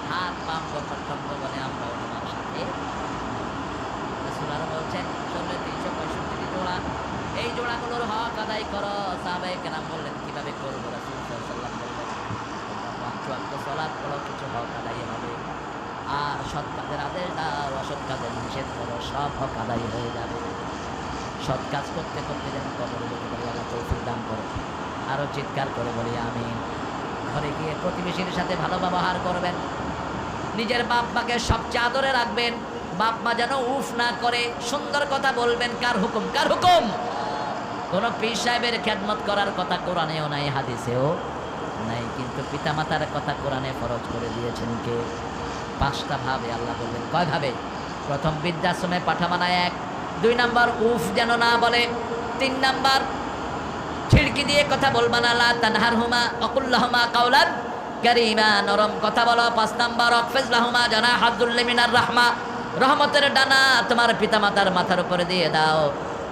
হাত পা অঙ্গ প্রত্যঙ্গ বলে আমরাও তোমার সাথে। রাসূল আরো বলছেন 365 জোড়া, এই জোড়াগুলোর হক আদায় করো। সাহাবায়ে কেরাম বললেন কিভাবে করবো? রাসূল সাল্লাল্লাহু আলাইহি ওয়াসাল্লাম বললেন 5 ওয়াক্ত সালাত পড়ো, কিছু হক আদায় হবে। আর সৎ কাজের আদেশ দাও, অসৎ কাজের নিষেধ করো, সব হক আদায় হয়ে যাবে। সৎ কাজ করতে করতে যেন কবরে যেতে পারি, আল্লাহ তৌফিক দান করো। আরো চিৎকার করে বলি আমিন। ঘরে গিয়ে প্রতিবেশীর সাথে ভালো ব্যবহার করবেন, নিজের বাপ মাকে সবচেয়ে আদরে রাখবেন, বাপ মা যেন উফ না করে, সুন্দর কথা বলবেন। কার হুকুম? কার হুকুম? কোন পীর সাহেবের খেদমত করার কথা কোরআনেও নাই, হাদিসেও নাই, কিন্তু পিতামাতার কথা কোরআনে ফরজ করে দিয়েছেন কে? 5টা ভাবে আল্লাহ বললেন। কয় ভাবে? প্রথম, বৃদ্ধাশ্রমে পাঠাবা না, 1। 2 নাম্বার, উফ যেন না বলে। 3 নাম্বার, খিড়কি দিয়ে কথা বলবা না, লা তানহারহুমা ওয়াকুল্লাহুমা কাওলান কারীমা, নরম কথা বলো। 5 নাম্বার, ওয়াকফিজ লাহুমা জানাহাযুল্লি মিনার রাহমা, রহমতের ডানা তোমার পিতামাতার মাথার উপরে দিয়ে দাও।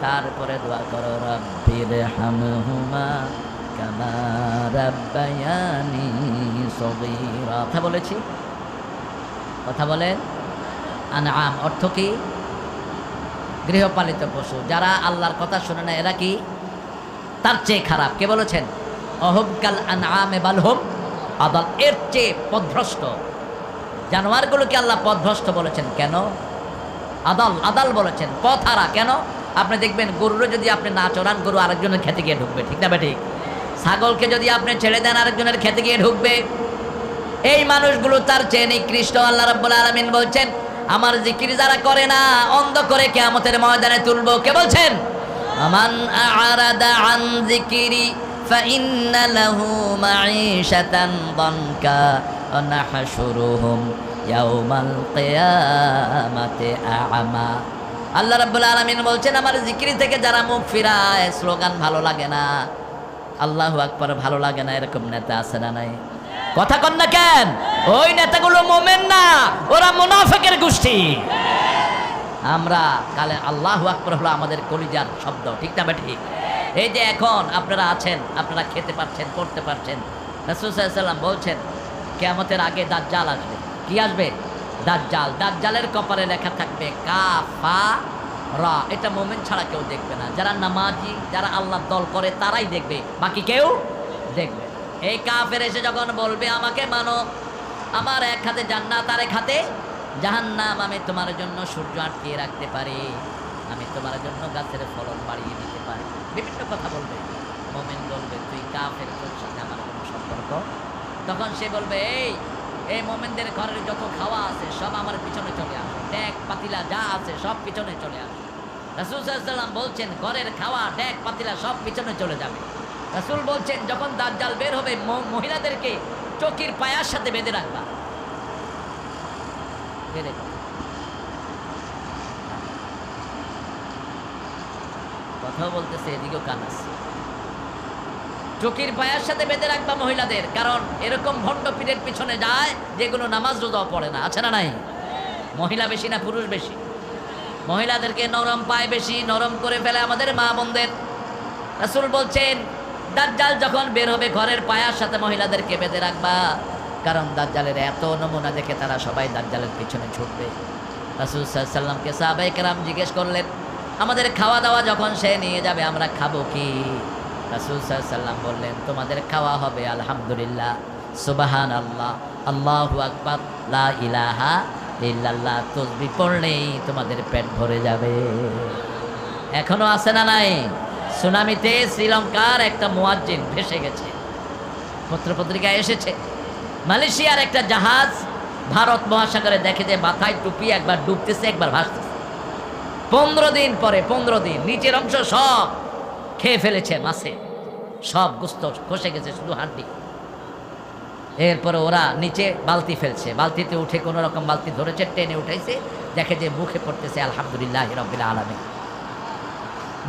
তারপরে দোয়া করো, রাব্বিরহামহুমা কামা রাব্বায়ানি সগীরা। কথা বলেছি? কথা বলেন। আনআম অর্থ কি? গৃহপালিত পশু। যারা আল্লাহর কথা শুনে না এরা কি? তার চেয়ে খারাপ। কে বলেছেন? অহুবকাল আনআমে বালহুম আদাল, এর চেয়ে পথভ্রষ্ট। জানোয়ারগুলোকে আল্লাহ পথভ্রষ্ট বলেছেন কেন? আদাল, আদাল বলেছেন, পথহারা। কেন? আপনি দেখবেন গরুরে যদি আপনি না চড়ান, গরু আরেকজনের খেতে গিয়ে ঢুকবে, ঠিক না ঠিক? ছাগলকে যদি আপনি ছেড়ে দেন, আরেকজনের খেতে গিয়ে ঢুকবে। এই মানুষগুলো তার চেয়ে নিকৃষ্ট। আল্লাহ রাব্বুল আলামিন বলছেন, আমার জিকির যারা করে না, অন্ধ করে কিয়ামতের ময়দানে তুলবো। কে বলছেন? আমান আ'রাদা আন যিকরি ফাইন্না লাহু মাঈশাতান দানকা ওয়া নাহশুরুহুম ইয়াওমাল কিয়ামাতি আ'মা। আল্লাহ রাব্বুল আলামিন বলছেন, আমার জিকির থেকে যারা মুখ ফিরায়, স্লোগান ভালো লাগে না, আল্লাহু আকবার ভালো লাগে না, এরকম নেতা আছে না নাই? কথা কন না কেন? ওই নেতাগুলো মোমেন না, ওরা মুনাফিকের গোষ্ঠী। আমরা কালে আল্লাহু আকবার হলো আমাদের কলিজার শব্দ, ঠিক না ঠিক? এই যে এখন আপনারা আছেন, আপনারা খেতে পারছেন, পড়তে পারছেন। রাসূল সাল্লাল্লাহু আলাইহি ওয়াসাল্লাম বলছেন, কিয়ামতের আগে দাজ্জাল আসবে। কি আসবে? দাজ্জাল। দাজ্জালের কপালে লেখা থাকবে কাফারা। এটা মুমিন ছাড়া কেউ দেখবে না। যারা নামাজি, যারা আল্লাহর দল করে তারাই দেখবে, বাকি কেউ দেখবে। এই কাফের এসে যখন বলবে, আমাকে মানো, আমার এক হাতে জান্নাত আর এক হাতে জাহান্নাম, আমি তোমার জন্য সূর্য আটকিয়ে রাখতে পারি, আমি তোমার জন্য গাছের ফলন বাড়িয়ে দিতে পারি, বিভিন্ন কথা বলবে। মুমিন বলবে, তুই কাফের, তোর সাথে আমার কোনো সম্পর্ক। তখন সে বলবে, এই মুমিনদের ঘরের যত খাওয়া আছে সব আমার পিছনে চলে আসে, ডেক পাতিলা যা আছে সব পিছনে চলে আসে। রাসূল সাল্লাল্লাহু আলাইহি ওয়াসাল্লাম বলছেন, ঘরের খাওয়া, ডেক পাতিলা সব পিছনে চলে যাবে। রাসূল বলছেন, যখন দাজ্জাল বের হবে, মহিলাদেরকে চকির পায়ার সাথে বেঁধে রাখবা। কথা বলতেছে, এদিকেও কান আছে। চকির পায়ার সাথে বেঁধে রাখবা মহিলাদের, কারণ এরকম ভণ্ড পীরের পিছনে যায় যেগুলো নামাজ রোজাও পড়ে না। আছে না নাই? মহিলা বেশি না পুরুষ বেশি? মহিলাদেরকে নরম পায় বেশি, নরম করে ফেলে আমাদের মা বোনদের। রাসূল বলছেন, দাজ্জাল যখন বের হবে, ঘরের পায়ার সাথে মহিলাদেরকে বেঁধে রাখবা, কারণ দাজ্জালের এত নমুনা দেখে তারা সবাই দাজ্জালের পিছনে ছুটবে। রাসূল সাল্লাল্লাহু আলাইহি ওয়াসাল্লামকে সাহাবায়ে কেরাম জিজ্ঞেস করলেন, আমাদের খাওয়া দাওয়া যখন সে নিয়ে যাবে, আমরা খাবো কি? রাসূল সাল্লাল্লাহু আলাইহি ওয়াসাল্লাম বললেন, তোমাদের খাওয়া হবে আলহামদুলিল্লাহ, সুবহানাল্লাহ, আল্লাহু আকবার, লা ইলাহা ইল্লাল্লাহ তাসবিহ পড়লেই তোমাদের পেট ভরে যাবে। এখনো আছে না নাই? সুনামিতে শ্রীলঙ্কার একটা মুয়াজ্জিন ভেসে গেছে, পত্রপত্রিকায় এসেছে। মালয়েশিয়ার একটা জাহাজ ভারত মহাসাগরে দেখে যে মাথায় টুপি, একবার ডুবতেছে, একবার ভাসতেছে। 15 দিন পরে, 15 দিন নিচের অংশ সব খেয়ে ফেলেছে মাছে, সব গোস্ত খসে গেছে, শুধু হাড্ডি। এরপরে ওরা নিচে বালতি ফেলছে, বালতিতে উঠে কোনো রকম বালতি ধরেছে, টেনে উঠাইছে, দেখে যে মুখে পড়তেছে আলহামদুলিল্লাহ রাব্বিল আলামিন।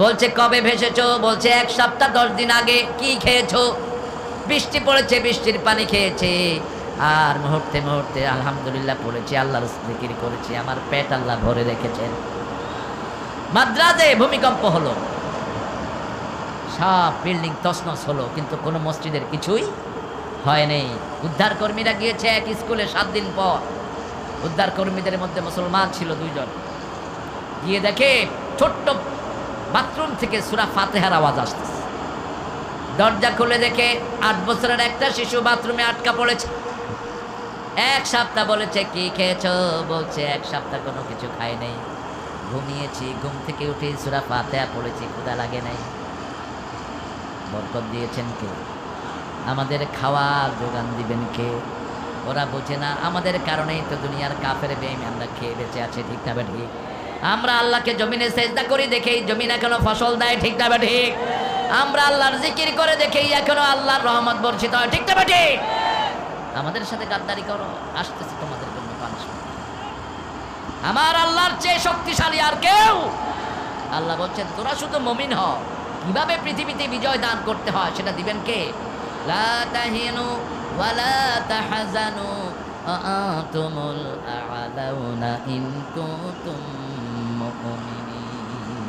বলছে, কবে ভেসেছো? বলছে, 1 সপ্তাহ 10 দিন আগে। কি খেয়েছো? বৃষ্টি পড়েছে, বৃষ্টির পানি খেয়েছে, আর মুহূর্তে মুহূর্তে আলহামদুলিল্লাহ পড়েছি, আল্লাহর জিকির করেছি, আমার পেট আল্লাহ ভরে রেখেছেন। মাদ্রাজে ভূমিকম্প হলো, সব বিল্ডিং তছনছ হলো, কিন্তু কোনো মসজিদের কিছুই হয় নাই। উদ্ধার কর্মীরা গিয়েছে এক স্কুলে 7 দিন পর। উদ্ধার কর্মীদের মধ্যে মুসলমান ছিল 2 জন। গিয়ে দেখে ছোট্ট বাথরুম থেকে সূরা ফাতিহার আওয়াজ আসতেছে। দরজা খুলে দেখে 8 বছরের একটা শিশু বাথরুমে আটকা পড়েছে। 1 সপ্তাহ বলেছে, কি খেয়েছো? বলছে, 1 সপ্তাহ কোনো কিছু খাই নাই। ঘুমিয়েছি, ঘুম থেকে উঠে সূরা ফাতিহা পড়েছি, ক্ষুধা লাগে নাই। বরকত দিয়েছেন কে? আমাদের খাওয়ার যোগান দিবেন কে? ওরা বোঝে না, আমাদের কারণেই তো দুনিয়ার কাফের বেঈমানরা খেয়ে বেঁচে আছে, ঠিক না বা ঠিক? আমরা আল্লাহকে জমিনে সেজদা করি দেখেই জমিন এখনো ফসল দেয়, ঠিক না বা ঠিক? আমরা আল্লাহর জিকির করে দেখেই এখনো আল্লাহর রহমত বর্ষিত হয়, ঠিক না বা ঠিক? আমাদের সাথে গাদ্দারি করো, আসতেছে তোমাদের জন্য পানিশমেন্ট। আমার আল্লাহর চেয়ে শক্তিশালী আর কেউ? আল্লাহ বলছেন তোরা শুধু মুমিন হ, কিভাবে পৃথিবীতে বিজয় দান করতে হয় সেটা দিবেন কে? লা তাহিনু ওয়ালা তাহজানু আনতুমুল আ'লাউনা ইন কুনতুম মুমিনিন।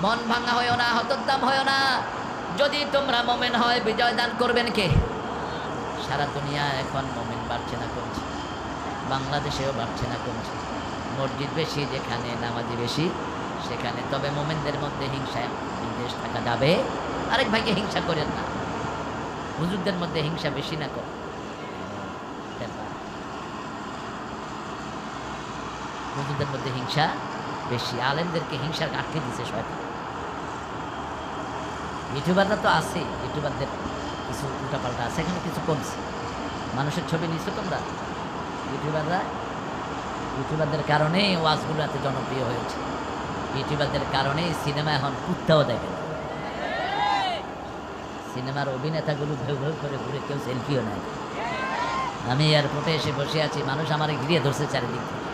মন ভাঙা হয়ো না, হতোদ্দাম হয়ো না, যদি তোমরা মুমিন হয় বিজয় দান করবেন কে? সারা দুনিয়া এখন মুমিন বাড়ছে না কমছে, বাংলাদেশেও বাড়ছে না কমছে। মসজিদ বেশি যেখানে, নামাজি বেশি সেখানে। তবে মুমিনদের মধ্যে হিংসা বিদ্বেষ থাকা যাবে। আরেক ভাইকে হিংসা করেন না। হুজুরদের মধ্যে হিংসা বেশি না কম? হুজুরদের মধ্যে হিংসা বেশি, আলেমদেরকে হিংসার আটকে দিছে শয়তান। ইউটিউবাররা তো আছে, ইউটিউবারদের কিছু উল্টাপাল্টা আছে, এখানে কিছু কমছে। মানুষের ছবি নিচ্ছ তোমরা, ইউটিউবারদের কারণেই ওয়াজগুলো এত জনপ্রিয় হয়েছে। ইউটিউবারদের কারণেই সিনেমা এখন কুত্তাও দেখে। সিনেমার অভিনেতাগুলো ভেউ ভেউ করে ঘুরে, কেউ সেলফিও নেয়। আমি এয়ারপোর্টে এসে বসে আছি, মানুষ আমার ঘিরিয়ে ধরছে চারিদিক থেকে,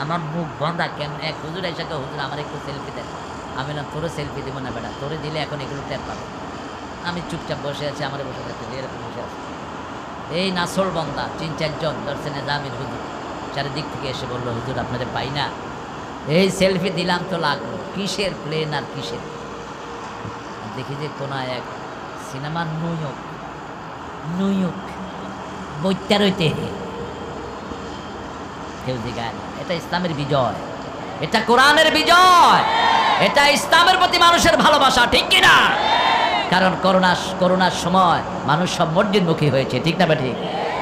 আমার মুখ বন্ধা। কেমন এক হুজুর এসে হুজুর আমার একটু সেলফি দেন। আমি না তোরে সেলফি দেবো না বেটা, তোরে দিলে এখন এগুলো টের পাবে। আমি চুপচাপ বসে আছি, আমার বসে থাকতে এরকম বসে আছে। এই নাসল বন্দা 3-4 জন ধরছে নেজামির হুজুর, চারিদিক থেকে এসে বললো হুজুর আপনাদের পাই না। এই সেলফি দিলাম তো লাগলো, কিসের প্লেন আর কিসের। দেখি যে কোন এক সিনেমার নুয়ুক বইটা রইতে কেউ জিগায় না। এটা ইসলামের বিজয়, এটা কোরআনের বিজয়, এটা ইসলামের প্রতি মানুষের ভালোবাসা, ঠিক কিনা? কারণ করোনার সময় মানুষ সব মসজিদমুখী হয়েছে, ঠিক না? ঠিক।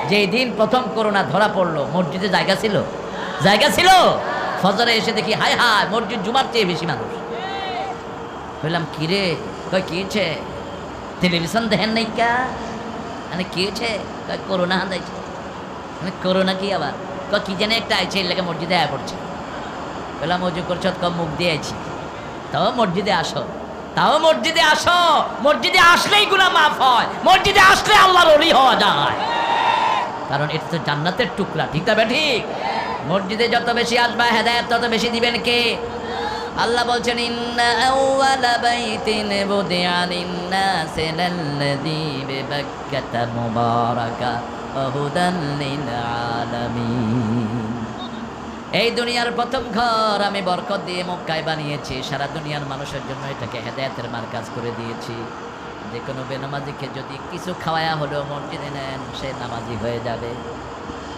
যেই দিন প্রথম করোনা ধরা পড়লো, মসজিদে জায়গা ছিল? ফজরে এসে দেখি হায় হায়, মসজিদ জুমার চেয়ে বেশি মানুষ। বললাম কিরে, কই কি হয়েছে? টেলিভিশন দেখেন নাই কা? মানে কি হয়েছে? করোনা হান্দাইছে। করোনা কি আবার? কি জানে একটা আইছে, এর লাগে মসজিদে আয়া পড়ছে। বললাম অজু করছো? মুখ দিয়ে আইছি। তাও মসজিদে আসো, মসজিদে আসলেই গুনাহ মাফ হয়, মসজিদে আসলে আল্লাহর ওলি হওয়া যায়। কারণ এটা তো জান্নাতের টুকরা, ঠিক না? ঠিক। মসজিদে যত বেশি আসবা হেদায়েত তত বেশি দিবেন কে? আল্লাহ বলছেন ইন্না আউওয়ালা বাইতিন বুদিআ লিন-নাসি লাল্লাযী বিবাক্কাতা মুবারাকা ওয়া হুদান লিল আলামিন। এই দুনিয়ার প্রথম ঘর আমি বরকত দিয়ে মক্কায় বানিয়েছি, সারা দুনিয়ার মানুষের জন্য এটাকে হেদায়েতের মার্কাজ করে দিয়েছি। যে কোনো বেনামাজিকে যদি কিছু খাওয়ায়া হলেও মসজিদে নেন, সে নামাজি হয়ে যাবে।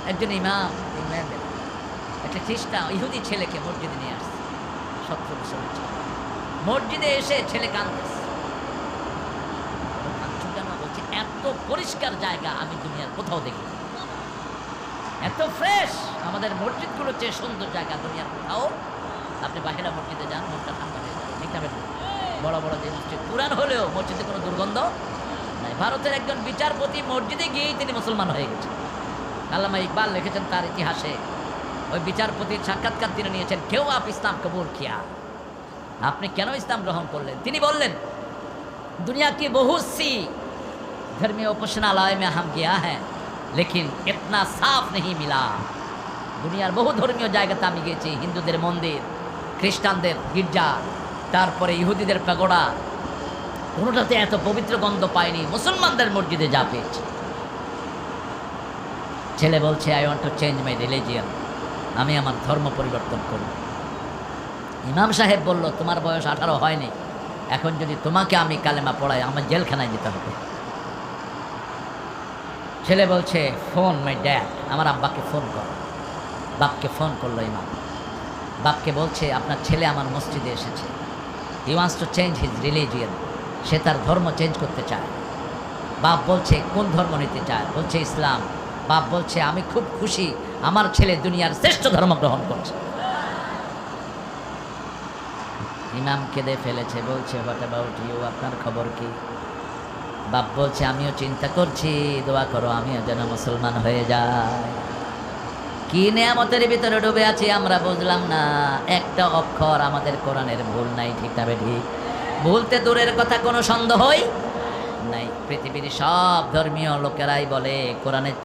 একজন ইমাম একটা খ্রিস্টান ইহুদি ছেলেকে মসজিদে নিয়ে আসছে, 17 বছরের ছেলে। মসজিদে এসে ছেলে কাঁদতেছে। বলছে এত পরিষ্কার জায়গা আমি দুনিয়ার কোথাও দেখি, এত ফ্রেশ, আমাদের মসজিদগুলোর চেয়ে সুন্দর জায়গা দুনিয়ার কোথাও। আপনি বাহিরা মসজিদে যান, মনটা ঠান্ডা হয়ে যাবে, ঠিক না? বড় বড় যে মসজিদ, পুরান হলেও মসজিদে কোনো দুর্গন্ধ নাই। ভারতের একজন বিচারপতি মসজিদে গিয়েই তিনি মুসলমান হয়ে গেছেন। আল্লামা ইকবাল লিখেছেন তার ইতিহাসে, ওই বিচারপতির সাক্ষাৎকার তিনি নিয়েছেন, কেউ আপ ইসলাম কবুল কিয়া, আপনি কেন ইসলাম গ্রহণ করলেন? তিনি বললেন দুনিয়া की बहुत सी धर्मीय उपासनालय में हम गया है लेकिन इतना साफ नहीं मिला। দুনিয়ার বহু ধর্মীয় জায়গাতে আমি গেছি, হিন্দুদের মন্দির, খ্রিস্টানদের গির্জা, তারপরে ইহুদিদের পাগোড়া, কোনোটাতে এত পবিত্র গন্ধ পাইনি মুসলমানদের মসজিদে যা পেয়েছি। ছেলে বলছে I want to change my religion, আমি আমার ধর্ম পরিবর্তন করব। ইমাম সাহেব বলল তোমার বয়স 18 হয়নি, এখন যদি তোমাকে আমি কালেমা পড়াই আমার জেলখানায় যেতে হবে। ছেলে বলছে ফোন মাই ড্যাড, আমার আব্বাকে ফোন করো। বাপকে ফোন করলো ইমাম, বাপকে বলছে আপনার ছেলে আমার মসজিদে এসেছে, he wants to change his religion, সে তার ধর্ম চেঞ্জ করতে চায়। বাপ বলছে কোন ধর্ম নিতে চায়? বলছে ইসলাম। বাপ বলছে আমি খুব খুশি, আমার ছেলে দুনিয়ার শ্রেষ্ঠ ধর্ম গ্রহণ করছে। ইমাম কেঁদে ফেলেছে, বলছে হোয়াট অ্যাবাউট ইউ, আপনার খবর কি? বাপ বলছে আমিও চিন্তা করছি, দোয়া করো আমিও যেন মুসলমান হয়ে যাই। কি নেয়ামতের ভিতরে ডুবে আছি আমরা বুঝলাম না। একটা অক্ষর আমাদের কোরআনের ভুল নাই, ঠিক না ঠিক? ভুলতে দূরের কথা, কোনো সন্দেহই নাই। পৃথিবীর সব ধর্মীয় লোকেরাই বলে কোরআনের